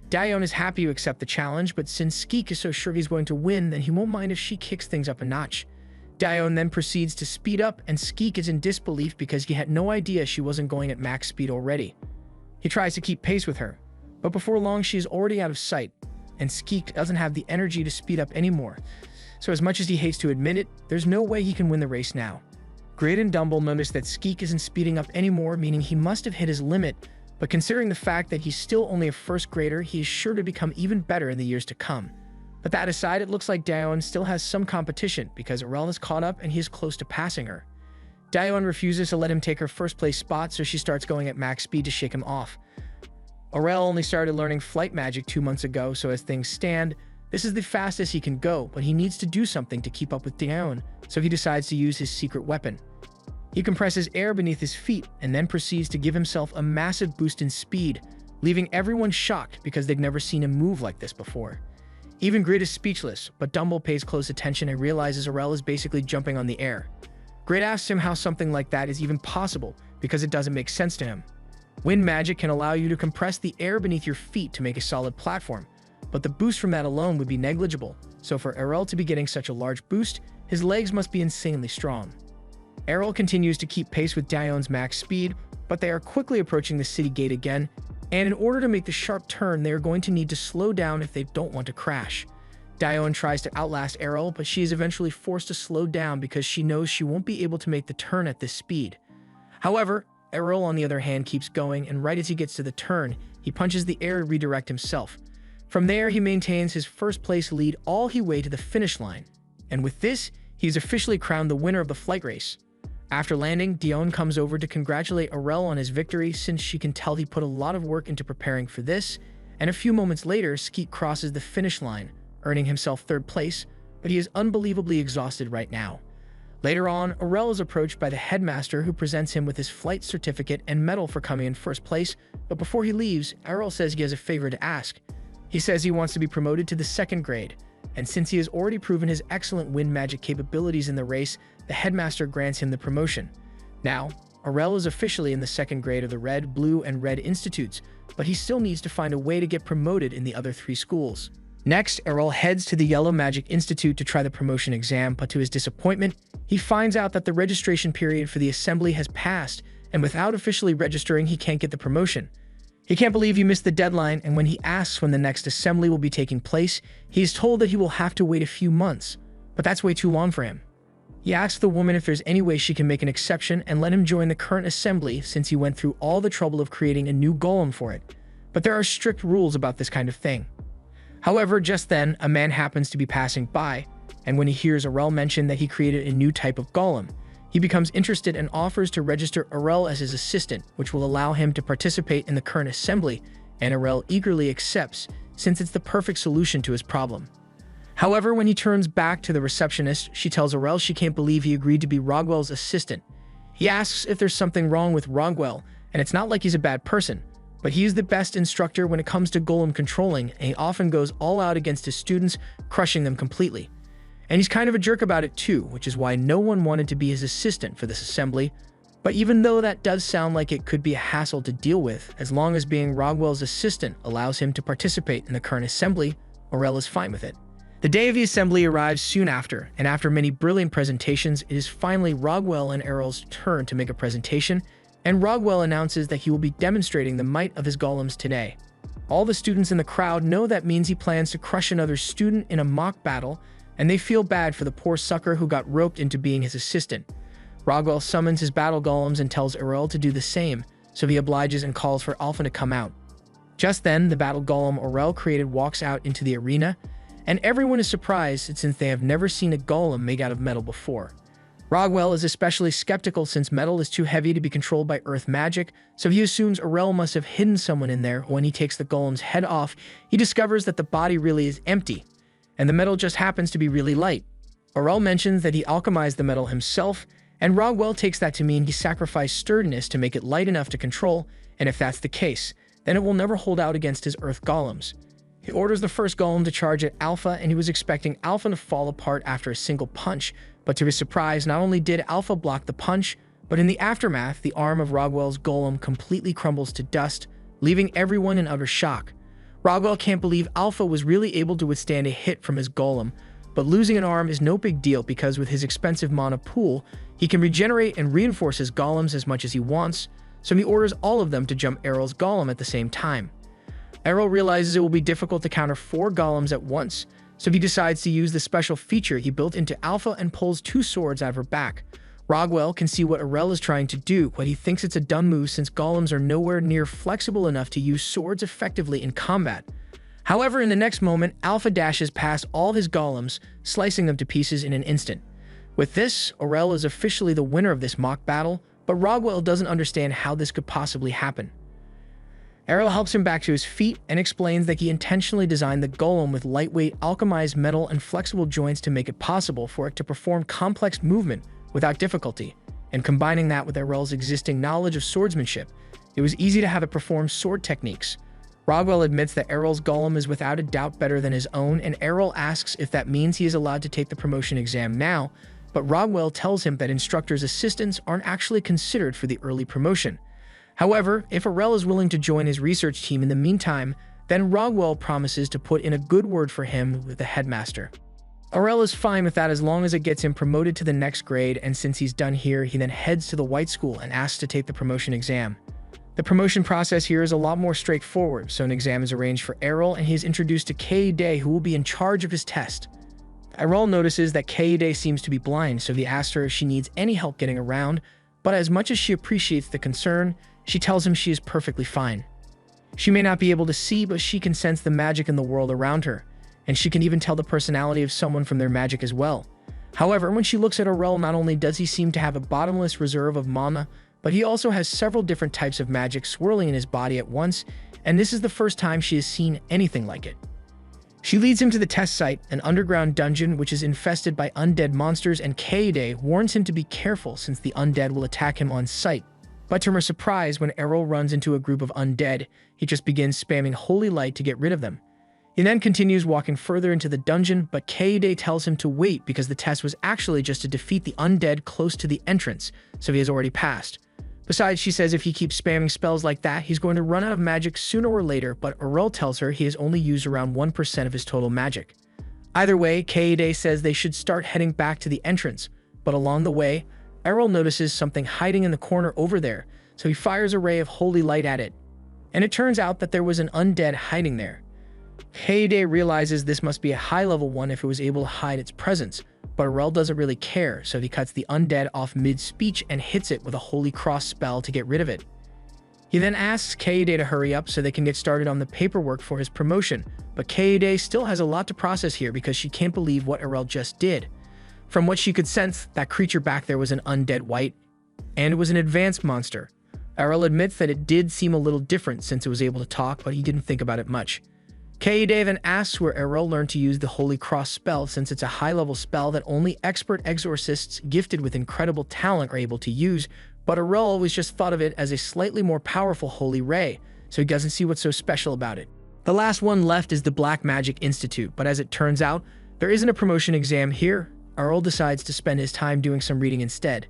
Daeon is happy to accept the challenge, but since Skeek is so sure he's going to win, then he won't mind if she kicks things up a notch. Daeon then proceeds to speed up, and Skeek is in disbelief because he had no idea she wasn't going at max speed already. He tries to keep pace with her, but before long she is already out of sight, and Skeek doesn't have the energy to speed up anymore. So as much as he hates to admit it, there's no way he can win the race now. Grid and Dumble notice that Skeek isn't speeding up anymore, meaning he must have hit his limit, but considering the fact that he's still only a first grader, he is sure to become even better in the years to come. But that aside, it looks like Daeon still has some competition because Aurel is caught up and he is close to passing her. Daeon refuses to let him take her first place spot, so she starts going at max speed to shake him off. Aurel only started learning flight magic 2 months ago, so as things stand, this is the fastest he can go, but he needs to do something to keep up with Daeon, so he decides to use his secret weapon. He compresses air beneath his feet and then proceeds to give himself a massive boost in speed, leaving everyone shocked because they've never seen him move like this before. Even Grid is speechless, but Dumble pays close attention and realizes Aurel is basically jumping on the air. Grid asks him how something like that is even possible because it doesn't make sense to him. Wind magic can allow you to compress the air beneath your feet to make a solid platform, but the boost from that alone would be negligible, so for Aurel to be getting such a large boost, his legs must be insanely strong. Aurel continues to keep pace with Daeon's max speed, but they are quickly approaching the city gate again, and in order to make the sharp turn, they are going to need to slow down if they don't want to crash. Daeon tries to outlast Aurel, but she is eventually forced to slow down because she knows she won't be able to make the turn at this speed. However, Aurel on the other hand keeps going, and right as he gets to the turn, he punches the air to redirect himself. From there, he maintains his first place lead all the way to the finish line, and with this, he is officially crowned the winner of the flight race. After landing, Daeon comes over to congratulate Aurel on his victory since she can tell he put a lot of work into preparing for this, and a few moments later, Skeet crosses the finish line, earning himself third place, but he is unbelievably exhausted right now. Later on, Aurel is approached by the headmaster who presents him with his flight certificate and medal for coming in first place, but before he leaves, Aurel says he has a favor to ask. He says he wants to be promoted to the second grade, and since he has already proven his excellent wind magic capabilities in the race, the headmaster grants him the promotion. Now, Aurel is officially in the second grade of the Red, Blue, and Red Institutes, but he still needs to find a way to get promoted in the other 3 schools. Next, Aurel heads to the Yellow Magic Institute to try the promotion exam, but to his disappointment, he finds out that the registration period for the assembly has passed, and without officially registering, he can't get the promotion. He can't believe he missed the deadline, and when he asks when the next assembly will be taking place, he is told that he will have to wait a few months, but that's way too long for him. He asks the woman if there's any way she can make an exception and let him join the current assembly since he went through all the trouble of creating a new golem for it, but there are strict rules about this kind of thing. However, just then, a man happens to be passing by, and when he hears Aurel mention that he created a new type of golem, he becomes interested and offers to register Aurel as his assistant, which will allow him to participate in the current assembly, and Aurel eagerly accepts, since it's the perfect solution to his problem. However, when he turns back to the receptionist, she tells Aurel she can't believe he agreed to be Rogwell's assistant. He asks if there's something wrong with Rogwell, and it's not like he's a bad person, but he is the best instructor when it comes to golem controlling, and he often goes all out against his students, crushing them completely. And he's kind of a jerk about it too, which is why no one wanted to be his assistant for this assembly. But even though that does sound like it could be a hassle to deal with, as long as being Rogwell's assistant allows him to participate in the current assembly, Aurel is fine with it. The day of the assembly arrives soon after, and after many brilliant presentations, it is finally Rogwell and Aurel's turn to make a presentation, and Rogwell announces that he will be demonstrating the might of his golems today. All the students in the crowd know that means he plans to crush another student in a mock battle, and they feel bad for the poor sucker who got roped into being his assistant. Rogwell summons his battle golems and tells Aurel to do the same, so he obliges and calls for Alpha to come out. Just then, the battle golem Aurel created walks out into the arena, and everyone is surprised since they have never seen a golem made out of metal before. Rogwell is especially skeptical since metal is too heavy to be controlled by earth magic, so he assumes Aurel must have hidden someone in there. When he takes the golem's head off, he discovers that the body really is empty, and the metal just happens to be really light. Aurel mentions that he alchemized the metal himself, and Rogwell takes that to mean he sacrificed sturdiness to make it light enough to control, and if that's the case, then it will never hold out against his earth golems. He orders the first golem to charge at Alpha, and he was expecting Alpha to fall apart after a single punch, but to his surprise, not only did Alpha block the punch, but in the aftermath, the arm of Rogwell's golem completely crumbles to dust, leaving everyone in utter shock. Rogwell can't believe Alpha was really able to withstand a hit from his golem, but losing an arm is no big deal because with his expensive mana pool, he can regenerate and reinforce his golems as much as he wants, so he orders all of them to jump Errol's golem at the same time. Errol realizes it will be difficult to counter 4 golems at once, so he decides to use the special feature he built into Alpha and pulls 2 swords out of her back. Rogwell can see what Aurel is trying to do, but he thinks it's a dumb move since golems are nowhere near flexible enough to use swords effectively in combat. However, in the next moment, Alpha dashes past all his golems, slicing them to pieces in an instant. With this, Aurel is officially the winner of this mock battle, but Rogwell doesn't understand how this could possibly happen. Errol helps him back to his feet and explains that he intentionally designed the golem with lightweight alchemized metal and flexible joints to make it possible for it to perform complex movement without difficulty, and combining that with Errol's existing knowledge of swordsmanship, it was easy to have it perform sword techniques. Rogwell admits that Errol's golem is without a doubt better than his own, and Errol asks if that means he is allowed to take the promotion exam now, but Rogwell tells him that instructors' assistants aren't actually considered for the early promotion. However, if Aurel is willing to join his research team in the meantime, then Rogwell promises to put in a good word for him with the headmaster. Aurel is fine with that as long as it gets him promoted to the next grade, and since he's done here, he then heads to the White School and asks to take the promotion exam. The promotion process here is a lot more straightforward, so an exam is arranged for Errol, and he is introduced to Kaede, who will be in charge of his test. Errol notices that Kaede seems to be blind, so he asks her if she needs any help getting around, but as much as she appreciates the concern, she tells him she is perfectly fine. She may not be able to see, but she can sense the magic in the world around her, and she can even tell the personality of someone from their magic as well. However, when she looks at Aurel, not only does he seem to have a bottomless reserve of mana, but he also has several different types of magic swirling in his body at once, and this is the first time she has seen anything like it. She leads him to the test site, an underground dungeon which is infested by undead monsters, and Kaede warns him to be careful since the undead will attack him on sight. But to her surprise, when Errol runs into a group of undead, he just begins spamming Holy Light to get rid of them. He then continues walking further into the dungeon, but Kaede tells him to wait because the test was actually just to defeat the undead close to the entrance, so he has already passed. Besides, she says if he keeps spamming spells like that, he's going to run out of magic sooner or later, but Aurel tells her he has only used around 1% of his total magic. Either way, Kaede says they should start heading back to the entrance, but along the way, Errol notices something hiding in the corner over there, so he fires a ray of holy light at it. And it turns out that there was an undead hiding there. Kaede realizes this must be a high-level one if it was able to hide its presence, but Aurel doesn't really care, so he cuts the undead off mid-speech and hits it with a Holy Cross spell to get rid of it. He then asks Kaede to hurry up so they can get started on the paperwork for his promotion, but Kaede still has a lot to process here because she can't believe what Aurel just did. From what she could sense, that creature back there was an undead wight, and it was an advanced monster. Aurel admits that it did seem a little different since it was able to talk, but he didn't think about it much. Kaede then asks where Aurel learned to use the Holy Cross spell since it's a high-level spell that only expert exorcists gifted with incredible talent are able to use, but Aurel always just thought of it as a slightly more powerful Holy Ray, so he doesn't see what's so special about it. The last one left is the Black Magic Institute, but as it turns out, there isn't a promotion exam here. Aurel decides to spend his time doing some reading instead.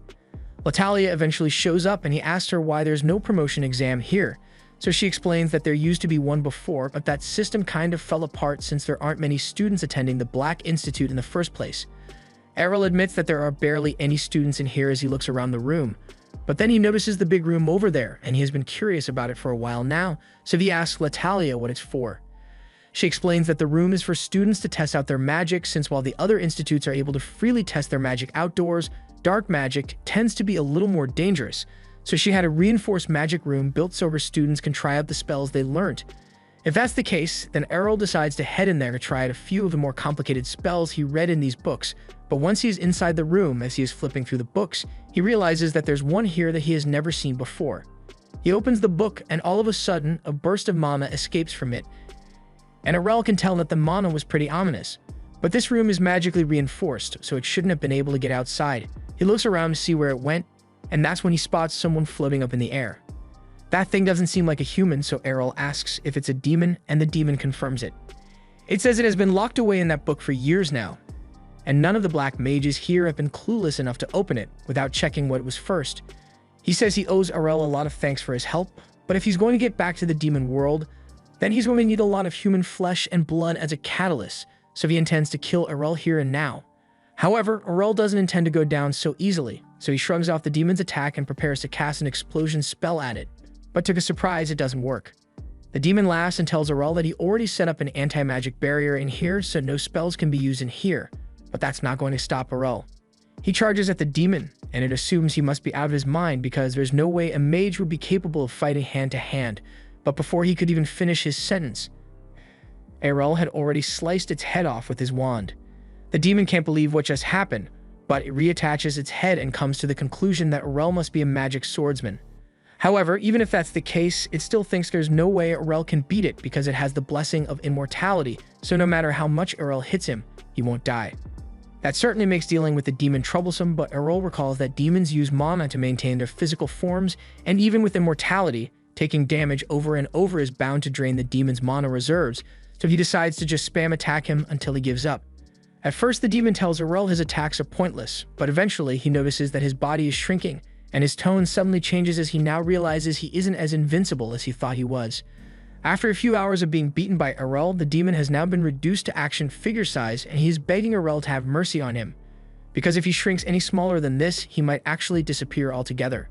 Latalia eventually shows up and he asks her why there's no promotion exam here. So she explains that there used to be one before, but that system kind of fell apart since there aren't many students attending the Black Institute in the first place. Errol admits that there are barely any students in here as he looks around the room, but then he notices the big room over there and he has been curious about it for a while now, so he asks Latalia what it's for. She explains that the room is for students to test out their magic since while the other institutes are able to freely test their magic outdoors, dark magic tends to be a little more dangerous, so she had a reinforced magic room built so her students can try out the spells they learned. If that's the case, then Errol decides to head in there to try out a few of the more complicated spells he read in these books, But once he is inside the room, as he is flipping through the books, he realizes that there's one here that he has never seen before. He opens the book, and all of a sudden, a burst of mana escapes from it, and Arel can tell that the mana was pretty ominous. But this room is magically reinforced, so it shouldn't have been able to get outside. He looks around to see where it went, and that's when he spots someone floating up in the air. That thing doesn't seem like a human, so Arel asks if it's a demon, and the demon confirms it. It says it has been locked away in that book for years now, and none of the black mages here have been clueless enough to open it without checking what it was first. He says he owes Arel a lot of thanks for his help, but if he's going to get back to the demon world, then he's going to need a lot of human flesh and blood as a catalyst, so he intends to kill Arel here and now. However, Arel doesn't intend to go down so easily, so he shrugs off the demon's attack and prepares to cast an explosion spell at it. But to his surprise, it doesn't work. The demon laughs and tells Arel that he already set up an anti-magic barrier in here, so no spells can be used in here, but that's not going to stop Arel. He charges at the demon, and it assumes he must be out of his mind because there's no way a mage would be capable of fighting hand-to-hand. But before he could even finish his sentence, Arel had already sliced its head off with his wand. The demon can't believe what just happened, but it reattaches its head and comes to the conclusion that Arel must be a magic swordsman. However, even if that's the case, it still thinks there's no way Arel can beat it because it has the blessing of immortality, so no matter how much Arel hits him, he won't die. That certainly makes dealing with the demon troublesome, but Arel recalls that demons use mana to maintain their physical forms, and even with immortality, taking damage over and over is bound to drain the demon's mana reserves, so he decides to just spam attack him until he gives up. At first, the demon tells Arel his attacks are pointless, but eventually he notices that his body is shrinking, and his tone suddenly changes as he now realizes he isn't as invincible as he thought he was. After a few hours of being beaten by Arel, the demon has now been reduced to action figure size, and he is begging Arel to have mercy on him, because if he shrinks any smaller than this, he might actually disappear altogether.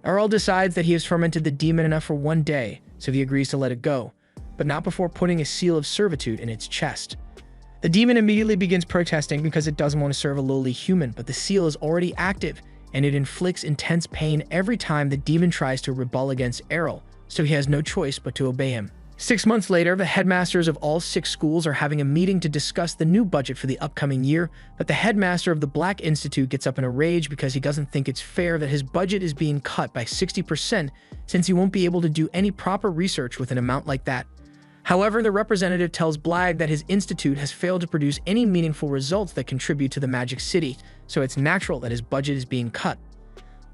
Arel decides that he has tormented the demon enough for one day, so he agrees to let it go, but not before putting a seal of servitude in its chest. The demon immediately begins protesting because it doesn't want to serve a lowly human, but the seal is already active, and it inflicts intense pain every time the demon tries to rebel against Arel, so he has no choice but to obey him. 6 months later, the headmasters of all 6 schools are having a meeting to discuss the new budget for the upcoming year, but the headmaster of the Black Institute gets up in a rage because he doesn't think it's fair that his budget is being cut by 60% since he won't be able to do any proper research with an amount like that. However, the representative tells Blag that his institute has failed to produce any meaningful results that contribute to the Magic City, so it's natural that his budget is being cut.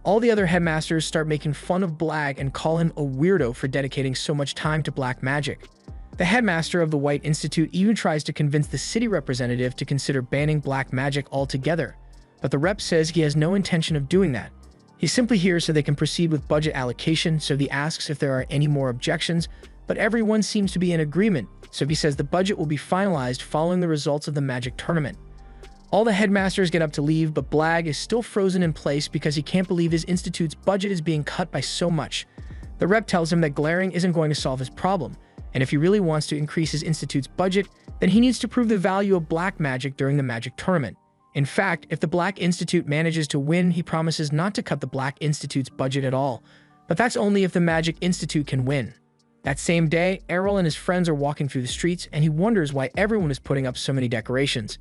All the other headmasters start making fun of Blag and call him a weirdo for dedicating so much time to black magic. The headmaster of the White Institute even tries to convince the city representative to consider banning black magic altogether, but the rep says he has no intention of doing that. He's simply here so they can proceed with budget allocation, so he asks if there are any more objections, but everyone seems to be in agreement, so he says the budget will be finalized following the results of the magic tournament. All the headmasters get up to leave, but Blag is still frozen in place because he can't believe his institute's budget is being cut by so much. The rep tells him that glaring isn't going to solve his problem, and if he really wants to increase his institute's budget, then he needs to prove the value of black magic during the magic tournament. In fact, if the Black Institute manages to win, he promises not to cut the Black Institute's budget at all, but that's only if the Magic Institute can win. That same day, Arel and his friends are walking through the streets, and he wonders why everyone is putting up so many decorations.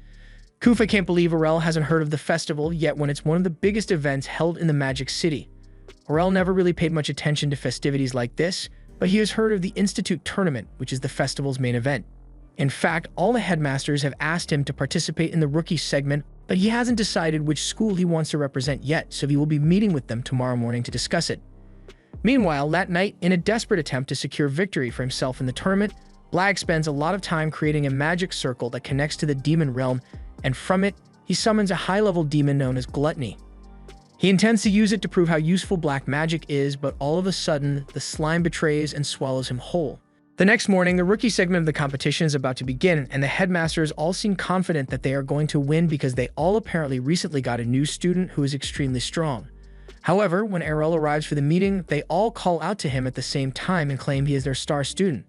Kufa can't believe Arel hasn't heard of the festival yet when it's one of the biggest events held in the Magic City. Arel never really paid much attention to festivities like this, but he has heard of the Institute Tournament, which is the festival's main event. In fact, all the headmasters have asked him to participate in the rookie segment, but he hasn't decided which school he wants to represent yet, so he will be meeting with them tomorrow morning to discuss it. Meanwhile, that night, in a desperate attempt to secure victory for himself in the tournament, Blag spends a lot of time creating a magic circle that connects to the demon realm, and from it, he summons a high-level demon known as Gluttony. He intends to use it to prove how useful black magic is, but all of a sudden, the slime betrays and swallows him whole. The next morning, the rookie segment of the competition is about to begin, and the headmasters all seem confident that they are going to win because they all apparently recently got a new student who is extremely strong. However, when Arel arrives for the meeting, they all call out to him at the same time and claim he is their star student.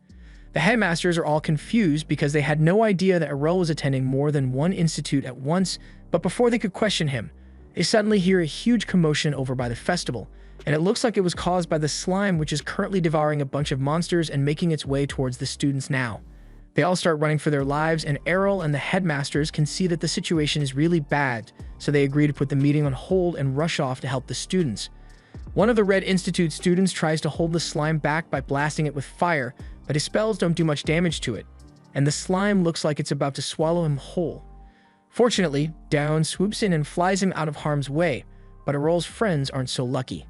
The headmasters are all confused because they had no idea that Arel was attending more than one institute at once, but before they could question him, they suddenly hear a huge commotion over by the festival, and it looks like it was caused by the slime which is currently devouring a bunch of monsters and making its way towards the students now. They all start running for their lives, and Errol and the headmasters can see that the situation is really bad, so they agree to put the meeting on hold and rush off to help the students. One of the Red Institute students tries to hold the slime back by blasting it with fire, but his spells don't do much damage to it, and the slime looks like it's about to swallow him whole. Fortunately, Down swoops in and flies him out of harm's way, but Errol's friends aren't so lucky.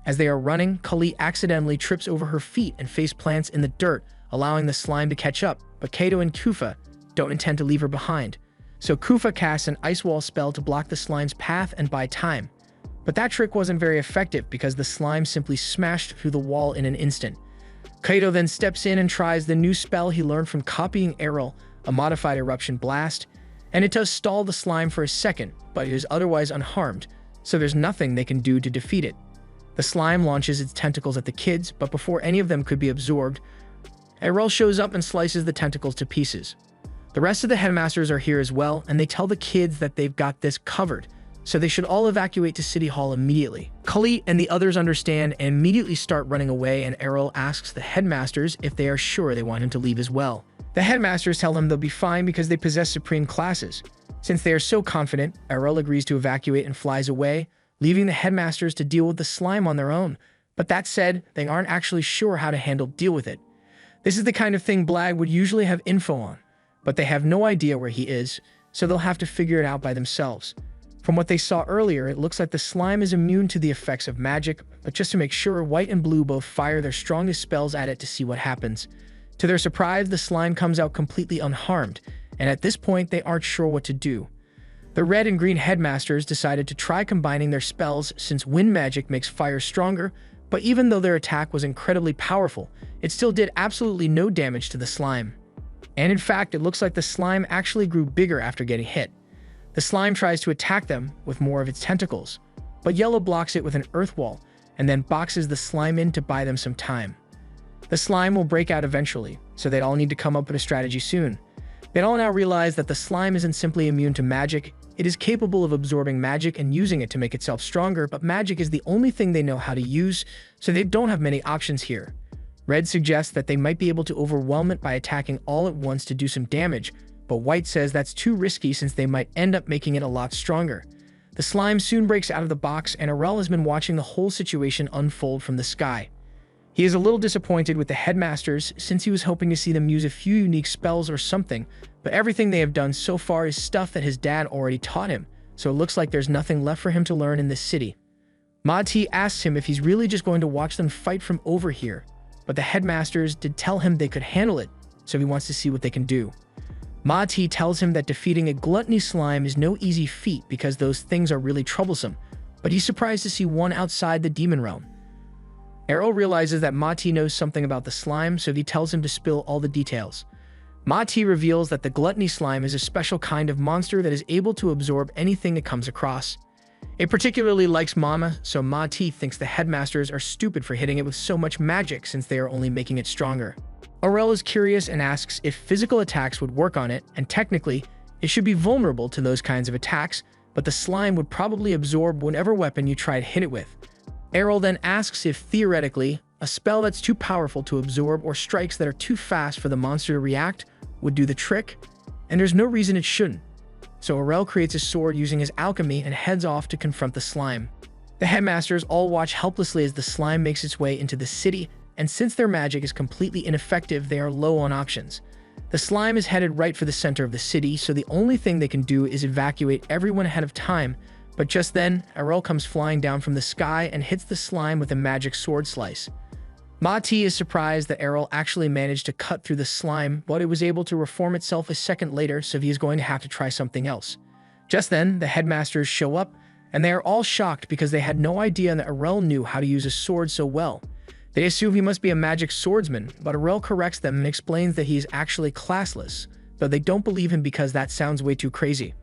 As they are running, Kali accidentally trips over her feet and face plants in the dirt, allowing the slime to catch up, but Kato and Kufa don't intend to leave her behind. So Kufa casts an ice wall spell to block the slime's path and buy time. But that trick wasn't very effective because the slime simply smashed through the wall in an instant. Kato then steps in and tries the new spell he learned from copying Errol, a modified eruption blast, and it does stall the slime for a second, but it is otherwise unharmed, so there's nothing they can do to defeat it. The slime launches its tentacles at the kids, but before any of them could be absorbed, Errol shows up and slices the tentacles to pieces. The rest of the headmasters are here as well, and they tell the kids that they've got this covered, so they should all evacuate to City Hall immediately. Kali and the others understand and immediately start running away, and Errol asks the headmasters if they are sure they want him to leave as well. The headmasters tell him they'll be fine because they possess supreme classes. Since they are so confident, Errol agrees to evacuate and flies away, leaving the headmasters to deal with the slime on their own. But that said, they aren't actually sure how to deal with it. This is the kind of thing Blag would usually have info on, but they have no idea where he is, so they'll have to figure it out by themselves. From what they saw earlier, it looks like the slime is immune to the effects of magic, but just to make sure, White and Blue both fire their strongest spells at it to see what happens. To their surprise, the slime comes out completely unharmed, and at this point, they aren't sure what to do. The Red and Green headmasters decided to try combining their spells since wind magic makes fire stronger, but even though their attack was incredibly powerful, it still did absolutely no damage to the slime. And in fact, it looks like the slime actually grew bigger after getting hit. The slime tries to attack them with more of its tentacles, but Yellow blocks it with an earth wall and then boxes the slime in to buy them some time. The slime will break out eventually, so they'd all need to come up with a strategy soon. They'd all now realize that the slime isn't simply immune to magic, it is capable of absorbing magic and using it to make itself stronger, but magic is the only thing they know how to use, so they don't have many options here. Red suggests that they might be able to overwhelm it by attacking all at once to do some damage, but White says that's too risky since they might end up making it a lot stronger. The slime soon breaks out of the box, and Errol has been watching the whole situation unfold from the sky. He is a little disappointed with the headmasters since he was hoping to see them use a few unique spells or something, but everything they have done so far is stuff that his dad already taught him, so it looks like there's nothing left for him to learn in this city. Ma-Ti asks him if he's really just going to watch them fight from over here, but the headmasters did tell him they could handle it, so he wants to see what they can do. Ma-Ti tells him that defeating a gluttony slime is no easy feat because those things are really troublesome, but he's surprised to see one outside the demon realm. Errol realizes that Ma-Ti knows something about the slime, so he tells him to spill all the details. Ma-Ti reveals that the gluttony slime is a special kind of monster that is able to absorb anything it comes across. It particularly likes mana, so Ma-Ti thinks the headmasters are stupid for hitting it with so much magic since they are only making it stronger. Errol is curious and asks if physical attacks would work on it, and technically, it should be vulnerable to those kinds of attacks, but the slime would probably absorb whatever weapon you try to hit it with. Errol then asks if, theoretically, a spell that's too powerful to absorb or strikes that are too fast for the monster to react would do the trick, and there's no reason it shouldn't. So Errol creates a sword using his alchemy and heads off to confront the slime. The headmasters all watch helplessly as the slime makes its way into the city, and since their magic is completely ineffective, they are low on options. The slime is headed right for the center of the city, so the only thing they can do is evacuate everyone ahead of time, but just then, Errol comes flying down from the sky and hits the slime with a magic sword slice. Ma-Ti is surprised that Errol actually managed to cut through the slime, but it was able to reform itself a second later, so he is going to have to try something else. Just then, the headmasters show up, and they are all shocked because they had no idea that Errol knew how to use a sword so well. They assume he must be a magic swordsman, but Errol corrects them and explains that he is actually classless, though they don't believe him because that sounds way too crazy.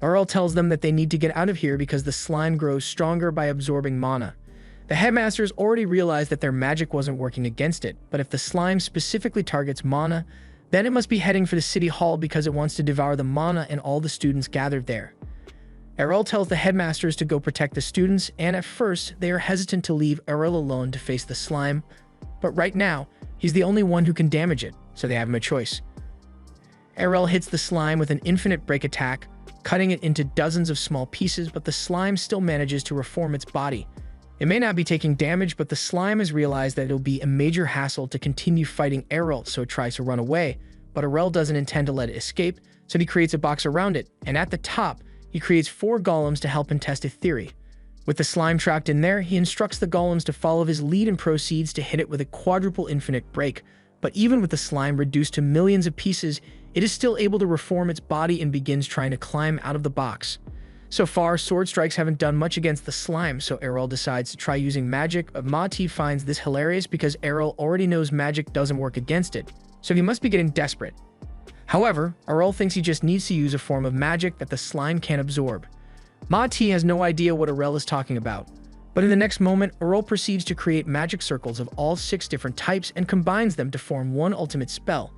Errol tells them that they need to get out of here because the slime grows stronger by absorbing mana. The headmasters already realized that their magic wasn't working against it, but if the slime specifically targets mana, then it must be heading for the city hall because it wants to devour the mana and all the students gathered there. Errol tells the headmasters to go protect the students, and at first, they are hesitant to leave Errol alone to face the slime, but right now, he's the only one who can damage it, so they have no choice. Errol hits the slime with an infinite break attack, cutting it into dozens of small pieces, but the slime still manages to reform its body. It may not be taking damage, but the slime has realized that it'll be a major hassle to continue fighting Errol, so it tries to run away. But Errol doesn't intend to let it escape, so he creates a box around it, and at the top, he creates 4 golems to help him test a theory. With the slime trapped in there, he instructs the golems to follow his lead and proceeds to hit it with a quadruple infinite break. But even with the slime reduced to millions of pieces, it is still able to reform its body and begins trying to climb out of the box. So far, sword strikes haven't done much against the slime, so Errol decides to try using magic, but Ma-Ti finds this hilarious because Errol already knows magic doesn't work against it, so he must be getting desperate. However, Errol thinks he just needs to use a form of magic that the slime can't absorb. Ma-Ti has no idea what Errol is talking about, but in the next moment, Errol proceeds to create magic circles of all 6 different types and combines them to form one ultimate spell.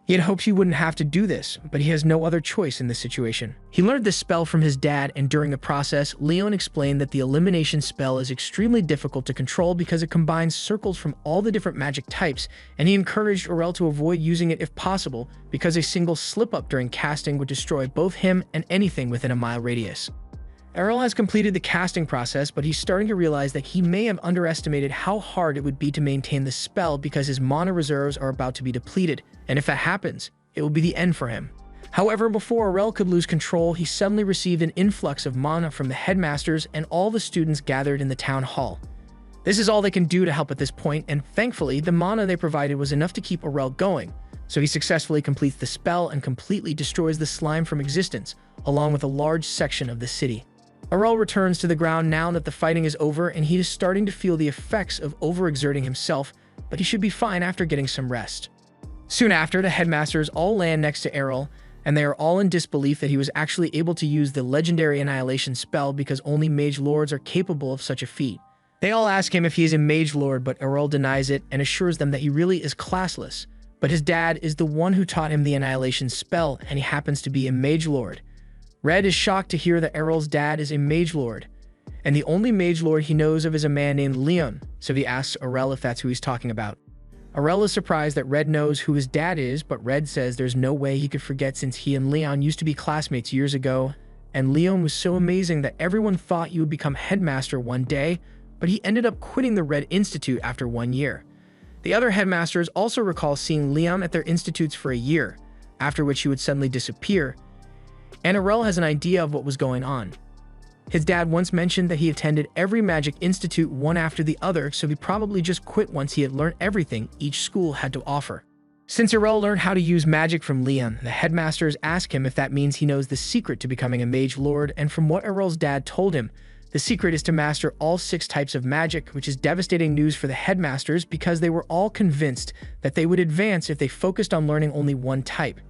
He had hoped he wouldn't have to do this, but he has no other choice in this situation. He learned this spell from his dad, and during the process, Leon explained that the elimination spell is extremely difficult to control because it combines circles from all the different magic types, and he encouraged Errol to avoid using it if possible because a single slip-up during casting would destroy both him and anything within a mile radius. Errol has completed the casting process, but he's starting to realize that he may have underestimated how hard it would be to maintain the spell because his mana reserves are about to be depleted, and if that happens, it will be the end for him. However, before Errol could lose control, he suddenly received an influx of mana from the headmasters and all the students gathered in the town hall. This is all they can do to help at this point, and thankfully, the mana they provided was enough to keep Errol going, so he successfully completes the spell and completely destroys the slime from existence, along with a large section of the city. Errol returns to the ground now that the fighting is over, and he is starting to feel the effects of overexerting himself, but he should be fine after getting some rest. Soon after, the headmasters all land next to Errol, and they are all in disbelief that he was actually able to use the legendary annihilation spell because only mage lords are capable of such a feat. They all ask him if he is a mage lord, but Errol denies it and assures them that he really is classless. But his dad is the one who taught him the annihilation spell, and he happens to be a mage lord. Red is shocked to hear that Errol's dad is a mage lord, and the only mage lord he knows of is a man named Leon, so he asks Errol if that's who he's talking about. Errol is surprised that Red knows who his dad is, but Red says there's no way he could forget since he and Leon used to be classmates years ago, and Leon was so amazing that everyone thought he would become headmaster one day, but he ended up quitting the Red Institute after 1 year. The other headmasters also recall seeing Leon at their institutes for a year, after which he would suddenly disappear, and Errol has an idea of what was going on. His dad once mentioned that he attended every magic institute one after the other, so he probably just quit once he had learned everything each school had to offer. Since Errol learned how to use magic from Leon, the headmasters ask him if that means he knows the secret to becoming a mage lord, and from what Errol's dad told him, the secret is to master all 6 types of magic, which is devastating news for the headmasters because they were all convinced that they would advance if they focused on learning only one type.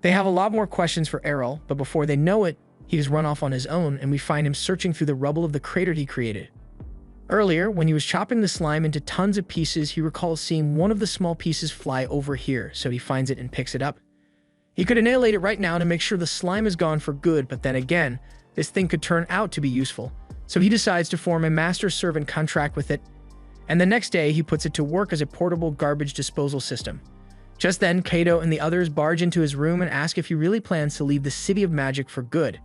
They have a lot more questions for Errol, but before they know it, he has run off on his own, and we find him searching through the rubble of the crater he created. Earlier, when he was chopping the slime into tons of pieces, he recalls seeing one of the small pieces fly over here, so he finds it and picks it up. He could annihilate it right now to make sure the slime is gone for good, but then again, this thing could turn out to be useful, so he decides to form a master-servant contract with it, and the next day he puts it to work as a portable garbage disposal system. Just then, Kato and the others barge into his room and ask if he really plans to leave the City of Magic for good.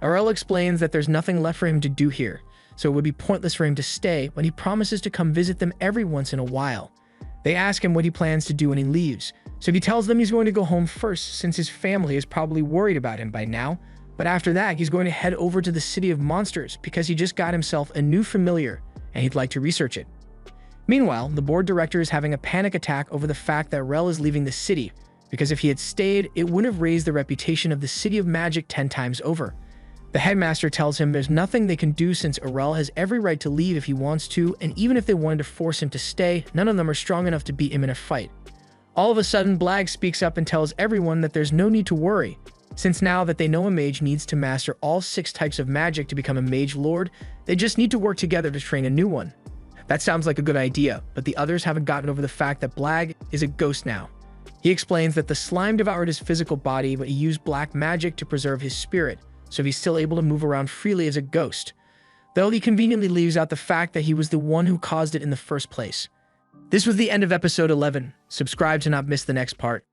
Errol explains that there's nothing left for him to do here, so it would be pointless for him to stay, but he promises to come visit them every once in a while. They ask him what he plans to do when he leaves, so he tells them he's going to go home first since his family is probably worried about him by now, but after that he's going to head over to the City of Monsters because he just got himself a new familiar and he'd like to research it. Meanwhile, the board director is having a panic attack over the fact that Rel is leaving the city, because if he had stayed, it would have raised the reputation of the City of Magic 10 times over. The headmaster tells him there's nothing they can do since Errol has every right to leave if he wants to, and even if they wanted to force him to stay, none of them are strong enough to beat him in a fight. All of a sudden, Blag speaks up and tells everyone that there's no need to worry, since now that they know a mage needs to master all 6 types of magic to become a mage lord, they just need to work together to train a new one. That sounds like a good idea, but the others haven't gotten over the fact that Blag is a ghost now. He explains that the slime devoured his physical body, but he used black magic to preserve his spirit, so he's still able to move around freely as a ghost, though he conveniently leaves out the fact that he was the one who caused it in the first place. This was the end of episode 11. Subscribe to not miss the next part.